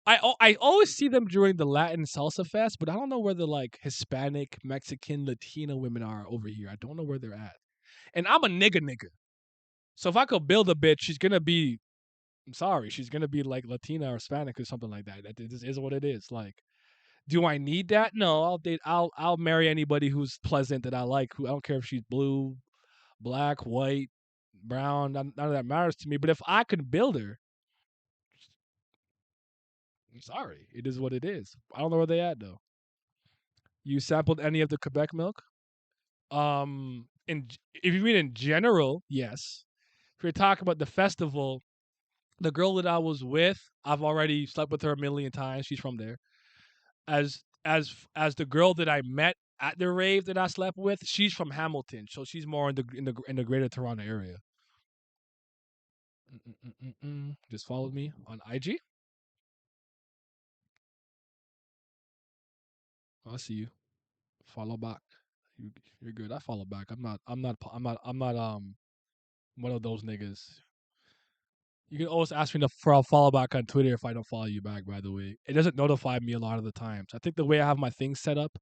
I always see them during the Latin salsa fest, but I don't know where the like Hispanic, Mexican, Latino women are over here. I don't know where they're at. And I'm a nigga. So if I could build a bitch, she's gonna be. I'm sorry, she's gonna be like Latina or Hispanic or something like that. That is what it is. Like, do I need that? No, I'll date. I'll marry anybody who's pleasant that I like. Who I don't care if she's blue, black, white, brown. None of that matters to me. But if I could build her, I'm sorry, it is what it is. I don't know where they at though. You sampled any of the Quebec milk? If you mean in general, yes. If you're talking about the festival, the girl that I was with, I've already slept with her a million times. She's from there. As the girl that I met at the rave that I slept with, she's from Hamilton, so she's more in the greater Toronto area. Just followed me on IG. I see you. Follow back. You're good. I follow back. I'm not one of those niggas. You can always ask me for a follow back on Twitter if I don't follow you back. By the way, it doesn't notify me a lot of the times. I think the way I have my things set up,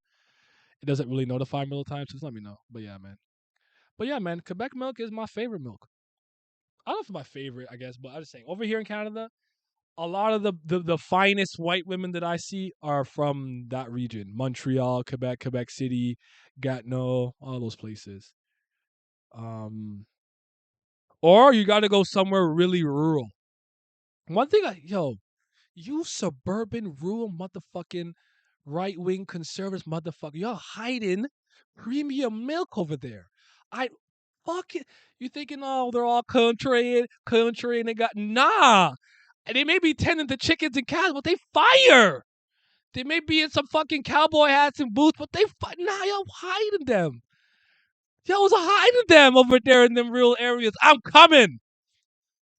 it doesn't really notify me all the time. So just let me know. But yeah, man. Quebec milk is my favorite milk. I don't know if it's my favorite, I guess, but I'm just saying over here in Canada, a lot of the finest white women that I see are from that region: Montreal, Quebec, Quebec City, Gatineau, all those places. Um, or you got to go somewhere really rural. One thing, you suburban rural motherfucking right wing conservatives motherfucker, y'all hiding premium milk over there. I fuck it. You thinking, oh, they're all country, and they got nah. And they may be tending to chickens and cows, but they fire. They may be in some fucking cowboy hats and boots, but they nah, y'all hiding them. Y'all was hiding them over there in them rural areas. I'm coming.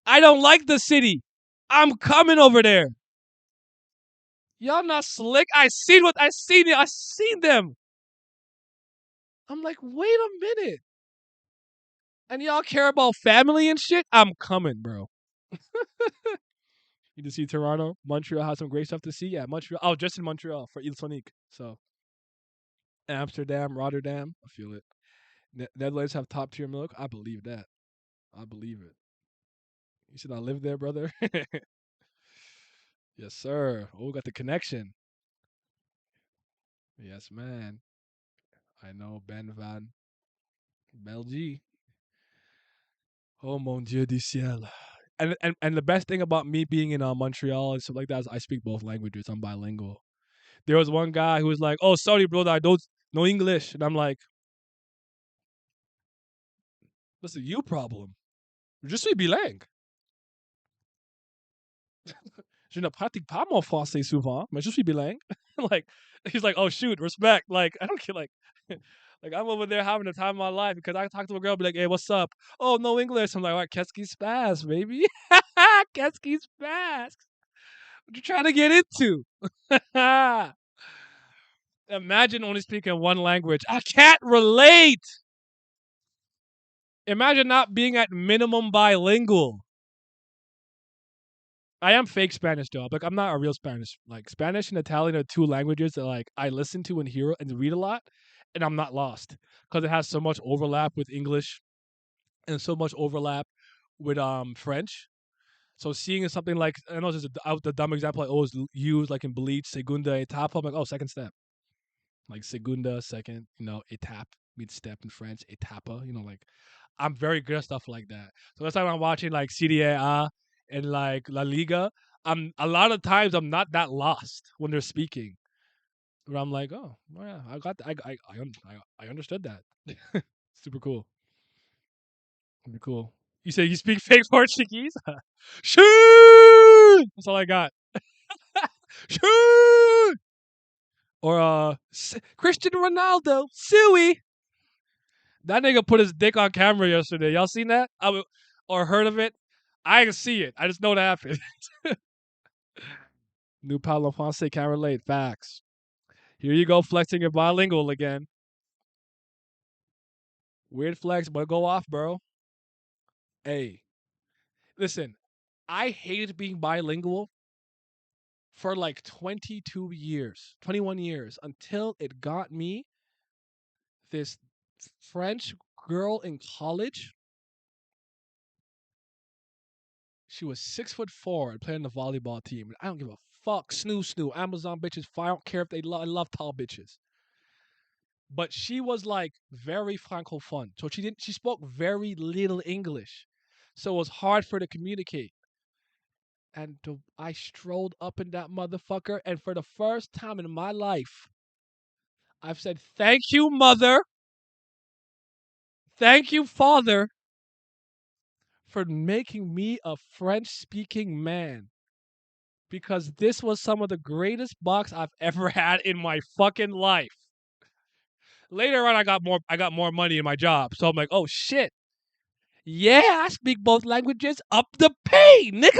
I don't like the city. I'm coming over there. Y'all not slick. I seen it. I seen them. I'm like, wait a minute. And y'all care about family and shit? I'm coming, bro. You just see Toronto, Montreal has some great stuff to see. Yeah, Montreal. Oh, just in Montreal for Il Sonique. So Amsterdam, Rotterdam. I feel it. Netherlands have top tier milk. I believe that. I believe it. You should not live there, brother. Yes, sir. Oh, we got the connection. Yes, man. I know Ben Van Belgie. Oh mon Dieu du ciel. And the best thing about me being in Montreal and stuff like that is I speak both languages. I'm bilingual. There was one guy who was like, "Oh, sorry, brother, I don't know English," and I'm like, "What's the you problem? Je suis bilingue. Je ne pratique pas mon français souvent, mais je suis bilingue." Like he's like, "Oh shoot, respect." Like I don't care. Like I'm over there having the time of my life because I talk to a girl, be like, "Hey, what's up?" "Oh, no English." I'm like, "All right, qu'est-ce qui se passe, baby?" Qu'est-ce qui se passe? What you trying to get into? Imagine only speaking one language. I can't relate. Imagine not being at minimum bilingual. I am fake Spanish though. Like I'm not a real Spanish. Like Spanish and Italian are two languages that like I listen to and hear and read a lot, and I'm not lost because it has so much overlap with English and so much overlap with French. So seeing something like I know this is the dumb example I always use, like in Bleach, segunda etapa. I'm like, oh, second step, like segunda, second, etape means step in French, etapa. Like I'm very good at stuff like that. So that's why when I'm watching like Serie A and like La Liga, I'm a lot of times I'm not that lost when they're speaking. Where I'm like, oh, yeah, I got, I understood that. Super cool. Super cool. You say you speak fake Portuguese? Shoot! That's all I got. Shoot! Or Cristiano Ronaldo, suey. That nigga put his dick on camera yesterday. Y'all seen that? Or heard of it? I didn't see it. I just know what happened. New Pablo Fonse can't relate. Facts. Here you go, flexing your bilingual again. Weird flex, but go off, bro. Hey, listen, I hated being bilingual for like 22 years, 21 years until it got me this French girl in college. She was 6'4" and playing the volleyball team. I don't give a fuck. Snoo. Amazon bitches. I don't care if they I love tall bitches. But she was like very francophone. So she spoke very little English. So it was hard for her to communicate. And I strolled up in that motherfucker, and for the first time in my life, I've said, thank you, mother. Thank you, father, for making me a French speaking man. Because this was some of the greatest box I've ever had in my fucking life. Later on, I got more money in my job. So I'm like, oh shit. Yeah, I speak both languages. Up the pay, nigga.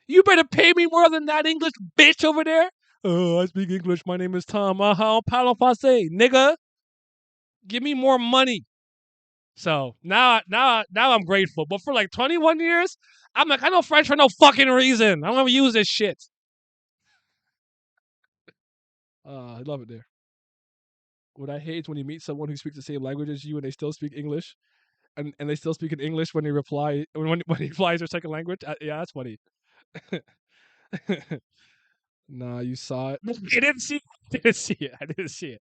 You better pay me more than that English bitch over there. Oh, I speak English. My name is Tom. Parle français, nigga. Give me more money. So now I'm grateful. But for like 21 years, I'm like, I know French for no fucking reason. I'm gonna use this shit. I love it there. What I hate is when you meet someone who speaks the same language as you and they still speak English, and they still speak in English when they reply when he flies their second language. Yeah, that's funny. Nah, you saw it. I didn't see. Didn't see it. I didn't see it.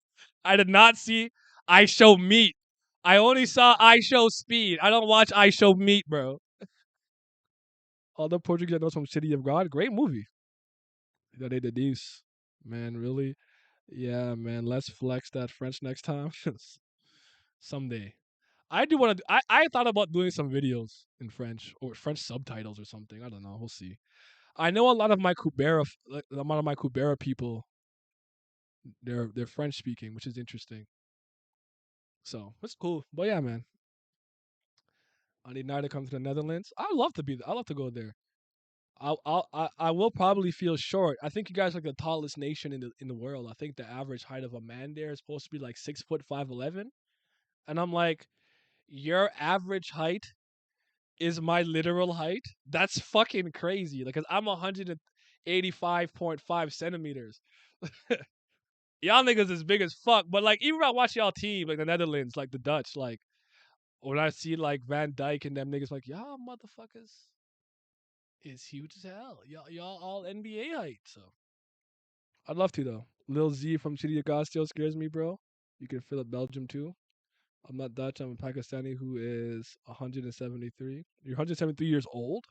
I did not see. I Show Meat. I only saw I Show Speed. I don't watch I Show Meat, bro. All the Portuguese I know from City of God. Great movie. That they deduce. Man, really? Yeah, man. Let's flex that French next time. Someday. I do want to. I thought about doing some videos in French or French subtitles or something. I don't know. We'll see. I know a lot of my Kubera, a lot of my Kubera people. They're French speaking, which is interesting. So it's cool. But yeah, man. I need now to come to the Netherlands. I love to be. I love to go there. I will probably feel short. I think you guys are like the tallest nation in the world. I think the average height of a man there is supposed to be like 6 foot 5'11", and I'm like, your average height is my literal height. That's fucking crazy. Like, cause I'm 185.5 centimeters. Y'all niggas is big as fuck. But like, even when I watch y'all team, like the Netherlands, like the Dutch, like when I see like Van Dyke and them niggas, like y'all motherfuckers is huge as hell. Y'all all NBA height. So I'd love to though. Lil Z from City of God still scares me, bro. You can fill up Belgium too. I'm not Dutch. I'm a Pakistani who is 173. You're 173 years old.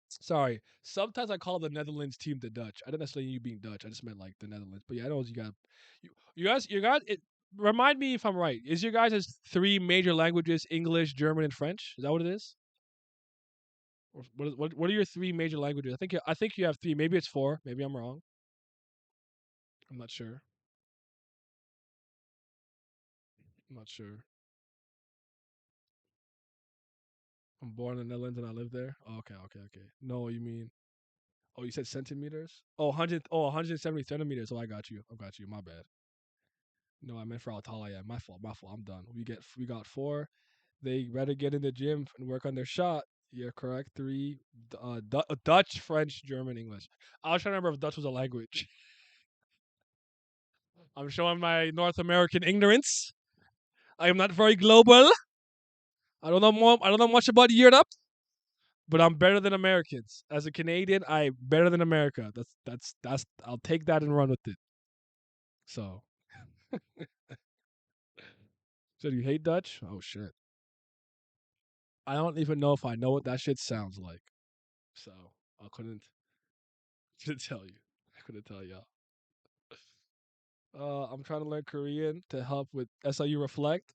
Sorry. Sometimes I call the Netherlands team the Dutch. I didn't necessarily mean you being Dutch. I just meant like the Netherlands. But yeah, I know you got. You guys. It, remind me if I'm right. Is your guys' three major languages English, German, and French? Is that what it is? Or what are your three major languages? I think you have three. Maybe it's four. Maybe I'm wrong. I'm not sure. I'm not sure. I'm born in the Netherlands and I live there. Oh, okay. No, you mean? Oh, you said centimeters? Oh, 100. Oh, 170 centimeters. Oh, I got you. I got you. My bad. No, I meant for how tall I am. My fault. My fault. I'm done. We got four. They better get in the gym and work on their shot. You're correct. Three. Dutch, French, German, English. I was trying to remember if Dutch was a language. I'm showing my North American ignorance. I am not very global. I don't know more. I don't know much about Europe, but I'm better than Americans. As a Canadian, I'm better than America. That's. I'll take that and run with it. So, so do you hate Dutch? Oh shit. I don't even know if I know what that shit sounds like. So I couldn't tell you. I couldn't tell y'all. I'm trying to learn Korean to help with SIU Reflect.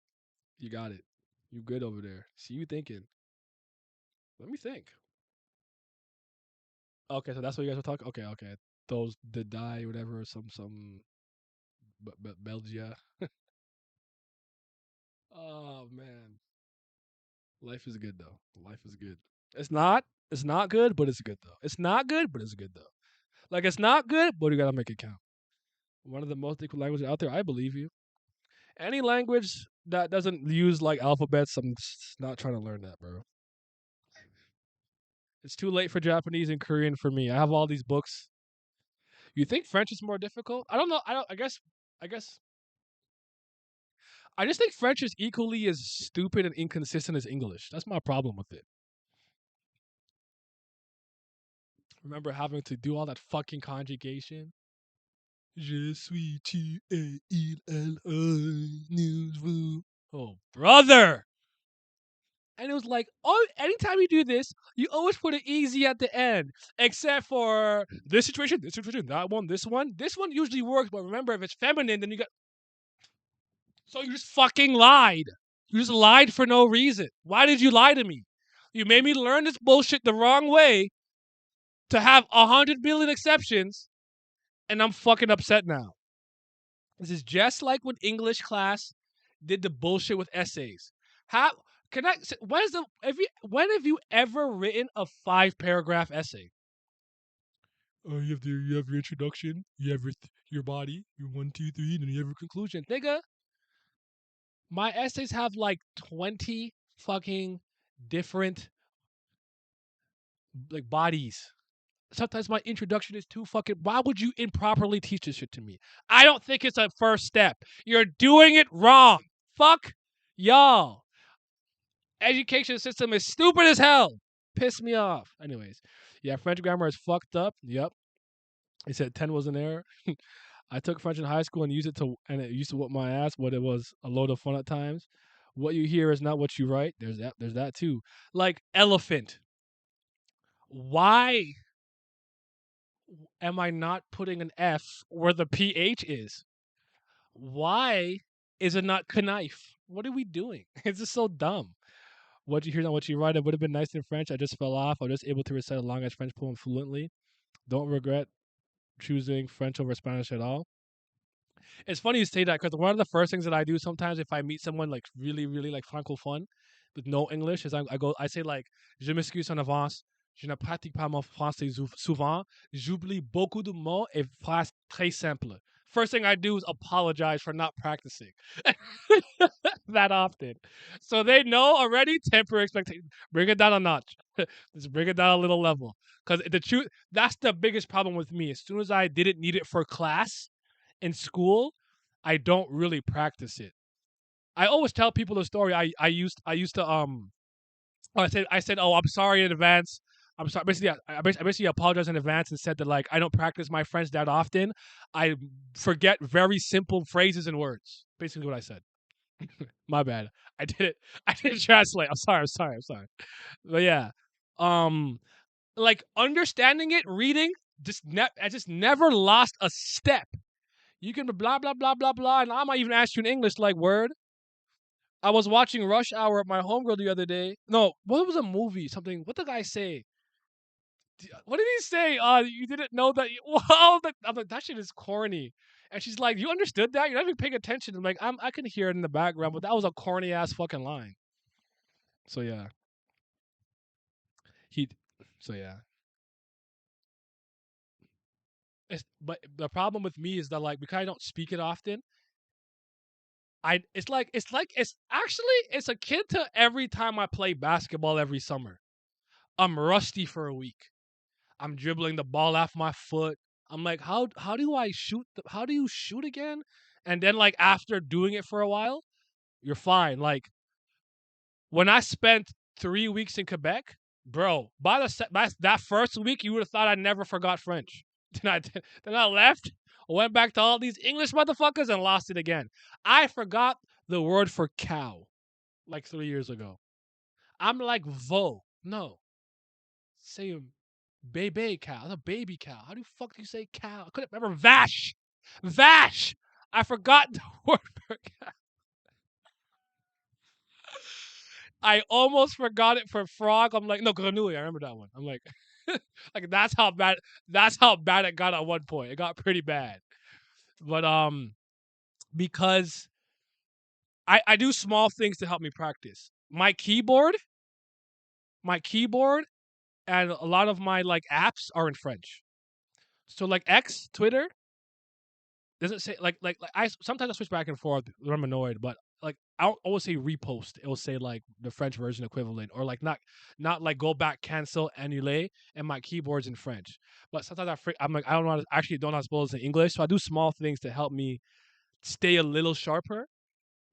You got it. You good over there. See you thinking. Let me think. Okay, so that's what you guys were talking. Okay, okay. Those the die whatever some Belgia. Oh man, life is good though. Life is good. It's not. It's not good, but it's good though. It's not good, but it's good though. Like it's not good, but you gotta make it count. One of the most equal languages out there. I believe you. Any language that doesn't use like alphabets, I'm just not trying to learn that, bro. It's too late for Japanese and Korean for me. I have all these books. You think French is more difficult? I don't know. I don't. I guess. I guess. I just think French is equally as stupid and inconsistent as English. That's my problem with it. Remember having to do all that fucking conjugation? Je suis tu et il elle nous vous. Oh, brother! And it was like, oh, anytime you do this, you always put an easy at the end, except for this situation, that one, this one. This one usually works, but remember, if it's feminine, then you got. So you just fucking lied. You just lied for no reason. Why did you lie to me? You made me learn this bullshit the wrong way to have 100 billion exceptions, and I'm fucking upset now. This is just like when English class did the bullshit with essays. How can I? When have you ever written a 5 paragraph essay? You have your introduction, you have your body, your 1, 2, 3, and then you have your conclusion. Nigga, my essays have like 20 fucking different like bodies. Sometimes my introduction is too fucking. Why would you improperly teach this shit to me? I don't think it's a first step. You're doing it wrong. Fuck y'all. Education system is stupid as hell. Piss me off. Anyways, yeah, French grammar is fucked up. Yep. He said 10 was an error. I took French in high school and it used to whoop my ass, but it was a load of fun at times. What you hear is not what you write. There's that too. Like elephant. Why am I not putting an F where the PH is? Why is it not knife? What are we doing? It's just so dumb. What you hear, not what you write. It would have been nice in French. I just fell off. I was just able to recite a long ass French poem fluently. Don't regret choosing French over Spanish at all. It's funny you say that because one of the first things that I do sometimes if I meet someone like really, really like francophone with no English is I say like je m'excuse en avance. Je ne pratique pas mon français souvent. J'oublie beaucoup de mots et phrases très simples. First thing I do is apologize for not practicing that often. So they know already, temper expectation. Bring it down a notch. Just bring it down a little level. Because the truth, that's the biggest problem with me. As soon as I didn't need it for class in school, I don't really practice it. I always tell people the story. I used to I said, oh, I'm sorry in advance. I'm sorry. Basically, I basically apologized in advance and said that like I don't practice my French that often. I forget very simple phrases and words. Basically, what I said. My bad. I did it. I didn't translate. I'm sorry. But yeah, um, like understanding it, reading, I just never lost a step. You can blah blah blah blah blah, and I might even ask you in English like word. I was watching Rush Hour with my homegirl the other day. No, what was a movie? Something. What did the guy say? What did he say? You didn't know that. Wow, I'm like, that shit is corny. And she's like, you understood that? You're not even paying attention. I'm like, I can hear it in the background, but that was a corny ass fucking line. So yeah, he. So yeah, but the problem with me is that like because I don't speak it often, it's actually it's akin to every time I play basketball every summer. I'm rusty for a week. I'm dribbling the ball off my foot. I'm like, how do I shoot? How do you shoot again? And then like after doing it for a while, you're fine. Like when I spent 3 weeks in Quebec, bro, by that first week, you would have thought I never forgot French. Then I left, went back to all these English motherfuckers, and lost it again. I forgot the word for cow like 3 years ago. I'm like vo. No, say baby cow. That's a baby cow. How the fuck do you say cow? I couldn't remember vash. Vash. I forgot the word for cow. I almost forgot it for frog. I'm like, no, grenouille. I remember that one. I'm like, like that's how bad. That's how bad it got at one point. It got pretty bad. But because I do small things to help me practice. My keyboard, and a lot of my like apps are in French. So like X, Twitter, doesn't say like I sometimes I switch back and forth when I'm annoyed, but like I'll always say repost. It will say like the French version equivalent, or like not like go back, cancel, annulé, and my keyboard's in French. But sometimes I'm like I don't know how to, actually don't know how to spell this in English, so I do small things to help me stay a little sharper.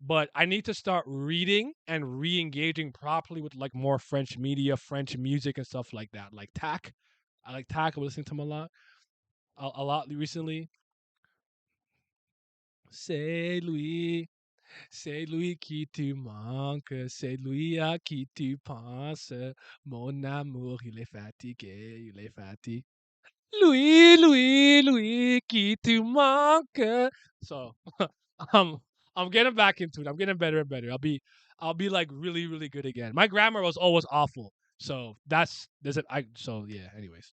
But I need to start reading and re-engaging properly with like more French media, French music, and stuff like that. Like Tak, I like Tak. I'm listening to him a lot recently. C'est lui. C'est lui qui te manque, c'est lui à qui tu penses. Mon amour, il est fatigué, il est fatigué. Lui qui te manque. So, um, I'm getting back into it. I'm getting better and better. I'll be like really, really good again. My grammar was always awful. So there's it. So yeah. Anyways,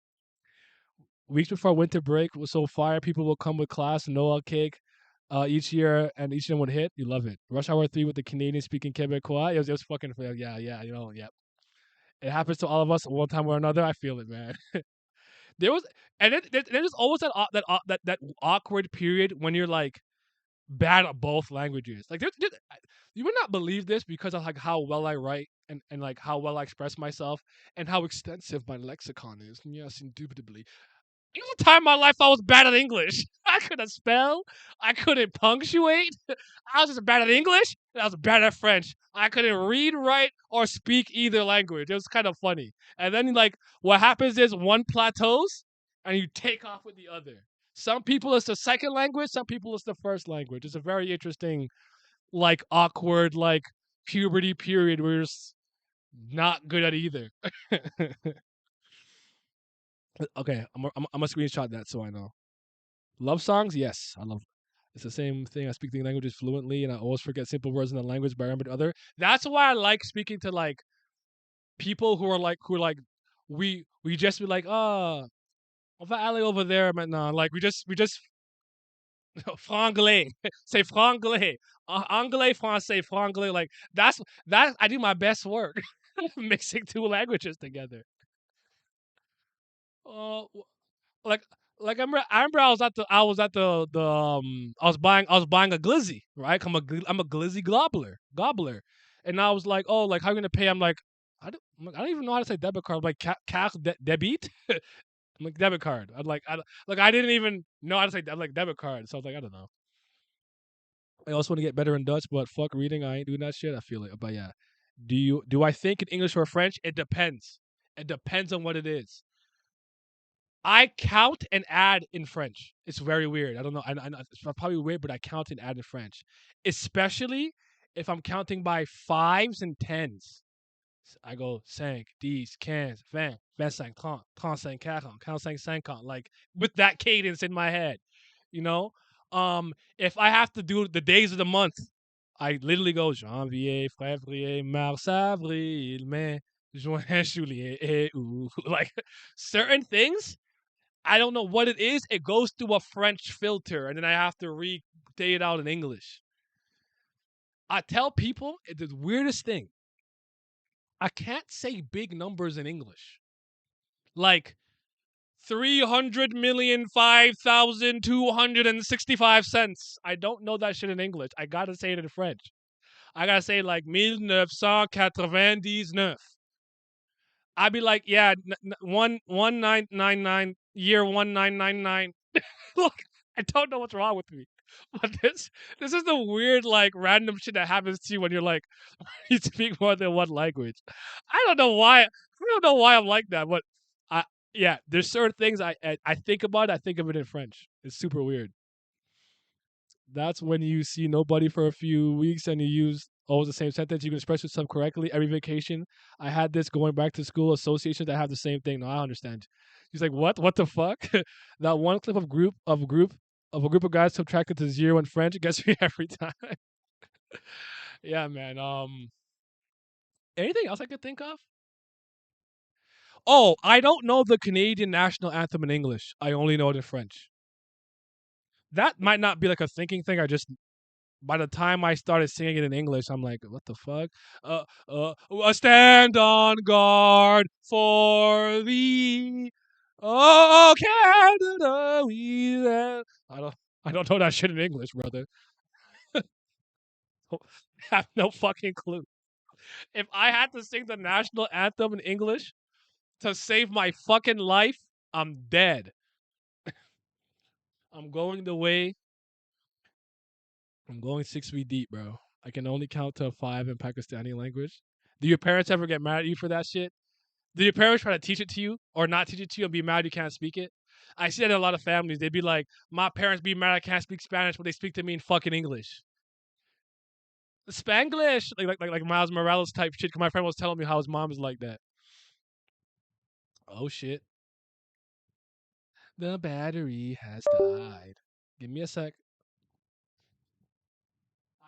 weeks before winter break was so fire. People will come with class, Noah cake, each year, and each of them would hit. You love it. Rush Hour 3 with the Canadian speaking Quebecois. It was fucking yeah, yeah, yeah. It happens to all of us one time or another. I feel it, man. There was, and then there's always that awkward period when you're like bad at both languages. Like you would not believe this because of like how well I write and like how well I express myself and how extensive my lexicon is. Yes, indubitably. There was a time in my life I was bad at English. I couldn't spell. I couldn't punctuate. I was just bad at English. And I was bad at French. I couldn't read, write, or speak either language. It was kind of funny. And then like what happens is one plateaus and you take off with the other. Some people it's the second language. Some people it's the first language. It's a very interesting, like awkward, like puberty period where you're not good at either. Okay, I'm gonna screenshot that so I know. Love songs? Yes, I love. It's the same thing. I speak the languages fluently, and I always forget simple words in the language, but I remember the other. That's why I like speaking to like people who are like we just be like, oh, on va aller over there maintenant. Like we just franglais, say franglais, anglais, français, franglais. Like that. I do my best work mixing two languages together. Uh, like I remember I was buying a glizzy, right? I'm a glizzy gobbler, and I was like, oh, like how are you gonna pay? I don't even know how to say debit card. I'm like carte debit. I'm like debit card. I didn't even know how to say like debit card. So I was like, I don't know. I also want to get better in Dutch, but fuck reading, I ain't doing that shit. I feel it, but yeah. Do I think in English or French? It depends. It depends on what it is. I count and add in French. It's very weird. I don't know. I know it's probably weird, but I count and add in French, especially if I'm counting by fives and tens. I go 5, 10, 15, 20, 25, 30, 35, 40, 45, 50, like with that cadence in my head, you know. If I have to do the days of the month, I literally go janvier, février, mars, avril, mai, juin, juillet, août. Like certain things I don't know what it is. It goes through a French filter, and then I have to say it out in English. I tell people it's the weirdest thing. I can't say big numbers in English, like 300,005,265 cents. I don't know that shit in English. I gotta say it in French. I gotta say like 1999. I'd be like, yeah, 1999 year 1999. Look, I don't know what's wrong with me, but this is the weird like random shit that happens to you when you're like you speak more than one language. I don't know why. I don't know why I'm like that, but I yeah, there's certain things I think about. I think of it in French. It's super weird. That's when you see nobody for a few weeks and you use always the same sentence. You can express yourself correctly every vacation. I had this going back to school associations that have the same thing. No, I understand. He's like, what? What the fuck? That one clip of a group of guys subtracted to zero in French gets me every time. Yeah, man. Anything else I could think of? Oh, I don't know the Canadian national anthem in English. I only know it in French. That might not be like a thinking thing. I just by the time I started singing it in English, I'm like, what the fuck? Stand on guard for thee. Oh, Canada, we stand. I don't know that shit in English, brother. I have no fucking clue. If I had to sing the national anthem in English to save my fucking life, I'm dead. I'm going the way. I'm going 6 feet deep, bro. I can only count to 5 in Pakistani language. Do your parents ever get mad at you for that shit? Do your parents try to teach it to you or not teach it to you and be mad you can't speak it? I see that in a lot of families. They'd be like, my parents be mad I can't speak Spanish, but they speak to me in fucking English. Spanglish, like Miles Morales type shit. 'Cause my friend was telling me how his mom is like that. Oh shit. The battery has died. Give me a sec.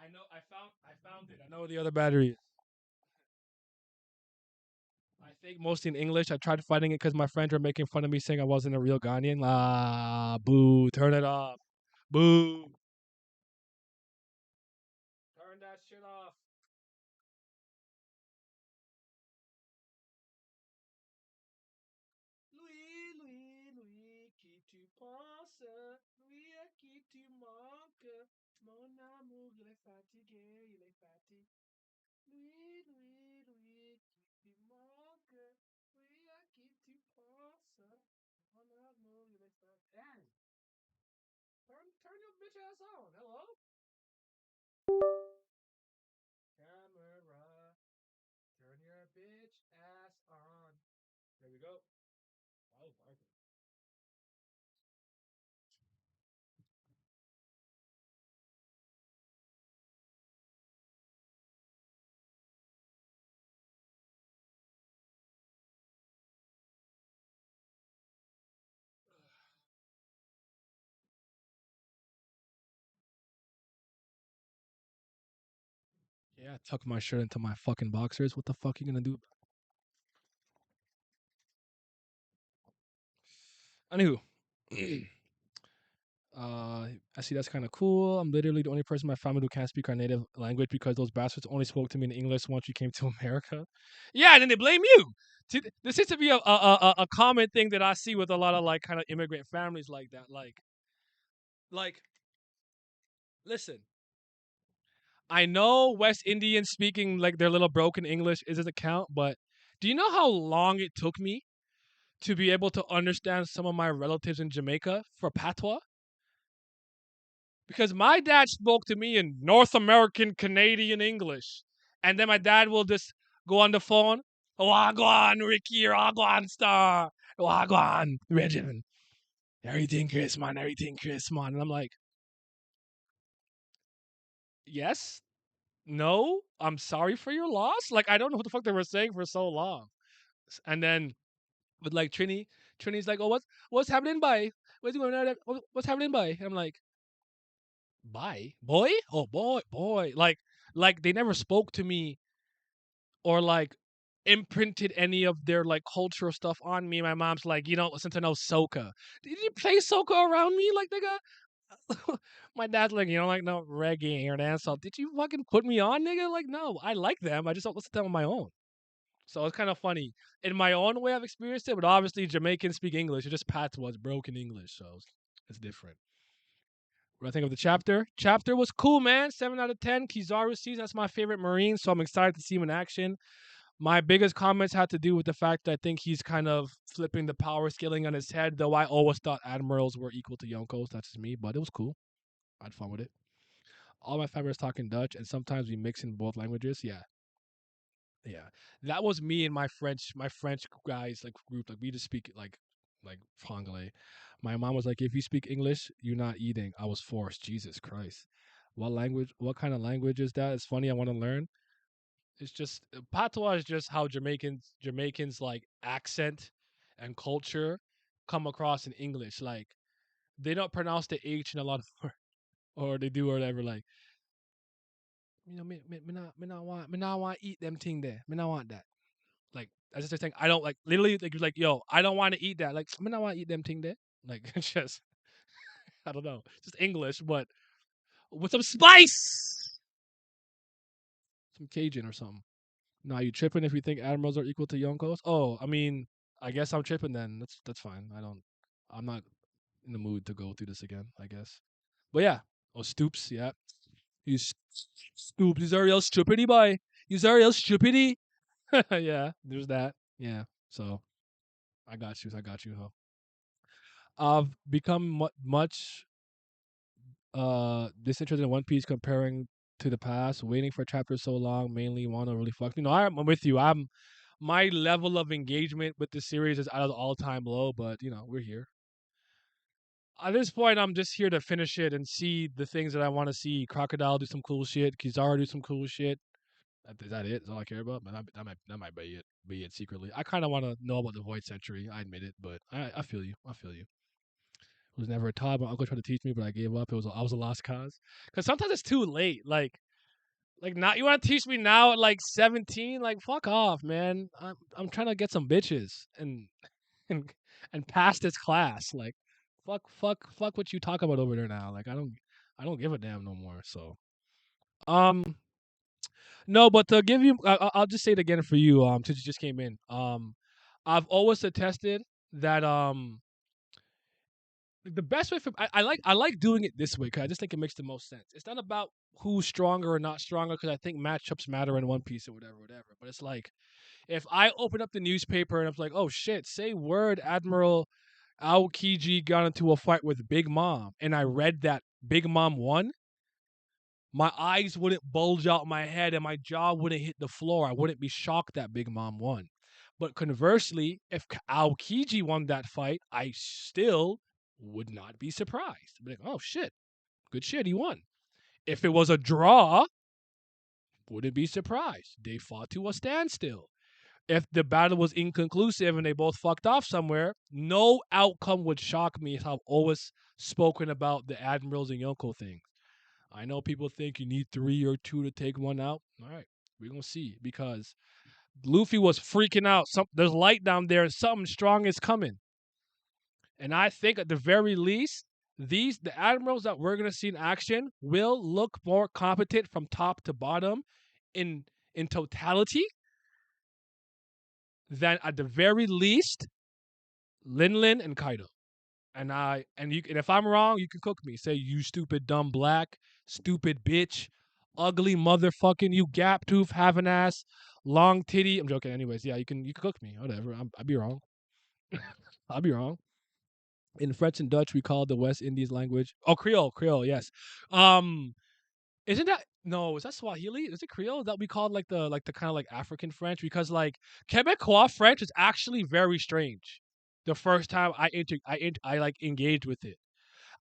I found it. I know where the other battery is. I think mostly in English. I tried finding it because my friends were making fun of me saying I wasn't a real Ghanaian. Ah, boo. Turn it off. Boo. Turn that shit off. Louis, Louis, Louis, qui tu penses? Louis, à qui tu manques? Mon amour, il est fatigué, il est fatigué. Louis, Louis, Louis, qui tu manques? Louis, à qui tu penses? Mon amour, il est fatigué. Hey, turn your bitch ass on. Hello? Camera, turn your bitch ass on. There we go. Oh, perfect. Yeah, tuck my shirt into my fucking boxers. What the fuck you gonna do? Anywho, I see that's kind of cool. I'm literally the only person in my family who can't speak our native language because those bastards only spoke to me in English once we came to America. Yeah, and then they blame you. See, this seems to be a common thing that I see with a lot of like kind of immigrant families like that. Like, listen, I know West Indians speaking like their little broken English isn't a count, but do you know how long it took me to be able to understand some of my relatives in Jamaica for patois? Because my dad spoke to me in North American Canadian English, and then my dad will just go on the phone, Wagwan Ricky, Wagwan Star, Wagwan Regiment, everything Chris man, everything Chris man, and I'm like, yes, no, I'm sorry for your loss. Like I don't know what the fuck they were saying for so long, and then with like Trini's like, oh, what's happening, by? What's going on? What's happening, by? And I'm like, bye, boy, oh boy, like they never spoke to me or like imprinted any of their like cultural stuff on me. My mom's like, you don't listen to no soca. Did you play soca around me, like nigga? My dad's like, you don't like no reggae or dancehall. Did you fucking put me on, nigga? Like, no, I like them. I just don't listen to them on my own. So it's kind of funny. In my own way, I've experienced it, but obviously Jamaicans speak English. It just patois, it's broken English, so it's different. What I think of the chapter? Chapter was cool, man. 7 out of 10. Kizaru season. That's my favorite Marine, so I'm excited to see him in action. My biggest comments had to do with the fact that I think he's kind of flipping the power scaling on his head. Though I always thought admirals were equal to yonkos. That's just me, but it was cool. I had fun with it. All my family was talking Dutch, and sometimes we mix in both languages. Yeah, yeah. That was me and my French guys like group. Like we just speak like Franglais. My mom was like, if you speak English, you're not eating. I was forced. Jesus Christ. What language? What kind of language is that? It's funny. I want to learn. It's just patois is just how Jamaicans like accent and culture come across in English. Like they don't pronounce the H in a lot of or they do or whatever. Like me not want eat them thing there. Me not want that. Like I just think I don't like literally like yo I don't want to eat that. Like me not want to eat them thing there. Like it's just I don't know. Just English, but with some spice, some Cajun or something. Nah, you tripping if you think admirals are equal to yonkos? Oh, I mean, I guess I'm tripping then. That's fine. I'm not in the mood to go through this again, I guess. But yeah. Oh, Stoops, yeah. You Stoops, is Ariel stupidity boy? Is Ariel stupidity? Yeah, there's that. Yeah. So I got you. I got you, huh? I've become much disinterested in One Piece comparing to the past. Waiting for chapters so long, mainly want to really fuck. I'm with you. I'm my level of engagement with the series is at an all time low, but we're here. At this point, I'm just here to finish it and see the things that I want to see. Crocodile do some cool shit. Kizaru do some cool shit. Is that it? That's all I care about. But that might be it secretly. I kind of want to know about the Void Century. I admit it, but I feel you. I feel you. It was never a taught. My uncle tried to teach me, but I gave up. I was a lost cause. Because sometimes it's too late. Like not you want to teach me now at like 17? Like fuck off, man. I'm trying to get some bitches and and pass this class. Like fuck what you talk about over there now. Like I don't give a damn no more. So um no, but to give you, I'll just say it again for you. Since you just came in. I've always attested that the best way for I like doing it this way because I just think it makes the most sense. It's not about who's stronger or not stronger because I think matchups matter in One Piece or whatever. But it's like if I open up the newspaper and I'm like, oh shit, say word Admiral Aokiji got into a fight with Big Mom, and I read that Big Mom won, my eyes wouldn't bulge out my head and my jaw wouldn't hit the floor. I wouldn't be shocked that Big Mom won. But conversely, if Aokiji won that fight, I still would not be surprised. I'd be like, oh shit, good shit, he won. If it was a draw, wouldn't be surprised. They fought to a standstill. If the battle was inconclusive and they both fucked off somewhere, no outcome would shock me if I've always spoken about the admirals and Yonko thing. I know people think you need 3 or 2 to take one out. All right, we're gonna see because Luffy was freaking out. There's light down there, and something strong is coming. And I think at the very least, the admirals that we're gonna see in action will look more competent from top to bottom, in totality, than at the very least Lin and Kaido. And if I'm wrong, you can cook me. Say you stupid dumb black, stupid bitch, ugly motherfucking you gap tooth, have an ass, long titty. I'm joking. Anyways, yeah, you can cook me. Whatever. I'd be wrong. I'll be wrong. In French and Dutch, we call it the West Indies language. Oh, Creole. Yes. Um, isn't that no? Is that Swahili? Is it Creole that we call it like the kind of like African French? Because like Quebecois French is actually very strange. The first time I like engaged with it,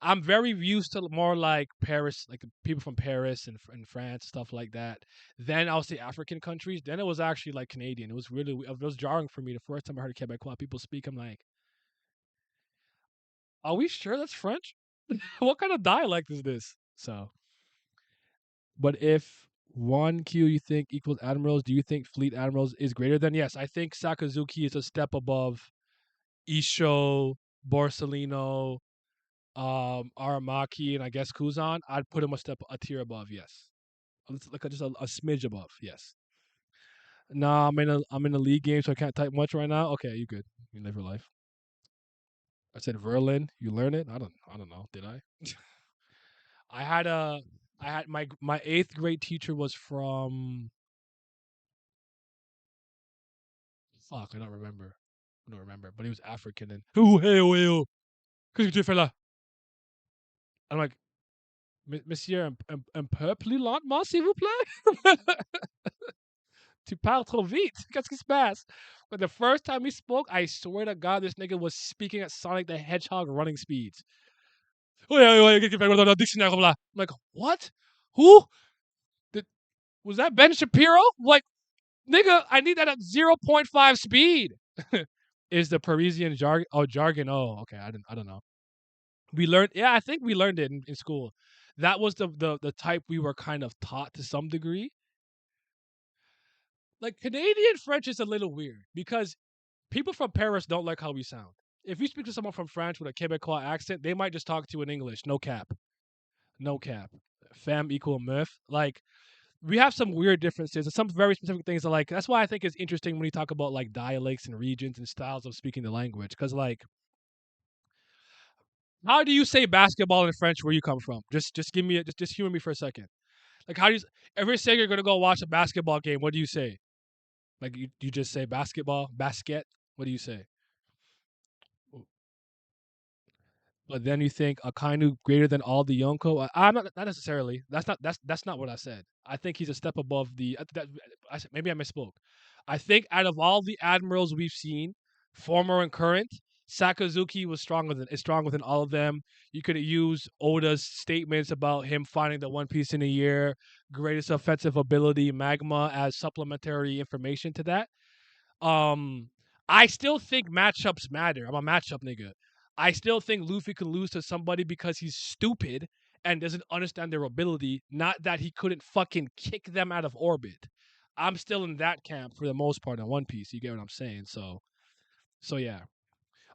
I'm very used to more like Paris, like the people from Paris and France, stuff like that. Then I'll say African countries. Then it was actually like Canadian. It was jarring for me the first time I heard Quebecois people speak. I'm like, are we sure that's French? What kind of dialect is this? So, but if one Q you think equals admirals, do you think fleet admirals is greater than? Yes, I think Sakazuki is a step above Isho, Borsellino, Aramaki, and I guess Kuzan. I'd put him a tier above. Yes, like just a smidge above. Yes. Nah, I'm in a league game, so I can't type much right now. Okay, you good? You live your life. I said Verlin. You learn it? I don't know. Did I? I had a I had my eighth grade teacher was from Fuck, I don't remember. But he was African and qu'est-ce que tu fais là? I'm like, Monsieur, un peu plus lentement, s'il vous plaît. Tu parles trop vite. Qu'est-ce qui se passe? But the first time he spoke, I swear to God, this nigga was speaking at Sonic the Hedgehog running speeds. I'm like, what? Who? Was that Ben Shapiro? Like, nigga, I need that at 0.5 speed. Is the Parisian jargon? Oh, jargon. Oh, okay. I don't know. We learned. Yeah, I think we learned it in school. That was the type we were kind of taught to some degree. Like Canadian French is a little weird because people from Paris don't like how we sound. If you speak to someone from France with a Quebecois accent, they might just talk to you in English. No cap. No cap. Femme equal meuf. Like, we have some weird differences and some very specific things. That, like, that's why I think it's interesting when you talk about like dialects and regions and styles of speaking the language. Because like, how do you say basketball in French where you come from? Just give me just humor me for a second. Like, how do you? If you're saying you're gonna go watch a basketball game, what do you say? Like, you just say basketball, basket. What do you say? But then you think Akainu greater than all the Yonko. I'm not necessarily. That's not what I said. I think he's a step above the. Maybe I misspoke. I think out of all the admirals we've seen, former and current, Sakazuki is stronger than all of them. You could use Oda's statements about him finding the One Piece in a year, greatest offensive ability, Magma, as supplementary information to that. Um, I still think matchups matter. I'm a matchup nigga. I still think Luffy could lose to somebody because he's stupid and doesn't understand their ability, not that he couldn't fucking kick them out of orbit. I'm still in that camp for the most part on One Piece. You get what I'm saying? So yeah.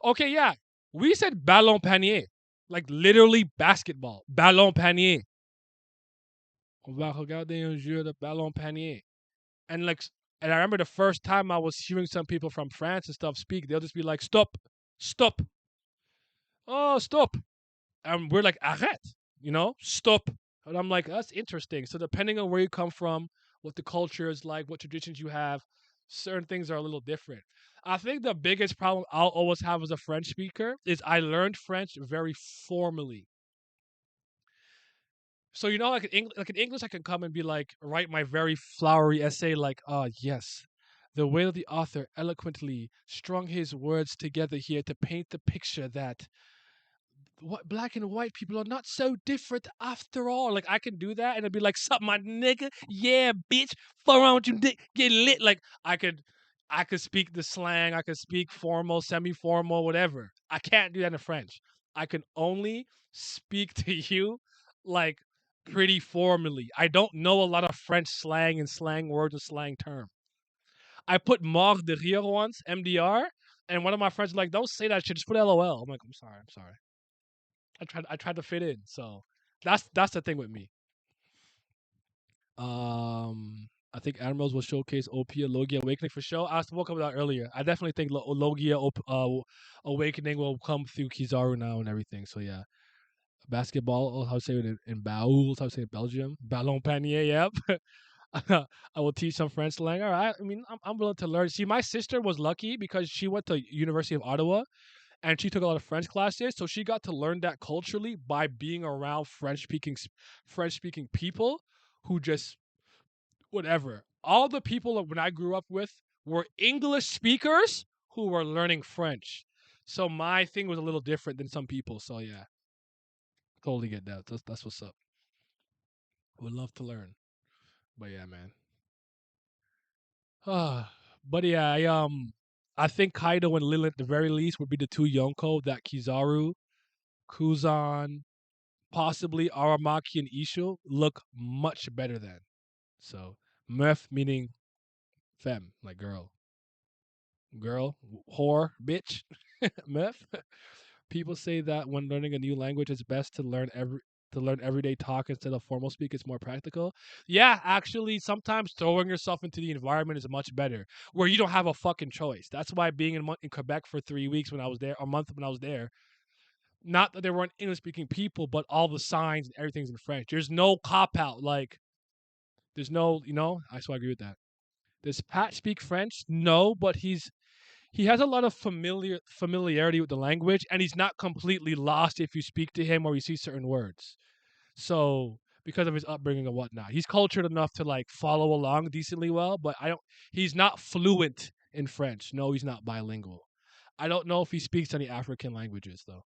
Okay, yeah. We said ballon panier. Like literally basketball. Ballon panier. On va regarder un jeu de ballon panier. And like, and I remember the first time I was hearing some people from France and stuff speak, they'll just be like, "Stop, stop, oh, stop," and we're like, "Arrête," stop. And I'm like, that's interesting. So depending on where you come from, what the culture is like, what traditions you have, certain things are a little different. I think the biggest problem I'll always have as a French speaker is I learned French very formally. So like in English, I can come and be like, write my very flowery essay, like, yes, the way that the author eloquently strung his words together here to paint the picture that what black and white people are not so different after all. Like I can do that, and it'd be like, "Sup, my nigga? Yeah, bitch. Fuck around with you, dick. Get lit." Like I could speak the slang. I could speak formal, semi-formal, whatever. I can't do that in French. I can only speak to you like pretty formally. I don't know a lot of French slang and slang words and slang terms. I put mort de rire once, MDR, and one of my friends was like, "Don't say that shit. Just put LOL." I'm like, "I'm sorry. I'm sorry." I tried to fit in. So that's the thing with me. I think Admirals will showcase OP and Logia Awakening for sure. I spoke about that earlier. I definitely think Logia Awakening will come through Kizaru now and everything. So yeah. Basketball, how to say it in Baoul, how to say it in Belgium. Ballon panier, yep. I will teach some French slang. All right. I mean, I'm willing to learn. See, my sister was lucky because she went to University of Ottawa and she took a lot of French classes, so she got to learn that culturally by being around French speaking people who just whatever. All the people that when I grew up with were English speakers who were learning French. So my thing was a little different than some people. So yeah, totally get that. That's what's up. Would love to learn. But yeah, man. But yeah, I think Kaido and Lilith at the very least would be the two Yonko that Kizaru, Kuzan, possibly Aramaki and Isho look much better than. So meuf meaning femme, like girl. Girl, whore, bitch, meuf. People say that when learning a new language it's best to learn everyday talk instead of formal speak. It's more practical. Yeah, actually, sometimes throwing yourself into the environment is much better, where you don't have a fucking choice. That's why being in Quebec for 3 weeks when I was there, a month when I was there, not that there weren't English speaking people, but all the signs and everything's in French. There's no cop out. Like, there's no, I so I agree with that. Does Pat speak French? No, but he has a lot of familiarity with the language, and he's not completely lost if you speak to him or you see certain words. So because of his upbringing and whatnot, he's cultured enough to like follow along decently well. But I don't. He's not fluent in French. No, he's not bilingual. I don't know if he speaks any African languages though.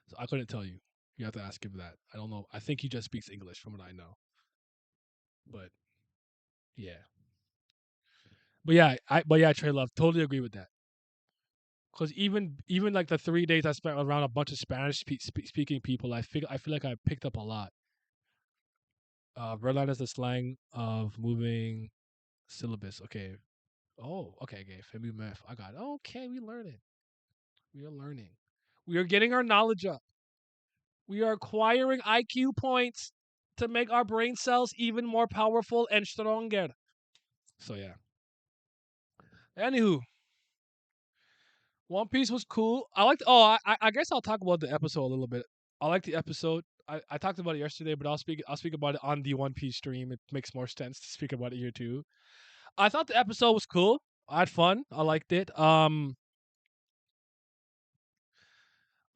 So I couldn't tell you. You have to ask him that. I don't know. I think he just speaks English from what I know. But yeah. But yeah, Trey Love, totally agree with that. Because even like the 3 days I spent around a bunch of Spanish speaking people, I feel like I picked up a lot. Redline is the slang of moving syllabus. Okay. Oh, okay, okay. Femi Meth. I got it. Okay, we learning. We are learning. We are getting our knowledge up. We are acquiring IQ points to make our brain cells even more powerful and stronger. So yeah. Anywho, One Piece was cool. I liked. Oh, I guess I'll talk about the episode a little bit. I like the episode. I talked about it yesterday, but I'll speak about it on the One Piece stream. It makes more sense to speak about it here too. I thought the episode was cool. I had fun. I liked it.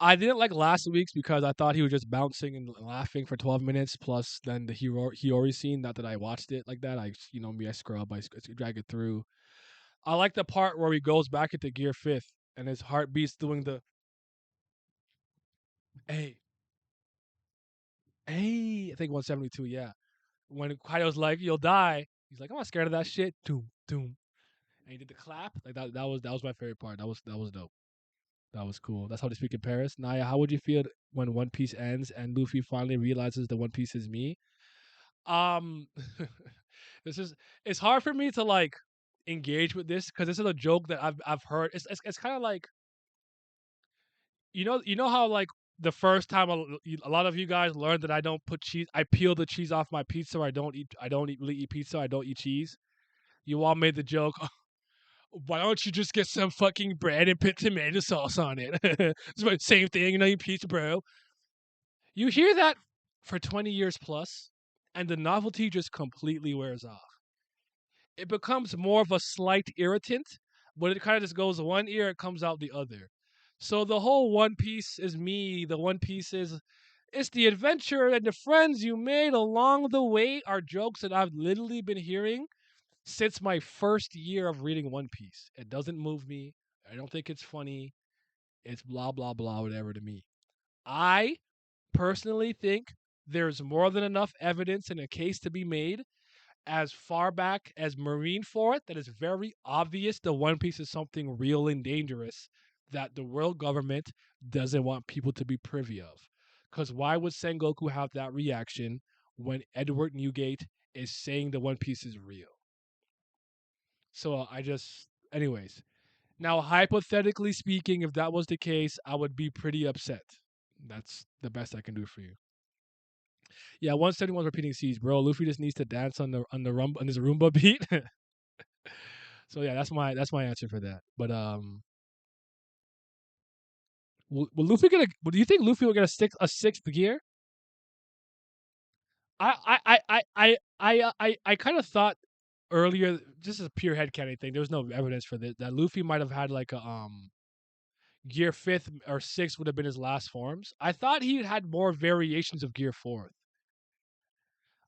I didn't like last week's because I thought he was just bouncing and laughing for 12 minutes. Plus, then the Hiyori scene. Not that I watched it like that. I scrub. I drag it through. I like the part where he goes back into Gear Fifth and his heart beats doing the hey, hey. I think 172. Yeah, when Kaido's like, "You'll die," he's like, "I'm not scared of that shit." Doom, doom, and he did the clap. Like that was my favorite part. That was dope. That was cool. That's how they speak in Paris. Naya, how would you feel when One Piece ends and Luffy finally realizes the One Piece is me? Um, this is it's hard for me to like engage with this because this is a joke that I've heard. It's kind of like you know how like the first time a lot of you guys learned that I don't put cheese. I peel the cheese off my pizza. Or really eat pizza. I don't eat cheese. You all made the joke. Why don't you just get some fucking bread and put tomato sauce on it? It's the same thing, you pizza, bro. You hear that for 20 years plus, and the novelty just completely wears off. It becomes more of a slight irritant, but it kind of just goes one ear, it comes out the other. So the whole One Piece is me, the One Piece is it's the adventure and the friends you made along the way are jokes that I've literally been hearing since my first year of reading One Piece. It doesn't move me. I don't think it's funny. It's blah blah blah whatever to me. I personally think there's more than enough evidence and a case to be made as far back as Marineford that is very obvious the One Piece is something real and dangerous that the world government doesn't want people to be privy of. Because why would Sengoku have that reaction when Edward Newgate is saying the One Piece is real? So anyways. Now, hypothetically speaking, if that was the case, I would be pretty upset. That's the best I can do for you. Yeah, 171 repeating C's, bro. Luffy just needs to dance on his Roomba beat. So yeah, that's my answer for that. But will Luffy get a? Do you think Luffy will get a sixth gear? I kind of thought earlier. This is a pure headcanon thing. There was no evidence for this. That Luffy might have had like a gear fifth or sixth would have been his last forms. I thought he had more variations of gear fourth.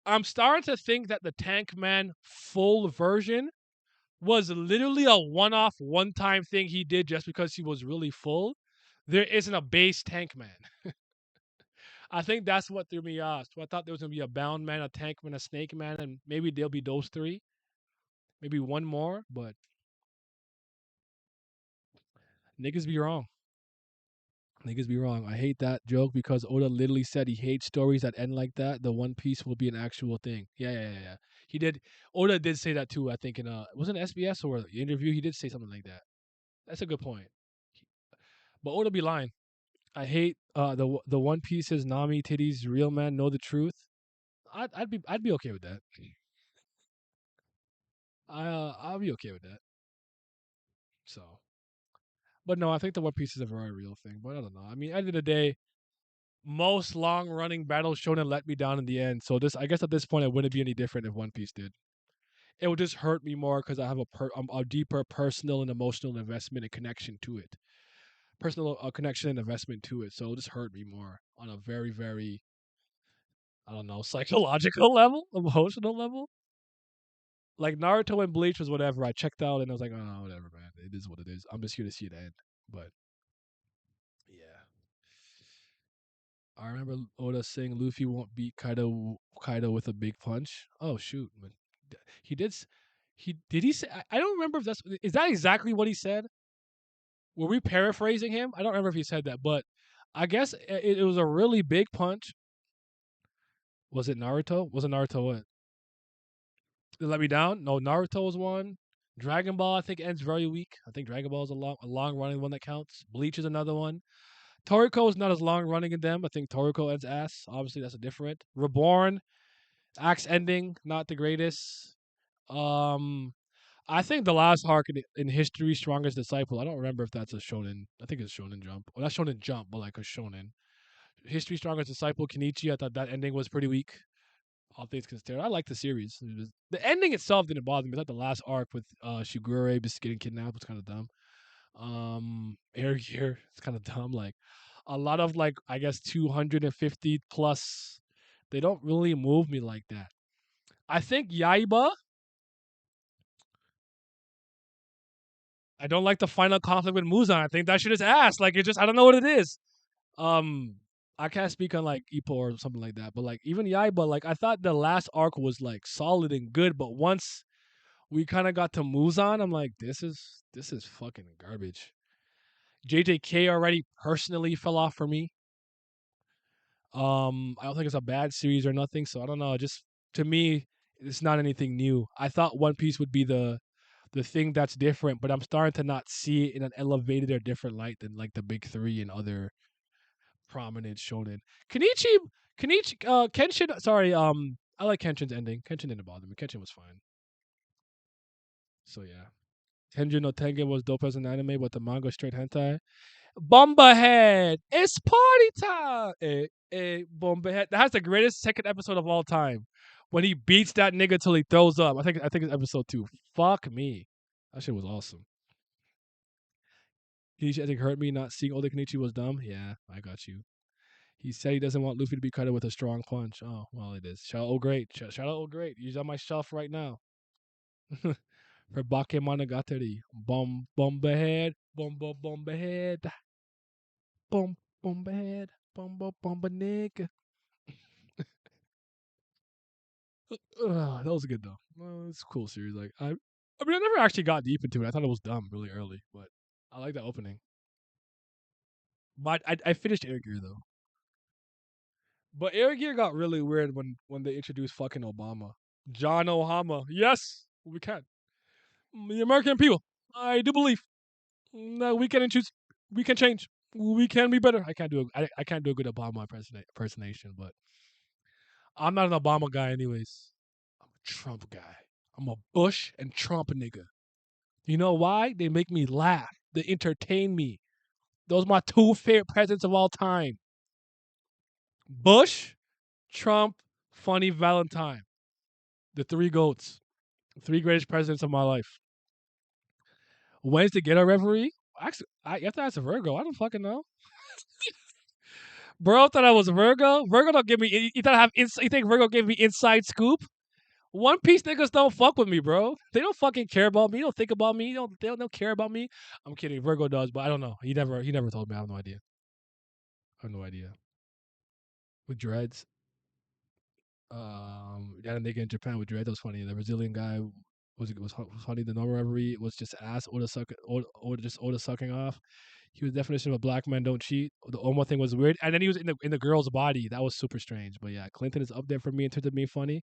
I'm starting to think that the Tank Man full version was literally a one-off, one-time thing he did just because he was really full. There isn't a base Tank Man. I think that's what threw me off. So I thought there was gonna be a Bound Man, a Tank Man, a Snake Man, and maybe there'll be those three. Maybe one more, but niggas be wrong. Niggas be wrong. I hate that joke because Oda literally said he hates stories that end like that. The One Piece will be an actual thing. Yeah. He did. Oda did say that too. I think in wasn't it SBS or the interview. He did say something like that. That's a good point. But Oda be lying. I hate the One Piece is Nami titties. Real man know the truth. I'd be okay with that. I'll be okay with that. So, but no, I think the One Piece is a very real thing. But I don't know. I mean, at the end of the day, most long running battles shonen let me down in the end. So I guess at this point it wouldn't be any different if One Piece did. it would just hurt me more because I have a deeper personal and emotional investment and connection to it. Personal connection and investment to it. So it'll just hurt me more on a very, very, I don't know, psychological level, emotional level. Like Naruto and Bleach was whatever. I checked out and I was like, oh, whatever, man. It is what it is. I'm just here to see it end. But yeah. I remember Oda saying Luffy won't beat Kaido with a big punch. Oh shoot, man. He did. He did he say? I don't remember if that's is that exactly what he said. Were we paraphrasing him? I don't remember if he said that, but I guess it was a really big punch. Was it Naruto? Was it Naruto what? It let me down? No, Naruto was one. Dragon Ball, I think, ends very weak. I think Dragon Ball is a long running one that counts. Bleach is another one. Toriko is not as long running in them. I think Toriko ends ass. Obviously, that's a different. Reborn, axe ending, not the greatest. Um, I think the last arc in history, Strongest Disciple. I don't remember if that's a shonen. I think it's Shonen Jump. Well, not Shonen Jump, but like a shonen. History, Strongest Disciple, Kenichi. I thought that ending was pretty weak. All things considered, I like the series. The ending itself didn't bother me. I thought the last arc with Shigure just getting kidnapped was kind of dumb. Air Gear, it's kind of dumb. Like a lot of like I guess 250 plus, they don't really move me like that. I think Yaiba. I don't like the final conflict with Muzan. I think that shit is ass. Like it just I don't know what it is. Um, I can't speak on like Ippo or something like that, but like even Yaiba, like I thought the last arc was like solid and good, but once we kind of got to Muzan, I'm like, this is fucking garbage. JJK already personally fell off for me. I don't think it's a bad series or nothing, so I don't know. Just to me, it's not anything new. I thought One Piece would be the thing that's different, but I'm starting to not see it in an elevated or different light than like the big three and other prominent shonen. Kenichi, Kenshin. Sorry, I like Kenshin's ending. Kenshin didn't bother me. Kenshin was fine. So yeah, Tenjin no Tengen was dope as an anime, but the manga straight hentai. Bomba Head, it's party time. Bomba Head. That has the greatest second episode of all time. When he beats that nigga till he throws up. I think it's episode 2. Fuck me. That shit was awesome. Kenichi, I think, hurt me not seeing Oda Kenichi was dumb. Yeah, I got you. He said he doesn't want Luffy to be cut with a strong punch. Oh, well, it is. Shout out, oh, great. Shout out, oh, great. He's on my shelf right now. For Bakemonogatari. Bomba Head. Bomba Head. Bomba Head. Bomba nigga. That was good though. It's a cool series. Like I mean, I never actually got deep into it. I thought it was dumb really early, but I like that opening. But I finished Air Gear though. But Air Gear got really weird when they introduced fucking Obama, John Ohama. Yes, we can. The American people, I do believe that we can choose. We can change. We can be better. I can't do a good Obama impersonation, but I'm not an Obama guy anyways. I'm a Trump guy. I'm a Bush and Trump nigga. You know why? They make me laugh. They entertain me. Those are my two favorite presidents of all time. Bush, Trump, funny Valentine. The three goats. Three greatest presidents of my life. When's the ghetto referee? Actually, you have to ask a Virgo. I don't fucking know. Bro thought I was Virgo. Virgo don't give me. You thought I have? You think Virgo gave me inside scoop? One Piece niggas don't fuck with me, bro. They don't fucking care about me. They don't think about me. They don't care about me. I'm kidding. Virgo does, but I don't know. He never told me. I have no idea. I have no idea. With dreads. That nigga in Japan with dreads was funny. The Brazilian guy was funny. The normal referee was just ass Oda sucking off. He was the definition of a black man don't cheat. The Oma thing was weird, and then he was in the girl's body. That was super strange. But yeah, Clinton is up there for me in terms of being funny.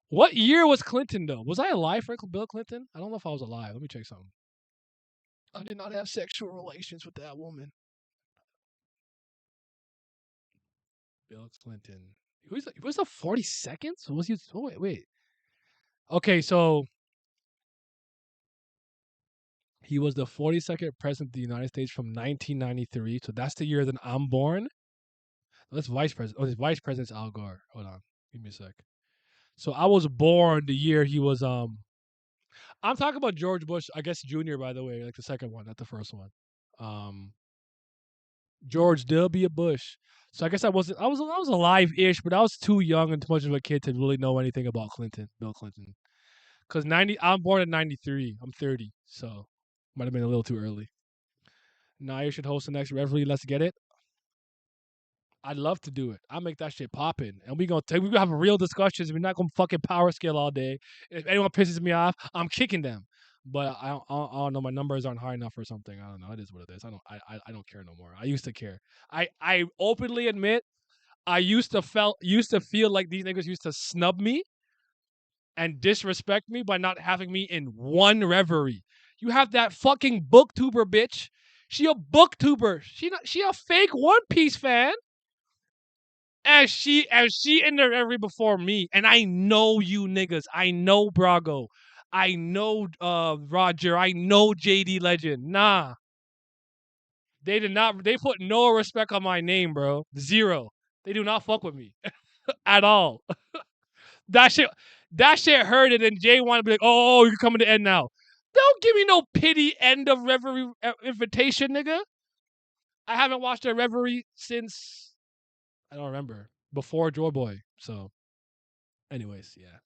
What year was Clinton though? Was I alive for Bill Clinton? I don't know if I was alive. Let me check something. I did not have sexual relations with that woman. Bill Clinton. He was the 42nd? Was he? Oh, wait. Okay, so he was the 42nd president of the United States from 1993. So that's the year that I'm born. That's vice president. Oh, his vice president's Al Gore. Hold on. Give me a sec. So I was born the year he was. I'm talking about George Bush, I guess Jr. By the way, like the second one, not the first one. Um, George W. Bush. So I guess I was alive-ish, but I was too young and too much of a kid to really know anything about Bill Clinton. Cause I'm born in '93. I'm 30, so might have been a little too early. Now you should host the next Reveille. Let's get it. I'd love to do it. I'll make that shit poppin'. And we gonna have real discussions. We're not gonna fucking power scale all day. If anyone pisses me off, I'm kicking them. But I don't know. My numbers aren't high enough or something. I don't know. It is what it is. I don't care no more. I used to care. I openly admit I used to feel like these niggas used to snub me and disrespect me by not having me in one reverie. You have that fucking booktuber bitch. She a booktuber. She a fake One Piece fan. As she in there every before me, and I know you niggas. I know Brago. I know Roger. I know JD Legend. Nah. They did not they put no respect on my name, bro. Zero. They do not fuck with me at all. That shit that shit hurt it, and Jay wanted to be like, oh, you're coming to end now. Don't give me no pity end of Reverie invitation, nigga. I haven't watched a Reverie since I don't remember. Before Joy Boy. So anyways, yeah.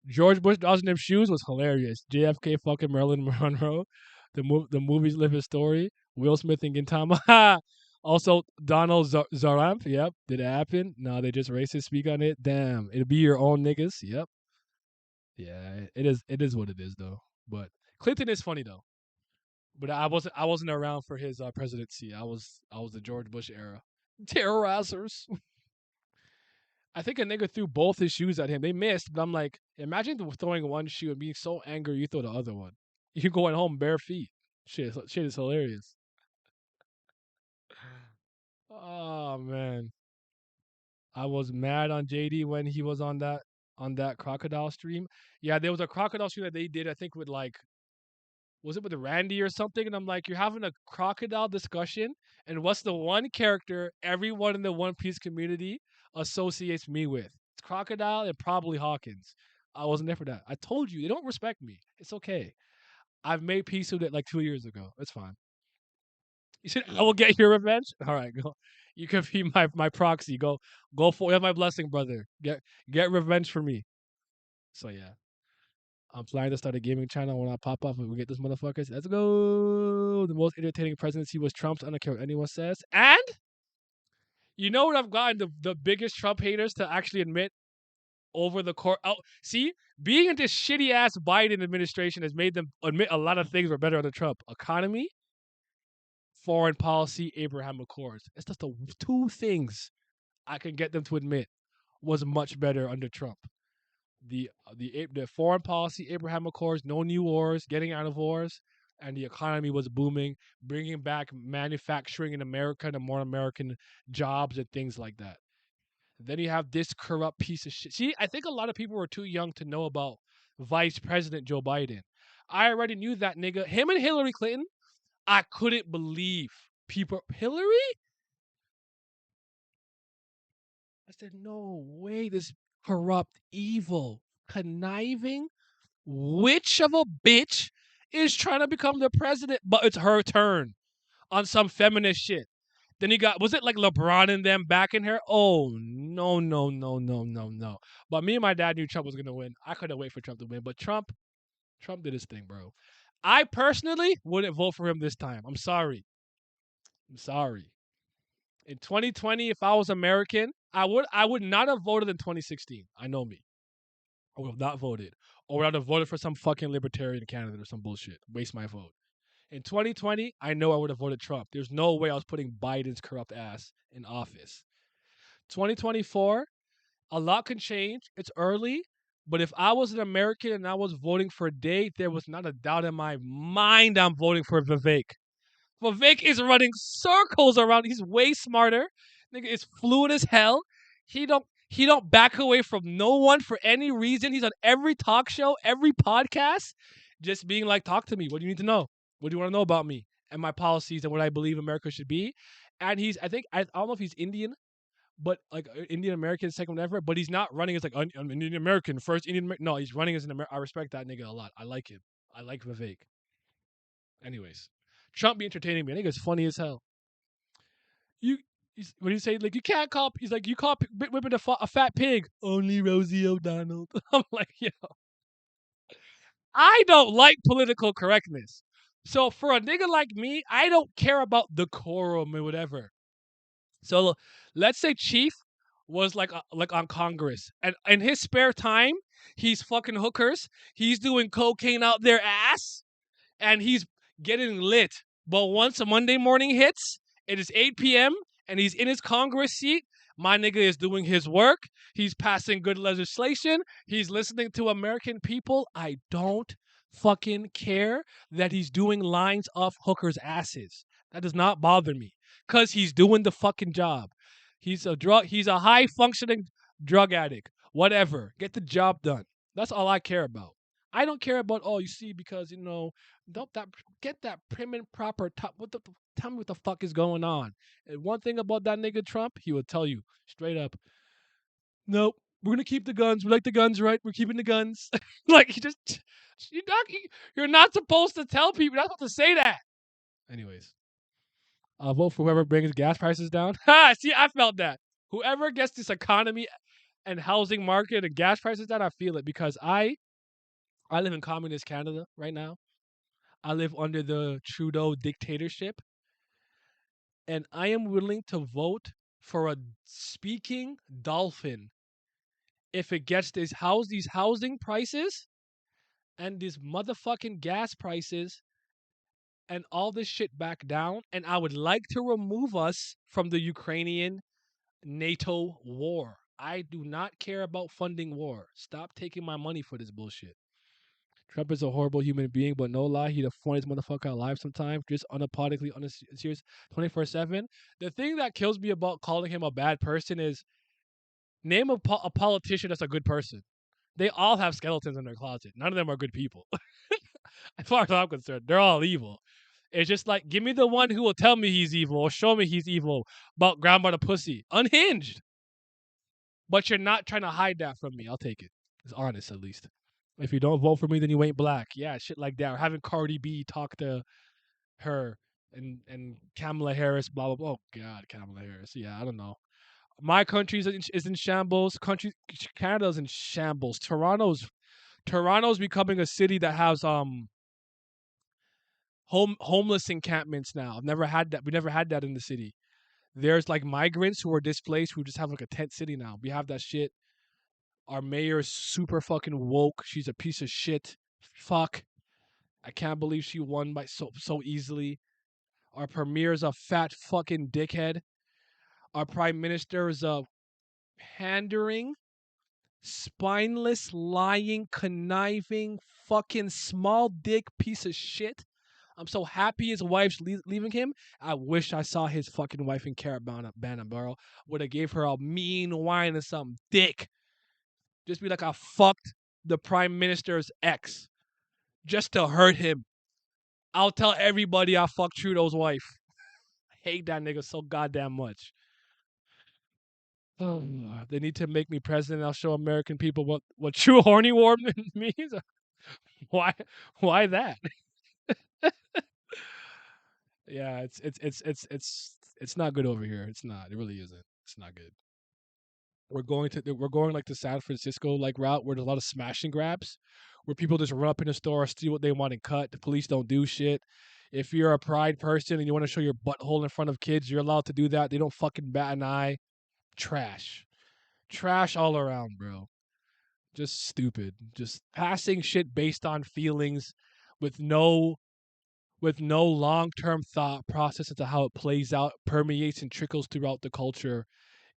George Bush dodging them shoes was hilarious. JFK fucking Marilyn Monroe. The movies live his story. Will Smith and Gintama. Also, Donald Zaramp. Yep. Did it happen? No, they just racist speak on it. Damn. It'll be your own niggas. Yep. Yeah, it is. It is what it is, though. But Clinton is funny though. But I wasn't around for his presidency. I was the George Bush era. Terrorizers. I think a nigga threw both his shoes at him. They missed, but I'm like, imagine throwing one shoe and being so angry you throw the other one. You're going home bare feet. Shit is hilarious. Oh man, I was mad on JD when he was on that crocodile stream. Yeah, there was a crocodile stream that they did. I think with like, was it with Randy or something? And I'm like, you're having a crocodile discussion, and what's the one character everyone in the One Piece community associates me with? It's Crocodile and probably Hawkins. I wasn't there for that. I told you they don't respect me. It's okay. I've made peace with it like 2 years ago. It's fine. You said I will get your revenge. All right, go. You can be my proxy. Go for you have my blessing, brother. Get revenge for me. So yeah. I'm planning to start a gaming channel when I pop up and we get those motherfuckers. Let's go. The most entertaining presidency was Trump's. I don't care what anyone says. And you know what I've gotten the biggest Trump haters to actually admit over the court. Oh, see, being in this shitty ass Biden administration has made them admit a lot of things were better under Trump. Economy, foreign policy, Abraham Accords. It's just the two things I can get them to admit was much better under Trump. The foreign policy, Abraham Accords, no new wars, getting out of wars, and the economy was booming, bringing back manufacturing in America and more American jobs and things like that. Then you have this corrupt piece of shit. See, I think a lot of people were too young to know about Vice President Joe Biden. I already knew that nigga. Him and Hillary Clinton, I couldn't believe people. Hillary? I said, no way, this corrupt, evil, conniving witch of a bitch is trying to become the president, but it's her turn on some feminist shit. Then you got, was it like LeBron and them backing her? Oh, no, no, no, no, no, no. But me and my dad knew Trump was going to win. I couldn't wait for Trump to win, but Trump did his thing, bro. I personally wouldn't vote for him this time. I'm sorry. In 2020, if I was American, I would not have voted in 2016. I know me. I would have not voted. Or I would have voted for some fucking libertarian candidate or some bullshit. Waste my vote. In 2020, I know I would have voted Trump. There's no way I was putting Biden's corrupt ass in office. 2024, a lot can change. It's early. But if I was an American and I was voting for a date, there was not a doubt in my mind I'm voting for Vivek. Vivek is running circles around. He's way smarter. Nigga is fluid as hell. He don't back away from no one for any reason. He's on every talk show, every podcast, just being like, talk to me. What do you need to know? What do you want to know about me and my policies and what I believe America should be? And I don't know if he's Indian, but like Indian American second whatever. But he's not running as like I'm Indian American first Indian. No, he's running as an American. I respect that nigga a lot. I like him. I like Vivek. Anyways, Trump be entertaining me. I think it's funny as hell. You when you say like you can't call, he's like you call whipping a fat pig. Only Rosie O'Donnell. I'm like, yeah. I don't like political correctness. So for a nigga like me, I don't care about decorum or whatever. So let's say Chief was like on Congress, and in his spare time, he's fucking hookers. He's doing cocaine out their ass, and he's getting lit. But once a Monday morning hits, it is 8 p.m. and he's in his Congress seat. My nigga is doing his work. He's passing good legislation. He's listening to American people. I don't fucking care that he's doing lines off hookers' asses. That does not bother me because he's doing the fucking job. He's a high functioning drug addict. Whatever. Get the job done. That's all I care about. I don't care about you see because don't that get that prim and proper top. Tell me what the fuck is going on. And one thing about that nigga Trump, he will tell you straight up, nope, we're gonna keep the guns. We like the guns, right? We're keeping the guns. Like you're not supposed to tell people. You're not supposed to say that. Anyways, I'll vote for whoever brings gas prices down. Ha! See, I felt that. Whoever gets this economy and housing market and gas prices down, I feel it because I live in communist Canada right now. I live under the Trudeau dictatorship, and I am willing to vote for a speaking dolphin if it gets these housing prices and these motherfucking gas prices and all this shit back down. And I would like to remove us from the Ukrainian NATO war. I do not care about funding war. Stop taking my money for this bullshit. Trump is a horrible human being, but no lie, he'd have funniest motherfucker alive sometimes, just unapologetically, serious, 24/7. The thing that kills me about calling him a bad person is name a politician that's a good person. They all have skeletons in their closet. None of them are good people. As far as I'm concerned, they're all evil. It's just like, give me the one who will tell me he's evil or show me he's evil about grandma pussy. Unhinged. But you're not trying to hide that from me. I'll take it. It's honest, at least. If you don't vote for me, then you ain't black. Yeah, shit like that. Or having Cardi B talk to her and Kamala Harris, blah blah blah. Oh God, Kamala Harris. Yeah, I don't know. My country is in shambles. Canada's in shambles. Toronto's becoming a city that has homeless encampments now. I've never had that. We never had that in the city. There's like migrants who are displaced who just have like a tent city now. We have that shit. Our mayor is super fucking woke. She's a piece of shit. Fuck. I can't believe she won by so easily. Our premier is a fat fucking dickhead. Our prime minister is a pandering, spineless, lying, conniving, fucking small dick piece of shit. I'm so happy his wife's leaving him. I wish I saw his fucking wife in Carabana Barrow. Would have gave her a mean whine and some dick. Just be like, I fucked the prime minister's ex just to hurt him. I'll tell everybody I fucked Trudeau's wife. I hate that nigga so goddamn much. They need to make me president. I'll show American people what true horny war means. Why that? Yeah, it's not good over here. It's not. It really isn't. It's not good. We're going like the San Francisco like route where there's a lot of smash and grabs, where people just run up in the store, steal what they want and cut. The police don't do shit. If you're a pride person and you want to show your butthole in front of kids, you're allowed to do that. They don't fucking bat an eye. Trash. Trash all around, bro. Just stupid. Just passing shit based on feelings with no long-term thought process into how it plays out, permeates and trickles throughout the culture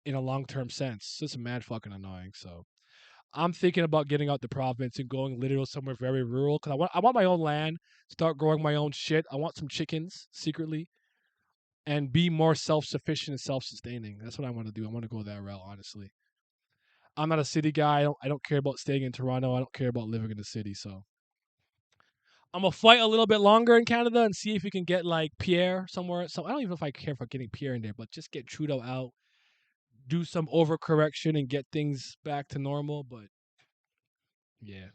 in a long-term sense. It's just mad fucking annoying. So I'm thinking about getting out the province and going literal somewhere very rural because I want my own land, start growing my own shit. I want some chickens secretly and be more self-sufficient and self-sustaining. That's what I want to do. I want to go that route, honestly. I'm not a city guy. I don't care about staying in Toronto. I don't care about living in the city. So I'm gonna fight a little bit longer in Canada and see if we can get like Pierre somewhere. So I don't even know if I care for getting Pierre in there, but just get Trudeau out. do some overcorrection and get things back to normal. But yeah,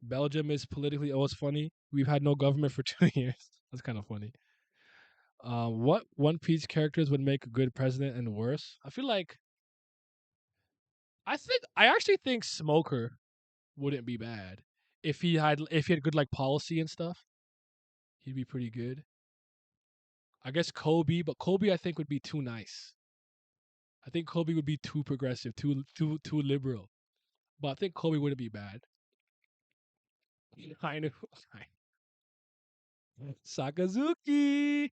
Belgium is politically always funny. We've had no government for 2 years. That's kind of funny. What One Piece characters would make a good president and worse? I actually think Smoker wouldn't be bad if he had good like policy and stuff. He'd be pretty good. I guess Kobe, but Kobe I think would be too nice. I think Kobe would be too progressive, too liberal. But I think Kobe wouldn't be bad. I know. Sakazuki,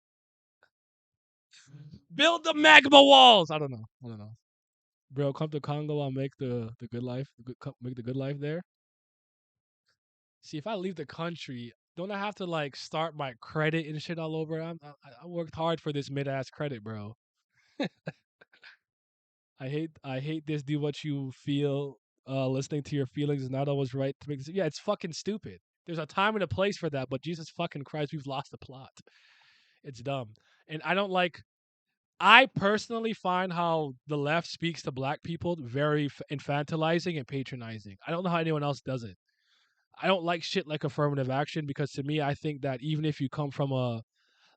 build the magma walls. I don't know. Bro, come to Congo. I'll make the good life. Make the good life there. See, if I leave the country, don't I have to like start my credit and shit all over? I worked hard for this mid ass credit, bro. I hate this. Do what you feel. Listening to your feelings is not always right to make. Yeah, it's fucking stupid. There's a time and a place for that, but Jesus fucking Christ, we've lost the plot. It's dumb, and I don't like. I personally find how the left speaks to black people very infantilizing and patronizing. I don't know how anyone else does it. I don't like shit like affirmative action because to me, I think that even if you come from a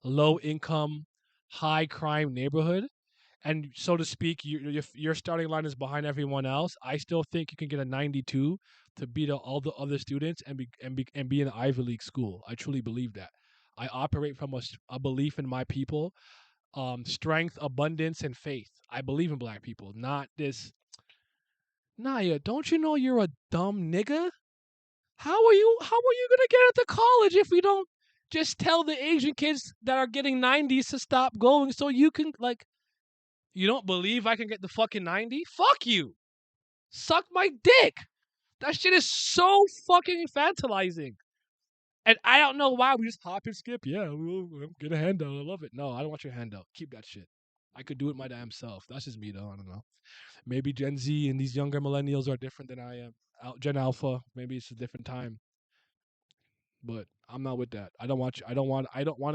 low income, high crime neighborhood, and so to speak, your starting line is behind everyone else. I still think you can get a 92 to beat all the other students and be in an Ivy League school. I truly believe that. I operate from a belief in my people, strength, abundance, and faith. I believe in black people, not this. Naya, don't you know you're a dumb nigga? How are you gonna get into college if we don't just tell the Asian kids that are getting 90s to stop going so you can like you don't believe I can get the fucking 90? Fuck you. Suck my dick. That shit is so fucking infantilizing. And I don't know why we just hop and skip. Yeah, we'll get a handout. I love it. No, I don't want your handout. Keep that shit. I could do it my damn self. That's just me though. I don't know. Maybe Gen Z and these younger millennials are different than I am. Gen Alpha, maybe it's a different time. But I'm not with that. I don't want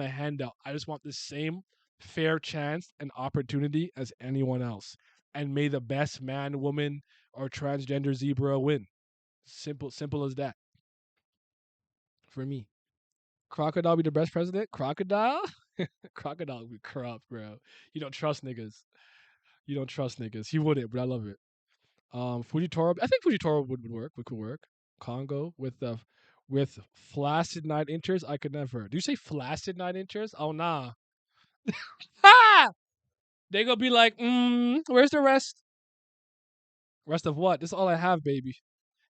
a handout. I just want the same fair chance and opportunity as anyone else. And may the best man, woman, or transgender zebra win. Simple as that. For me. Crocodile be the best president? Crocodile? Crocodile would be corrupt, bro. You don't trust niggas. You don't trust niggas. He wouldn't, but I love it. Fujitoro. I think Fujitoro would work. Could work. Congo with flaccid 9 inches. I could never. Do you say flaccid 9 inches? Oh nah. Ha! They gonna be like, where's the rest? Rest of what? This is all I have, baby.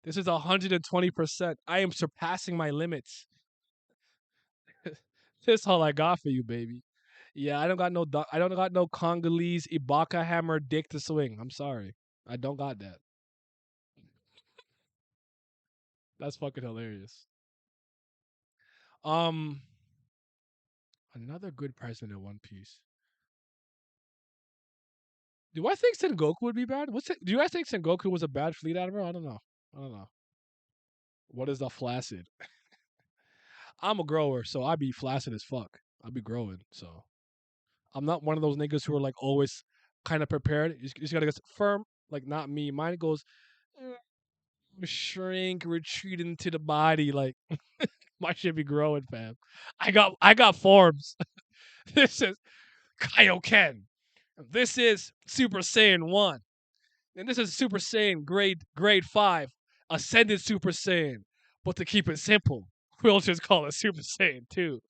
This is 120%. I am surpassing my limits. This is all I got for you, baby. Yeah, I don't got no Congolese Ibaka hammer dick to swing. I'm sorry. I don't got that. That's fucking hilarious. Um Another good president in One Piece. Do I think Sengoku would be bad? Do you guys think Sengoku was a bad fleet admiral? I don't know. I don't know. What is the flaccid? I'm a grower, so I be flaccid as fuck. I be growing, so I'm not one of those niggas who are like always kind of prepared. You just gotta get firm. Like not me. Mine goes shrink, retreat into the body. Like my shit be growing, fam. I got forms. This is Kaioken. This is Super Saiyan 1. And this is Super Saiyan grade 5. Ascended Super Saiyan. But to keep it simple, we'll just call it Super Saiyan 2.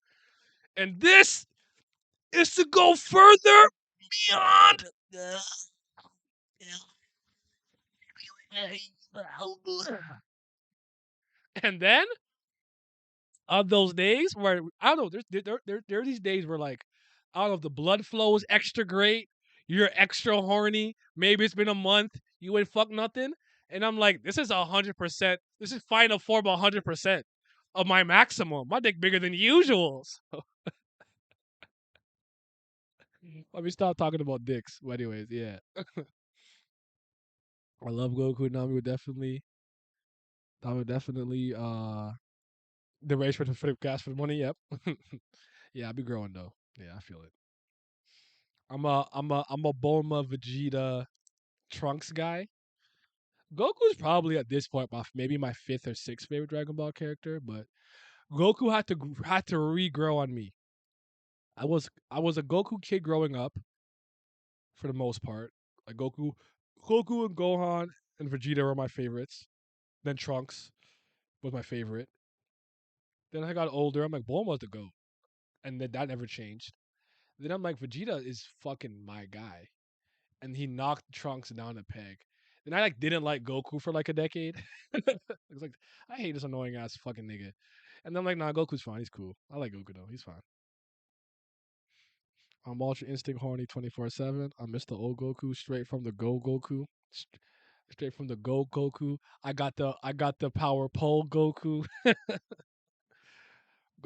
And this is to go further beyond. And then on those days where I don't know, there are these days where like I don't know if the blood flow is extra great, you're extra horny. Maybe it's been a month, you ain't fuck nothing, and I'm like, this is 100%. This is final form 100% of my maximum. My dick bigger than usual. So, let me stop talking about dicks. But anyways, yeah, I love Goku. Nami would definitely the race for the gas for the money. Yep. Yeah, I'll be growing though. Yeah, I feel it. I'm a Bulma, Vegeta, Trunks guy. Goku's probably at this point maybe my fifth or sixth favorite Dragon Ball character, but Goku had to regrow on me. I was a Goku kid growing up for the most part. Like Goku and Gohan and Vegeta were my favorites. Then Trunks was my favorite. Then I got older. I'm like Bulma's the goat, and then that never changed. Then I'm like Vegeta is fucking my guy, and he knocked Trunks down a peg. Then I like didn't like Goku for like a decade. It's like I hate this annoying ass fucking nigga. And then I'm like, nah, Goku's fine. He's cool. I like Goku though. He's fine. I'm Ultra Instinct horny 24/7. I miss the old Goku straight from the Go Goku. Straight from the Go Goku. I got the power pole Goku.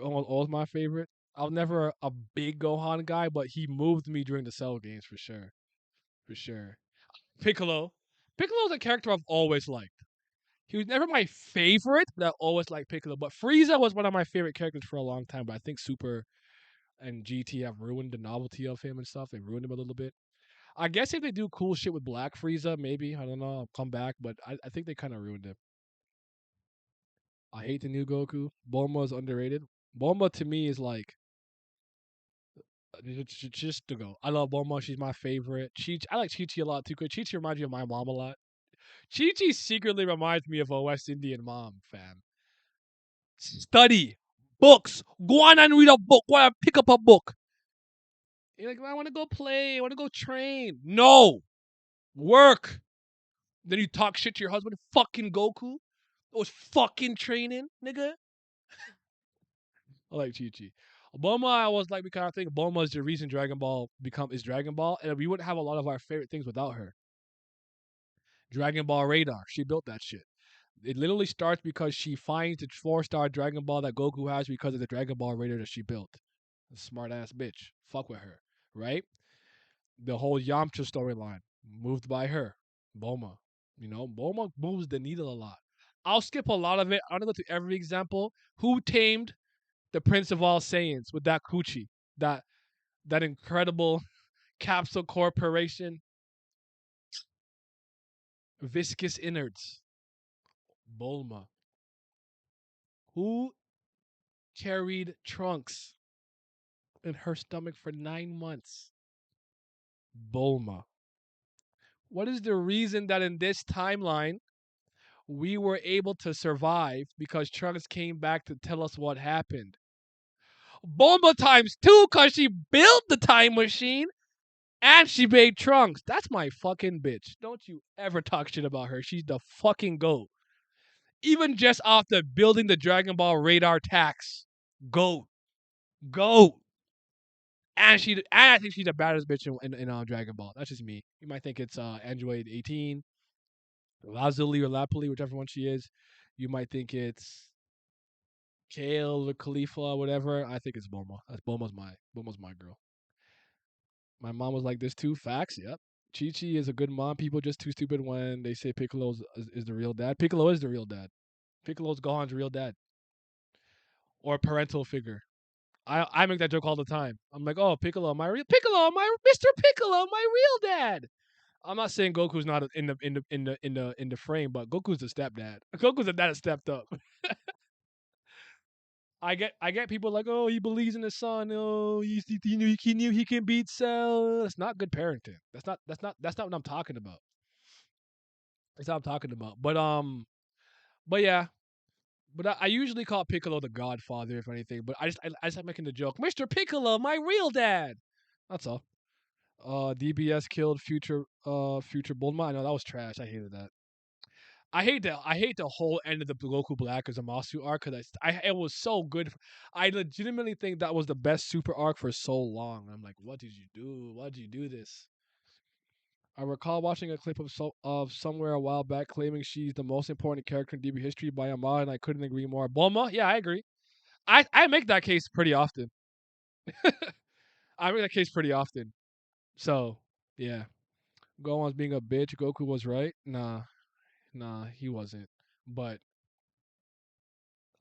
Always my favorite. I was never a big Gohan guy, but he moved me during the Cell games for sure. For sure. Piccolo. Piccolo's a character I've always liked. He was never my favorite, but I always liked Piccolo. But Frieza was one of my favorite characters for a long time, but I think Super and GT have ruined the novelty of him and stuff. They ruined him a little bit. I guess if they do cool shit with Black Frieza, maybe. I don't know. I'll come back, but I think they kind of ruined him. I hate the new Goku. Bulma is underrated. Bulma to me is like just to go. I love Bulma. She's my favorite. I like Chi Chi a lot too. Cause Chi Chi reminds me of my mom a lot. Chi Chi secretly reminds me of a West Indian mom, fam. Study books. Go on and read a book. Go on and pick up a book. You're like, I want to go play. I want to go train. No, work. Then you talk shit to your husband. Fucking Goku. It was fucking training, nigga. I like Chi Chi. Bulma, I was like, because I think Bulma is the reason Dragon Ball is Dragon Ball, and we wouldn't have a lot of our favorite things without her. Dragon Ball Radar, she built that shit. It literally starts because she finds the 4-star Dragon Ball that Goku has because of the Dragon Ball Radar that she built. A smart ass bitch. Fuck with her, right? The whole Yamcha storyline moved by her, Bulma. Bulma moves the needle a lot. I'll skip a lot of it. I'm gonna go to every example. Who tamed the Prince of All Saiyans with that coochie? That incredible capsule corporation, viscous innards. Bulma. Who carried Trunks in her stomach for 9 months? Bulma. What is the reason that in this timeline we were able to survive because Trunks came back to tell us what happened? Bulma times two because she built the time machine and she made Trunks. That's my fucking bitch. Don't you ever talk shit about her. She's the fucking GOAT. Even just after building the Dragon Ball radar tax. GOAT. GOAT. And I think she's the baddest bitch in Dragon Ball. That's just me. You might think it's Android 18, Lazuli or Lapoli, whichever one she is. You might think it's Kale or Khalifa or whatever. I think it's Bulma. Bulma's my girl. My mom was like this too. Facts. Yep. Chi Chi is a good mom. People just too stupid when they say Piccolo is the real dad. Piccolo is the real dad. Piccolo's Gohan's real dad or parental figure. I make that joke all the time. I'm like, oh, Piccolo, my Mr. Piccolo, my real dad. I'm not saying Goku's not in the frame, but Goku's the stepdad. Goku's the dad that stepped up. I get people like, oh, he believes in his son. Oh, he knew he can beat Cell. That's not good parenting. That's not what I'm talking about. That's not what I'm talking about. But yeah. But I usually call Piccolo the Godfather, if anything. But I just like making the joke, Mr. Piccolo, my real dad. That's all. DBS killed future Bulma. I know that was trash. I hated that. I hate the whole end of the Goku Black as a Zamasu arc because it was so good. I legitimately think that was the best super arc for so long. I'm like, what did you do? Why did you do this? I recall watching a clip of somewhere a while back claiming she's the most important character in DB history by Amma, and I couldn't agree more. Bulma, yeah, I agree. I make that case pretty often. I make that case pretty often. So yeah, Gohan's being a bitch. Goku was right. Nah, he wasn't. But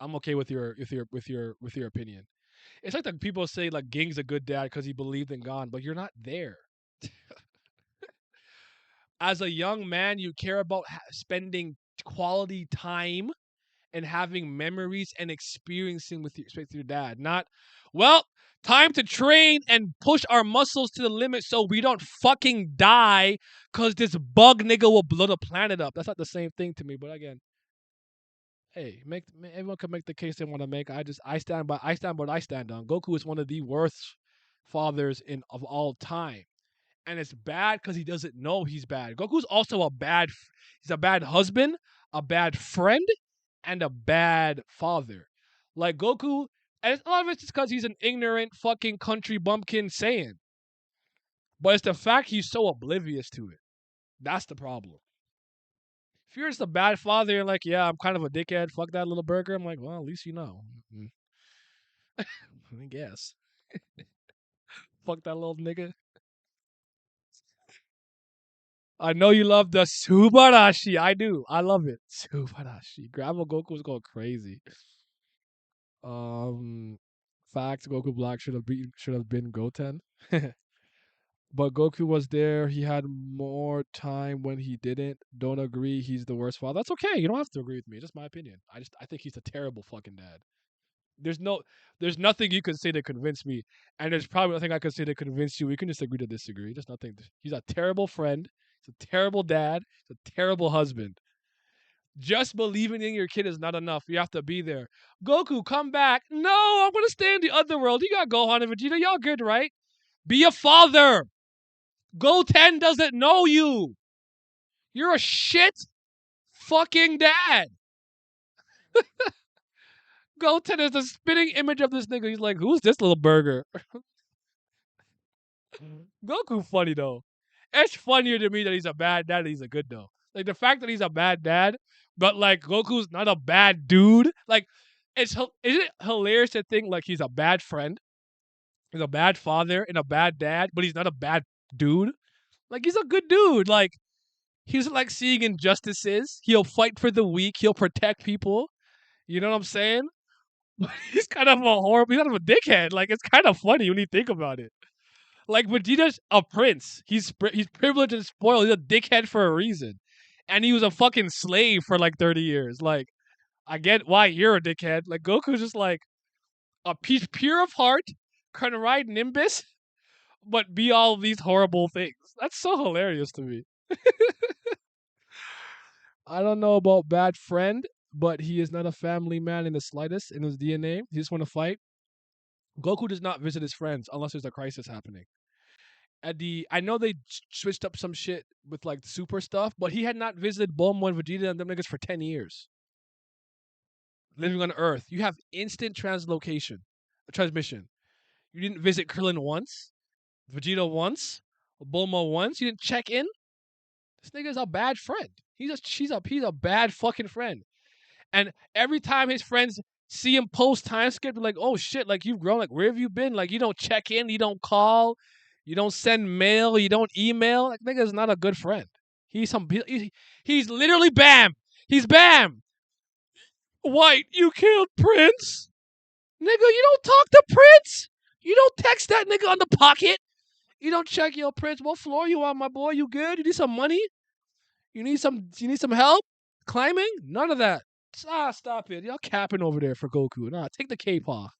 I'm okay with your opinion. It's like the people say like Ging's a good dad because he believed in God, but you're not there. As a young man, you care about spending quality time and having memories and experiencing with your dad. Not, well, time to train and push our muscles to the limit so we don't fucking die because this bug nigga will blow the planet up. That's not the same thing to me. But again, hey, everyone can make the case they want to make. I stand by what I stand on. Goku is one of the worst fathers in of all time, and it's bad because he doesn't know he's bad. Goku's also he's a bad husband, a bad friend, and a bad father. Like Goku, and a lot of it's just because he's an ignorant fucking country bumpkin Saiyan. But it's the fact he's so oblivious to it. That's the problem. If you're just a bad father, you're like, yeah, I'm kind of a dickhead. Fuck that little burger. I'm like, well, at least you know. I guess. Fuck that little nigga. I know you love the Subarashi. I do. I love it. Subarashi. Grandma Goku was going crazy. Um, fact: Goku Black should have been Goten. But Goku was there. He had more time when he didn't. Don't agree. He's the worst father. That's okay. You don't have to agree with me. It's just my opinion. I think he's a terrible fucking dad. There's no, there's nothing you can say to convince me, and there's probably nothing I can say to convince you. We can just agree to disagree. There's nothing. He's a terrible friend. He's a terrible dad. He's a terrible husband. Just believing in your kid is not enough. You have to be there. Goku, come back. No, I'm gonna stay in the other world. You got Gohan and Vegeta. Y'all good, right? Be a father. Goten doesn't know you. You're a shit fucking dad. Goten is the spitting image of this nigga. He's like, who's this little burger? Goku funny though. It's funnier to me that he's a bad dad than he's a good though. Like the fact that he's a bad dad, but like Goku's not a bad dude. Like is it hilarious to think like he's a bad friend, he's a bad father and a bad dad, but he's not a bad dude. Like he's a good dude. Like he's like seeing injustices. He'll fight for the weak. He'll protect people. You know what I'm saying? He's kind of he's kind of a dickhead. Like it's kind of funny when you think about it. Like Vegeta's a prince. He's privileged and spoiled. He's a dickhead for a reason, and he was a fucking slave for like 30 years. Like I get why you're a dickhead. Like Goku's just like a piece pure of heart, can ride Nimbus, but be all of these horrible things. That's so hilarious to me. I don't know about bad friend, but he is not a family man in the slightest in his DNA. He just want to fight. Goku does not visit his friends unless there's a crisis happening. I know they switched up some shit with like super stuff, but he had not visited Bulma and Vegeta and them niggas for 10 years. Living on Earth, you have instant transmission. You didn't visit Krillin once, Vegeta once, Bulma once. You didn't check in. This nigga's a bad friend. He's a bad fucking friend. And every time his friends see him post time skip, they're like, oh shit, like you've grown. Like where have you been? Like you don't check in, you don't call, you don't send mail, you don't email. Like nigga's not a good friend. He's literally Bam. He's Bam. White, you killed Prince. Nigga, you don't talk to Prince. You don't text that nigga on the pocket. You don't check your Prince. What floor you on, my boy? You good? You need some money? You need some help climbing? None of that. Stop it. Y'all capping over there for Goku. Nah, take the cape off.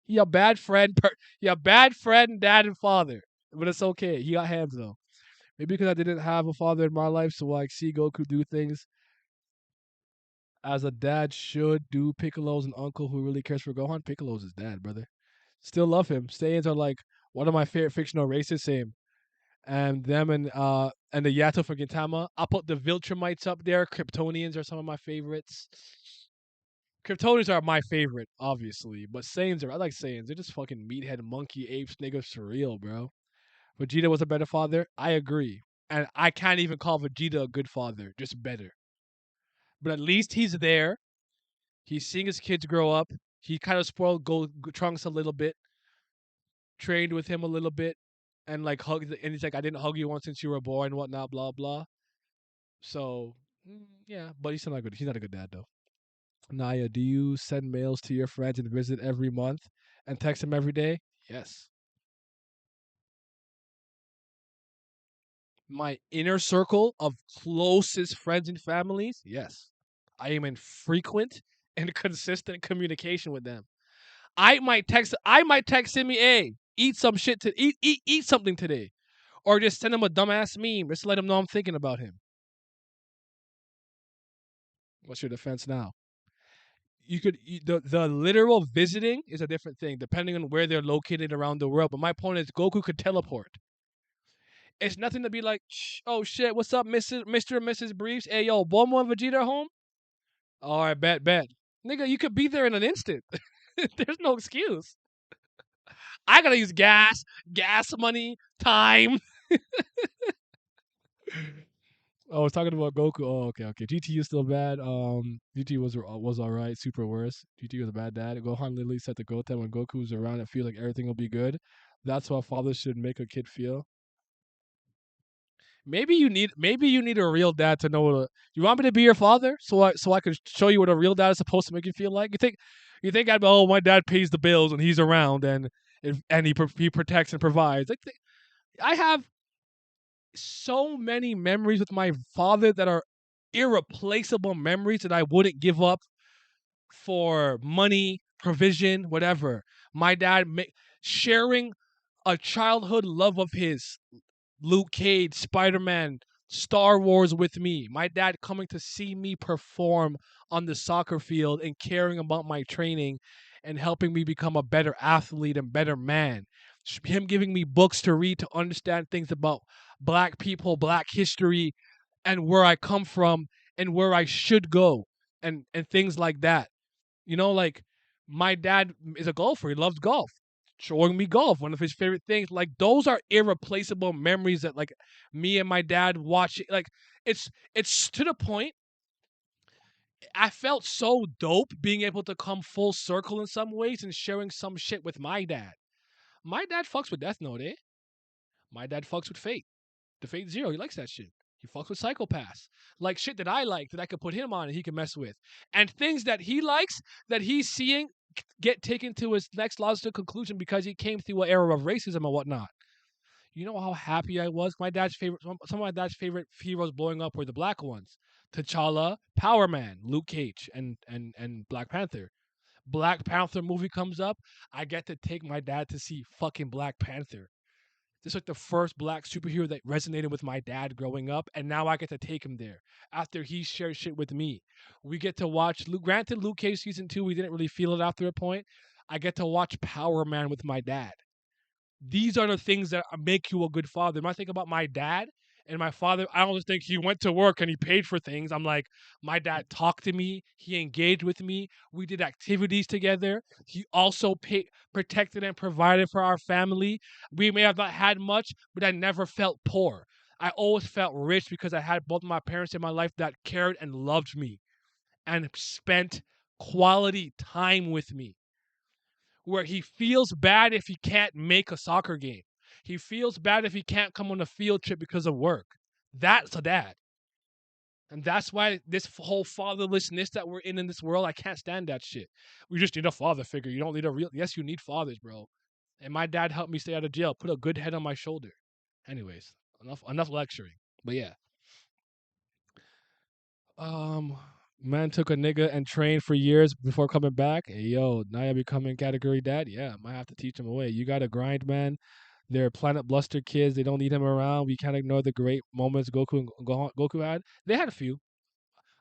He a bad friend. He a bad friend, dad, and father. But it's okay. He got hands though. Maybe because I didn't have a father in my life, so I see Goku do things as a dad should do. Piccolo's an uncle who really cares for Gohan. Piccolo's his dad, brother. Still love him. Saiyans are like one of my favorite fictional races. Same. And them and the Yato for Gintama. I'll put the Viltrumites up there. Kryptonians are some of my favorites. Kryptonians are my favorite, obviously, but Saiyans I like Saiyans. They're just fucking meathead monkey apes, niggas surreal, bro. Vegeta was a better father. I agree, and I can't even call Vegeta a good father, just better. But at least he's there. He's seeing his kids grow up. He kind of spoiled Trunks a little bit, trained with him a little bit, and like hugged. And he's like, "I didn't hug you once since you were born, whatnot, blah blah." So yeah, but he's not good. He's not a good dad though. Naya, do you send mails to your friends and visit every month and text them every day? Yes. my inner circle of closest friends and families, yes, I am in frequent and consistent communication with them. I might text him, hey, eat some shit to eat something today. Or just send him a dumbass meme just to let him know I'm thinking about him. What's your defense now? The literal visiting is a different thing depending on where they're located around the world. But my point is Goku could teleport. It's nothing to be like, oh shit, what's up, Mr. and Mrs. Briefs? Hey yo, Bulma and Vegeta home? All right, bet. Nigga, you could be there in an instant. There's no excuse. I gotta use gas money, time. Oh, I was talking about Goku. Oh, okay. GT is still bad. GT was alright. Super worse. GT was a bad dad. Gohan literally said to Goten when Goku was around, I feel like everything will be good. That's how fathers should make a kid feel. Maybe you need a real dad to know what. You want me to be your father, so I can show you what a real dad is supposed to make you feel like. You think I'd be, oh, my dad pays the bills and he's around and he protects and provides. Like I have so many memories with my father that are irreplaceable memories that I wouldn't give up for money, provision, whatever. My dad sharing a childhood love of his, Luke Cage, Spider-Man, Star Wars with me. My dad coming to see me perform on the soccer field and caring about my training and helping me become a better athlete and better man. Him giving me books to read to understand things about black people, black history, and where I come from and where I should go and things like that. Like my dad is a golfer. He loves golf. Showing me golf, one of his favorite things. Like those are irreplaceable memories that like me and my dad watching. Like it's to the point. I felt so dope being able to come full circle in some ways and sharing some shit with my dad. My dad fucks with Death Note, eh? My dad fucks with Fate. The Fate Zero, he likes that shit. He fucks with Psychopaths. Like shit that I like that I could put him on and he can mess with. And things that he likes that he's seeing get taken to his next logical conclusion because he came through an era of racism and whatnot. You know how happy I was? Some of my dad's favorite heroes blowing up were the black ones. T'Challa, Power Man, Luke Cage, and Black Panther. Black Panther movie comes up, I get to take my dad to see fucking Black Panther. This is like the first black superhero that resonated with my dad growing up, and now I get to take him there after he shared shit with me. We get to watch Luke. Granted, Luke Cage season 2, we didn't really feel it after a point. I get to watch Power Man with my dad. These are the things that make you a good father. When I think about my dad and my father, I don't just think he went to work and he paid for things. I'm like, my dad talked to me, he engaged with me, we did activities together. He also protected and provided for our family. We may have not had much, but I never felt poor. I always felt rich because I had both my parents in my life that cared and loved me and spent quality time with me, where he feels bad if he can't make a soccer game. He feels bad if he can't come on a field trip because of work. That's a dad. And that's why this whole fatherlessness that we're in this world, I can't stand that shit. We just need a father figure. You don't need a real. Yes, you need fathers, bro. And my dad helped me stay out of jail, put a good head on my shoulder. Anyways, enough lecturing. But yeah. Um, Man took a nigga and trained for years before coming back. Hey, yo, now you're becoming category dad. Yeah, might have to teach him away. You got to grind, man. They're Planet Bluster kids. They don't need him around. We can't ignore the great moments Goku had. They had a few.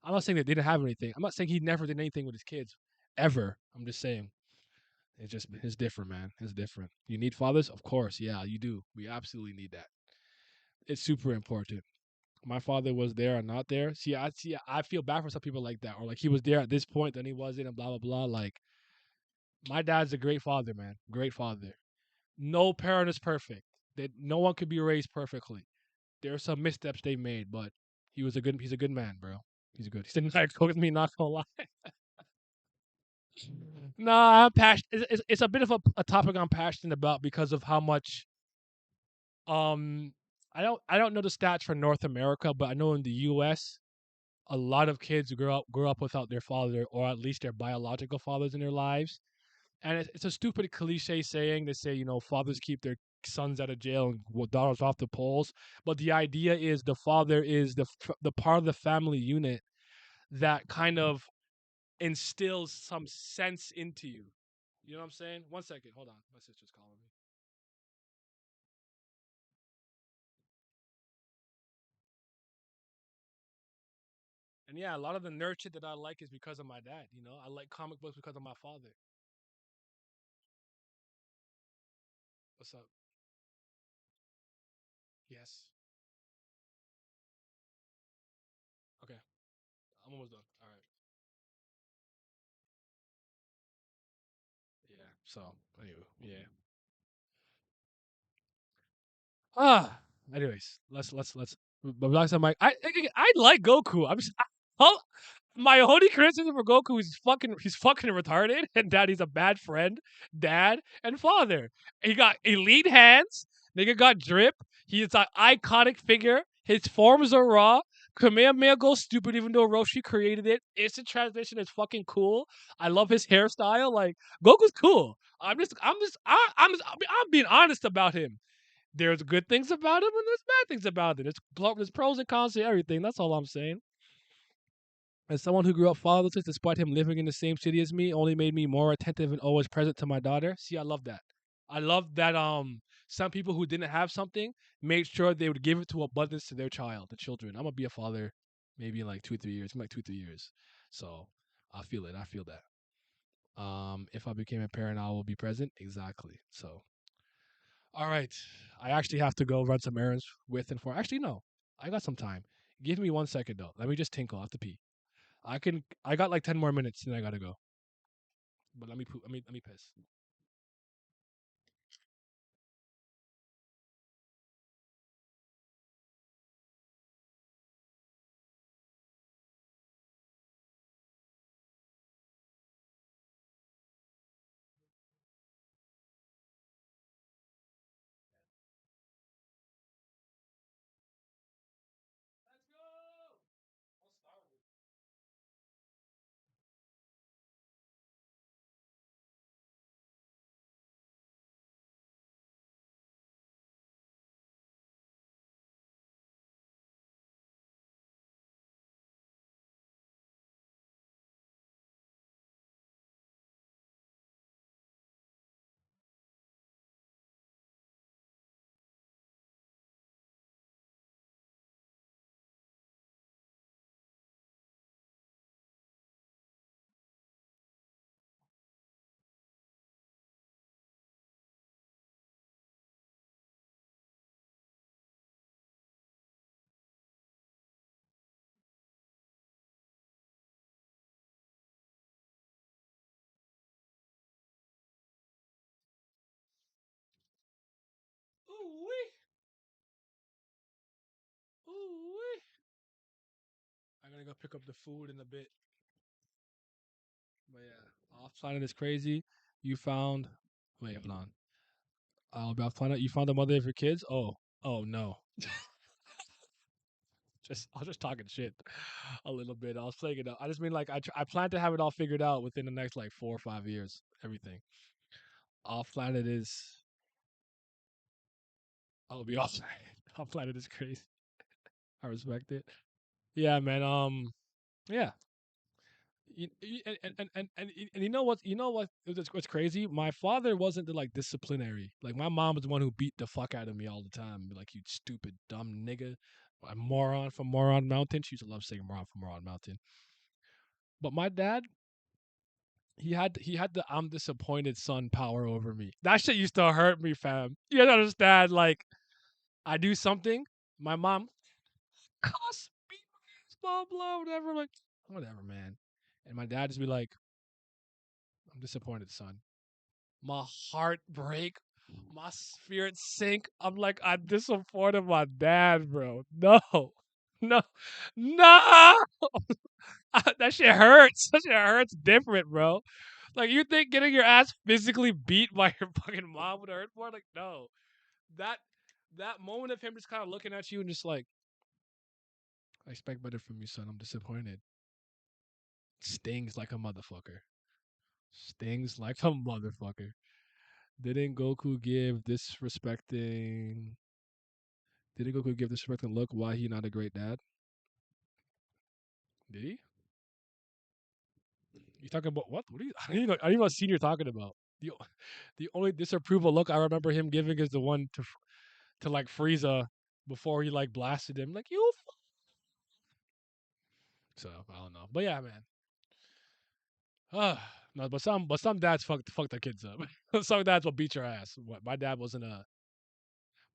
I'm not saying they didn't have anything. I'm not saying he never did anything with his kids, ever. I'm just saying it's different, man. It's different. You need fathers, of course. Yeah, you do. We absolutely need that. It's super important. My father was there or not there. I feel bad for some people like that, or like he was there at this point, then he wasn't, and blah blah blah. Like my dad's a great father, man. Great father. No parent is perfect. That no one could be raised perfectly. There are some missteps they made, but he's a good man, bro. He's good. He's didn't like with me, not gonna lie. Nah, I'm passionate. It's a bit of a topic I'm passionate about because of how much um I don't know the stats for North America, but I know in the US a lot of kids grow up without their father or at least their biological fathers in their lives. And it's a stupid cliche saying to say, fathers keep son's out of jail and daughter's off the poles. But the idea is the father is the part of the family unit that kind of instills some sense into you. You know what I'm saying? One second, hold on. My sister's calling me. And yeah, a lot of the nerd shit that I like is because of my dad. You know, I like comic books because of my father. What's up? Yes. Okay. I'm almost done. All right. Yeah. So anyway, yeah. Ah. Anyways, let's. But last time, I like Goku. I'm just. Oh, my only criticism for Goku is he's fucking retarded, and that he's a bad friend, dad, and father. He got elite hands. Nigga got drip. He's an iconic figure. His forms are raw. Kamehameha goes stupid even though Roshi created it. Instant transmission is fucking cool. I love his hairstyle. Like Goku's cool. I'm being honest about him. There's good things about him and there's bad things about it. There's pros and cons to everything. That's all I'm saying. As someone who grew up fatherless, despite him living in the same city as me, only made me more attentive and always present to my daughter. See, I love that. I love that. Some people who didn't have something made sure they would give it to abundance to their child, the children. I'm gonna be a father, maybe in like 2 3 years. In like 2 3 years. So I feel it. I feel that. If I became a parent, I will be present. Exactly. So all right. I actually have to go run some errands with and for. Actually, no. I got some time. Give me 1 second though. Let me just tinkle. I have to pee. I got like 10 more minutes and I gotta go. But let me poop. Let me piss. Let's go. I'm starving. Ooh wee. Ooh wee. I gotta go pick up the food in a bit. But yeah, off planet is crazy. You found. Wait, hold on. Off planet, you found the mother of your kids. Oh no. I was just talking shit a little bit. I was playing it up. I just mean like I plan to have it all figured out within the next like 4 or 5 years. Everything off planet is. I'll be off planet. Off planet is crazy. I respect it. Yeah, man. Yeah. And you know what what's crazy? My father wasn't the like disciplinary. Like my mom was the one who beat the fuck out of me all the time. Be like, you stupid dumb nigga, a moron from Moron Mountain. She used to love saying moron from Moron Mountain. But my dad, he had the I'm disappointed son power over me. That shit used to hurt me, fam. You don't understand? Like I do something, my mom cuss, beat my ass, blah blah, whatever. Like whatever, man. And my dad just be like, I'm disappointed, son. My heart break, my spirit sink. I'm like, I'm disappointed my dad, bro. No, no, no. That shit hurts. That shit hurts different, bro. Like you think getting your ass physically beat by your fucking mom would hurt more? Like no. That that moment of him just kind of looking at you and just like, I expect better from you, son. I'm disappointed. Stings like a motherfucker. Stings like a motherfucker. Didn't Goku give disrespecting? Didn't Goku give disrespecting look? Why he not a great dad? Did he? You talking about what? What are you? I don't even know what scene you're talking about. The only disapproval look I remember him giving is the one to like Frieza before he like blasted him. Like you. So I don't know, but yeah, man. No, but some dads fuck their kids up. Some dads will beat your ass. What, my dad wasn't a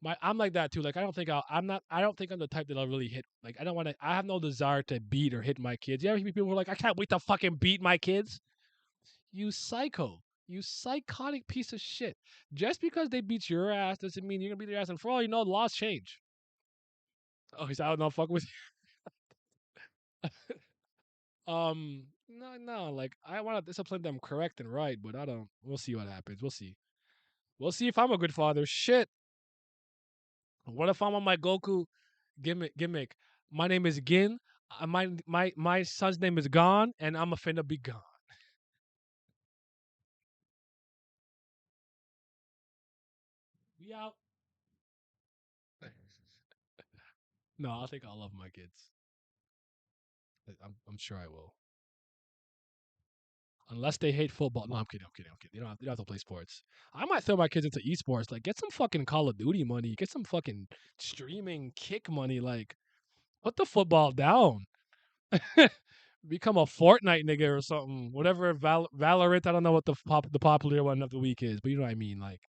my. I'm like that too. Like I'm not. I don't think I'm the type that'll really hit. Like I don't want to. I have no desire to beat or hit my kids. You ever hear people who are like, I can't wait to fucking beat my kids. You psycho. You psychotic piece of shit. Just because they beat your ass doesn't mean you're gonna beat their ass. And for all you know, the laws change. Oh, he's out. No, fuck with you. No, no. Like I want to discipline them correct and right, but I don't. We'll see what happens. We'll see. We'll see if I'm a good father. Shit. What if I'm on my Goku gimmick? My name is Gin. My son's name is Gon, and I'm a finna be gone. We out. No, I think I'll love my kids. I'm sure I will. Unless they hate football. No, I'm kidding. I'm kidding. I'm kidding. They don't have to play sports. I might throw my kids into esports. Like, get some fucking Call of Duty money. Get some fucking streaming kick money. Like, put the football down. Become a Fortnite nigga or something. Whatever Valorant. I don't know what the popular one of the week is, but you know what I mean. Like,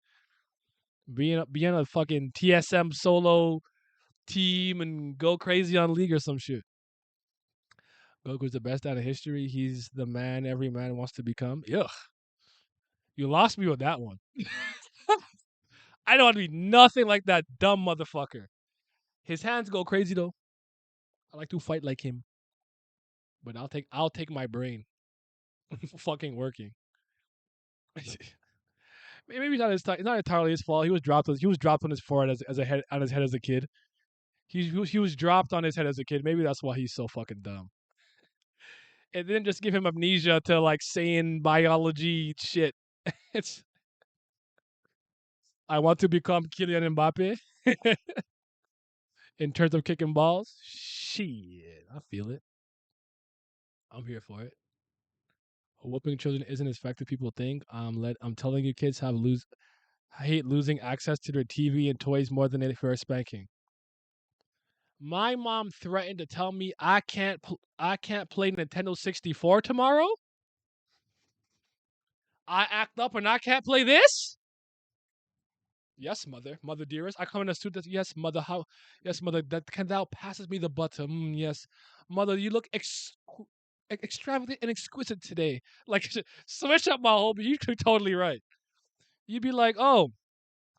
being a fucking TSM solo team and go crazy on League or some shit. Goku's the best out of history. He's the man every man wants to become. Ugh. You lost me with that one. I don't want to be nothing like that dumb motherfucker. His hands go crazy though. I like to fight like him, but I'll take my brain fucking working. Maybe it's not entirely his fault. He was dropped on his forehead as a head on his head as a kid. He was dropped on his head as a kid. Maybe that's why he's so fucking dumb. And then just give him amnesia to like saying biology shit. It's I want to become Kylian Mbappe in terms of kicking balls. Shit, I feel it. I'm here for it. Whooping children isn't as effective people think. I'm telling you, kids hate losing access to their TV and toys more than they fear spanking. My mom threatened to tell me I can't play Nintendo 64 tomorrow. I act up and I can't play this. Yes, mother dearest. I come in a suit that yes, mother. How? Yes, mother. That can thou passes me the butter. Yes, mother. You look extravagant and exquisite today. Like switch up my whole. You're totally right. You'd be like, oh,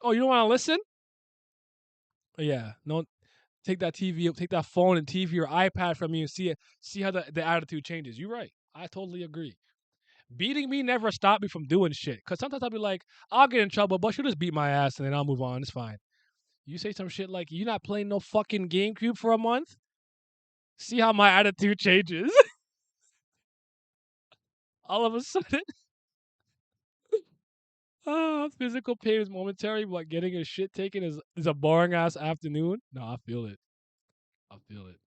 you don't want to listen? Yeah, no. Take that TV, take that phone and TV or iPad from you and see how the attitude changes. You're right. I totally agree. Beating me never stopped me from doing shit. Cause sometimes I'll be like, I'll get in trouble, but she'll just beat my ass and then I'll move on. It's fine. You say some shit like, "You not playing no fucking GameCube for a month?" See how my attitude changes. All of a sudden, physical pain is momentary, but getting his shit taken is a boring ass afternoon. No, I feel it. I feel it.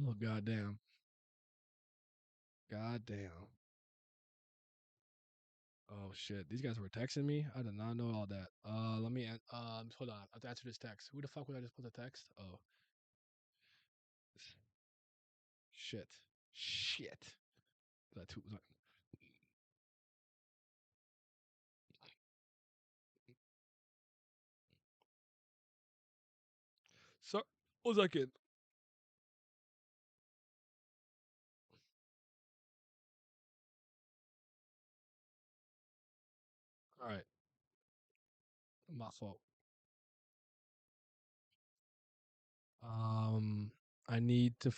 Oh goddamn, goddamn. Oh shit, these guys were texting me. I did not know all that. Let me hold on. I have to answer this text. Who the fuck would I just put the text? Oh shit, shit. That too. So, what was that kid? All right, my fault. Um, I need to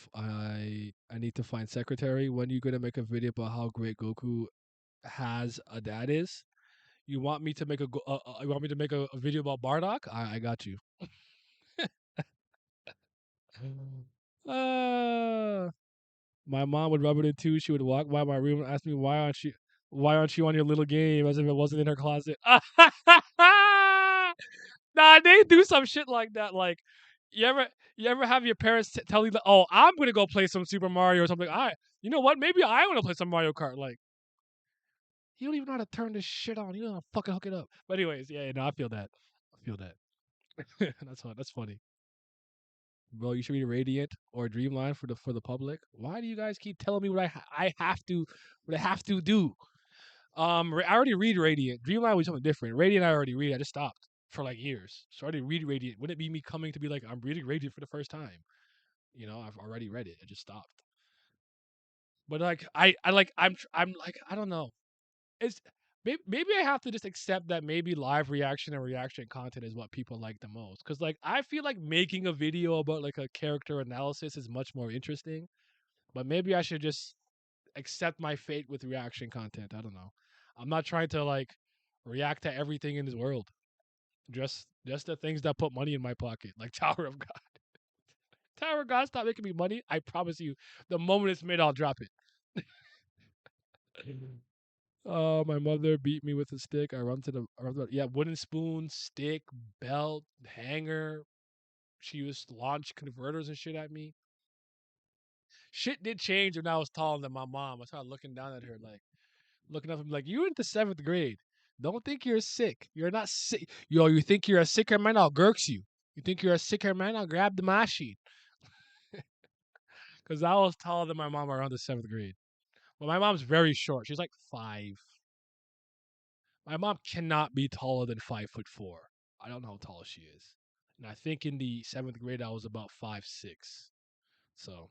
find secretary. When you gonna make a video about how great Goku has a dad is? You want me to make a video about Bardock? I got you. uh, my mom would rub it in too. She would walk by my room and ask me why aren't she Why aren't you on your little game as if it wasn't in her closet? Nah, they do some shit like that. Like, you ever you ever have your parents tell you, "Oh, I'm gonna go play some Super Mario or something." You know what? Maybe I want to play some Mario Kart. Like, you don't even know how to turn this shit on. You don't know how to fucking hook it up. But anyways, yeah, no, I feel that. I feel that. That's fun. That's funny, bro. You should read Radiant or Dreamline for the public. Why do you guys keep telling me I have to what I have to do? I already read Radiant. Dreamline was something different. Radiant I already read. I just stopped for like years. So I already read Radiant. Wouldn't it be me coming to be like I'm reading Radiant for the first time? You know, I've already read it. I just stopped. But like I'm like I don't know. It's maybe I have to just accept that maybe live reaction and reaction content is what people like the most. Cause like I feel like making a video about like a character analysis is much more interesting. But maybe I should just accept my fate with reaction content. I don't know. I'm not trying to like react to everything in this world. Just the things that put money in my pocket, like Tower of God. Tower of God, stop making me money. I promise you, the moment it's made, I'll drop it. Oh, my mother beat me with a stick. Yeah, wooden spoon, stick, belt, hanger. She used to launch converters and shit at me. Shit did change when I was taller than my mom. I started looking down at her like looking up and like, you into seventh grade. Don't think you're sick. You're not sick. Yo, you think you're a sicker man? I'll gurks you. You think you're a sicker man? I'll grab the machine. Because I was taller than my mom around the seventh grade. But my mom's very short. She's like 5. My mom cannot be taller than 5'4". I don't know how tall she is. And I think in the seventh grade I was about 5'6". So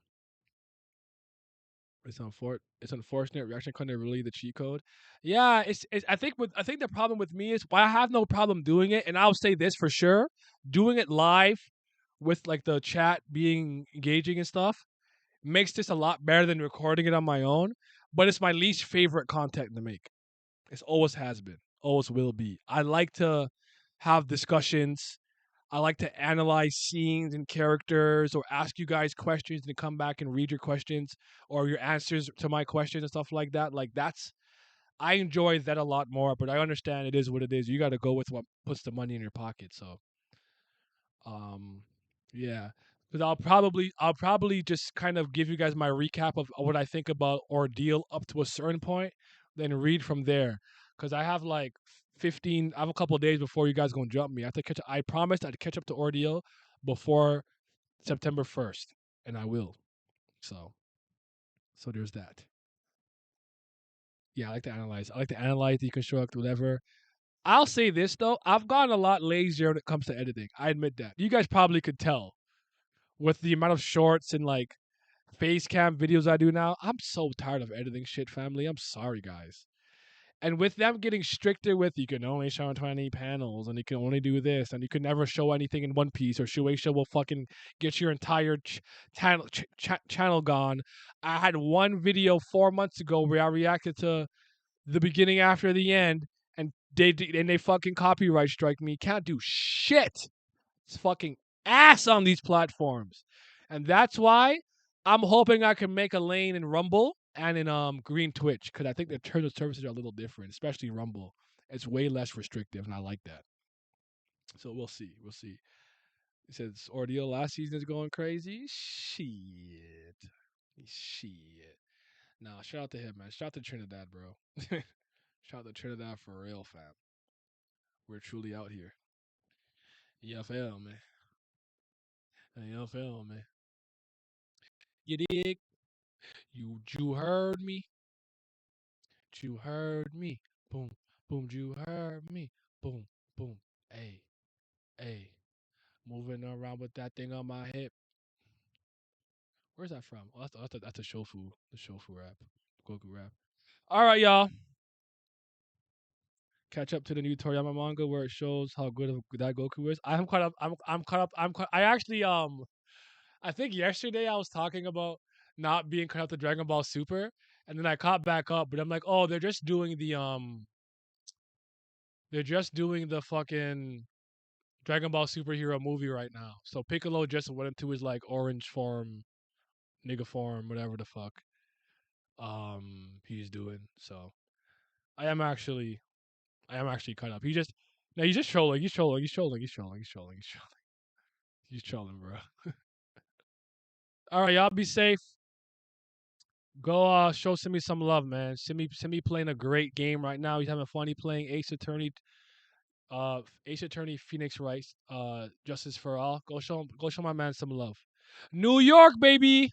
it's unfortunate. Reaction couldn't really the cheat code. Yeah, I think the problem with me is why I have no problem doing it, and I'll say this for sure, doing it live with like the chat being engaging and stuff makes this a lot better than recording it on my own. But it's my least favorite content to make. It's always has been, always will be. I like to have discussions. I like to analyze scenes and characters or ask you guys questions and come back and read your questions or your answers to my questions and stuff like that. Like I enjoy that a lot more, but I understand it is what it is. You got to go with what puts the money in your pocket. So, um, yeah, because I'll probably just kind of give you guys my recap of what I think about Ordeal up to a certain point, then read from there. Because I have like 15. I have a couple of days before you guys gonna jump me. I have to catch. I promised I'd catch up to Ordeal before September 1st, and I will. So, so there's that. Yeah, I like to analyze. I like to analyze, deconstruct, whatever. I'll say this though, I've gotten a lot lazier when it comes to editing. I admit that. You guys probably could tell with the amount of shorts and like face cam videos I do now. I'm so tired of editing shit, family. I'm sorry, guys. And with them getting stricter with you can only show 20 panels and you can only do this and you can never show anything in one piece or Shueisha will fucking get your entire channel gone. I had one video 4 months ago where I reacted to the beginning after the end and they fucking copyright strike me. Can't do shit. It's fucking ass on these platforms. And that's why I'm hoping I can make a lane in Rumble and in Green Twitch because I think the terms of services are a little different, especially Rumble. It's way less restrictive, and I like that. So we'll see. We'll see. He says Ordeal last season is going crazy. Shit. Shit. Nah, shout out to him, man. Shout out to Trinidad, bro. Shout out to Trinidad for real, fam. We're truly out here. EFL, man. EFL, man. You dig? You heard me? You heard me? Boom, boom. You heard me? Boom, boom. Hey, hey. Moving around with that thing on my hip. Where's that from? Oh, that's a Shofu. The Shofu rap. Goku rap. All right, y'all. Catch up to the new Toriyama manga where it shows how good of that Goku is. I'm caught up. I'm caught up. I actually I think yesterday I was talking about not being caught up to Dragon Ball Super, and then I caught back up, but I'm like, oh, they're just doing the fucking Dragon Ball superhero movie right now. So Piccolo just went into his like orange form, nigga form, whatever the fuck he's doing. So I am actually cut up. He's just trolling. He's trolling. He's trolling, bro. All right, y'all be safe. Go show Simi some love, man. Simi playing a great game right now. He's having fun. He playing Ace Attorney Phoenix Wright, Justice for All. Go show my man some love. New York, baby.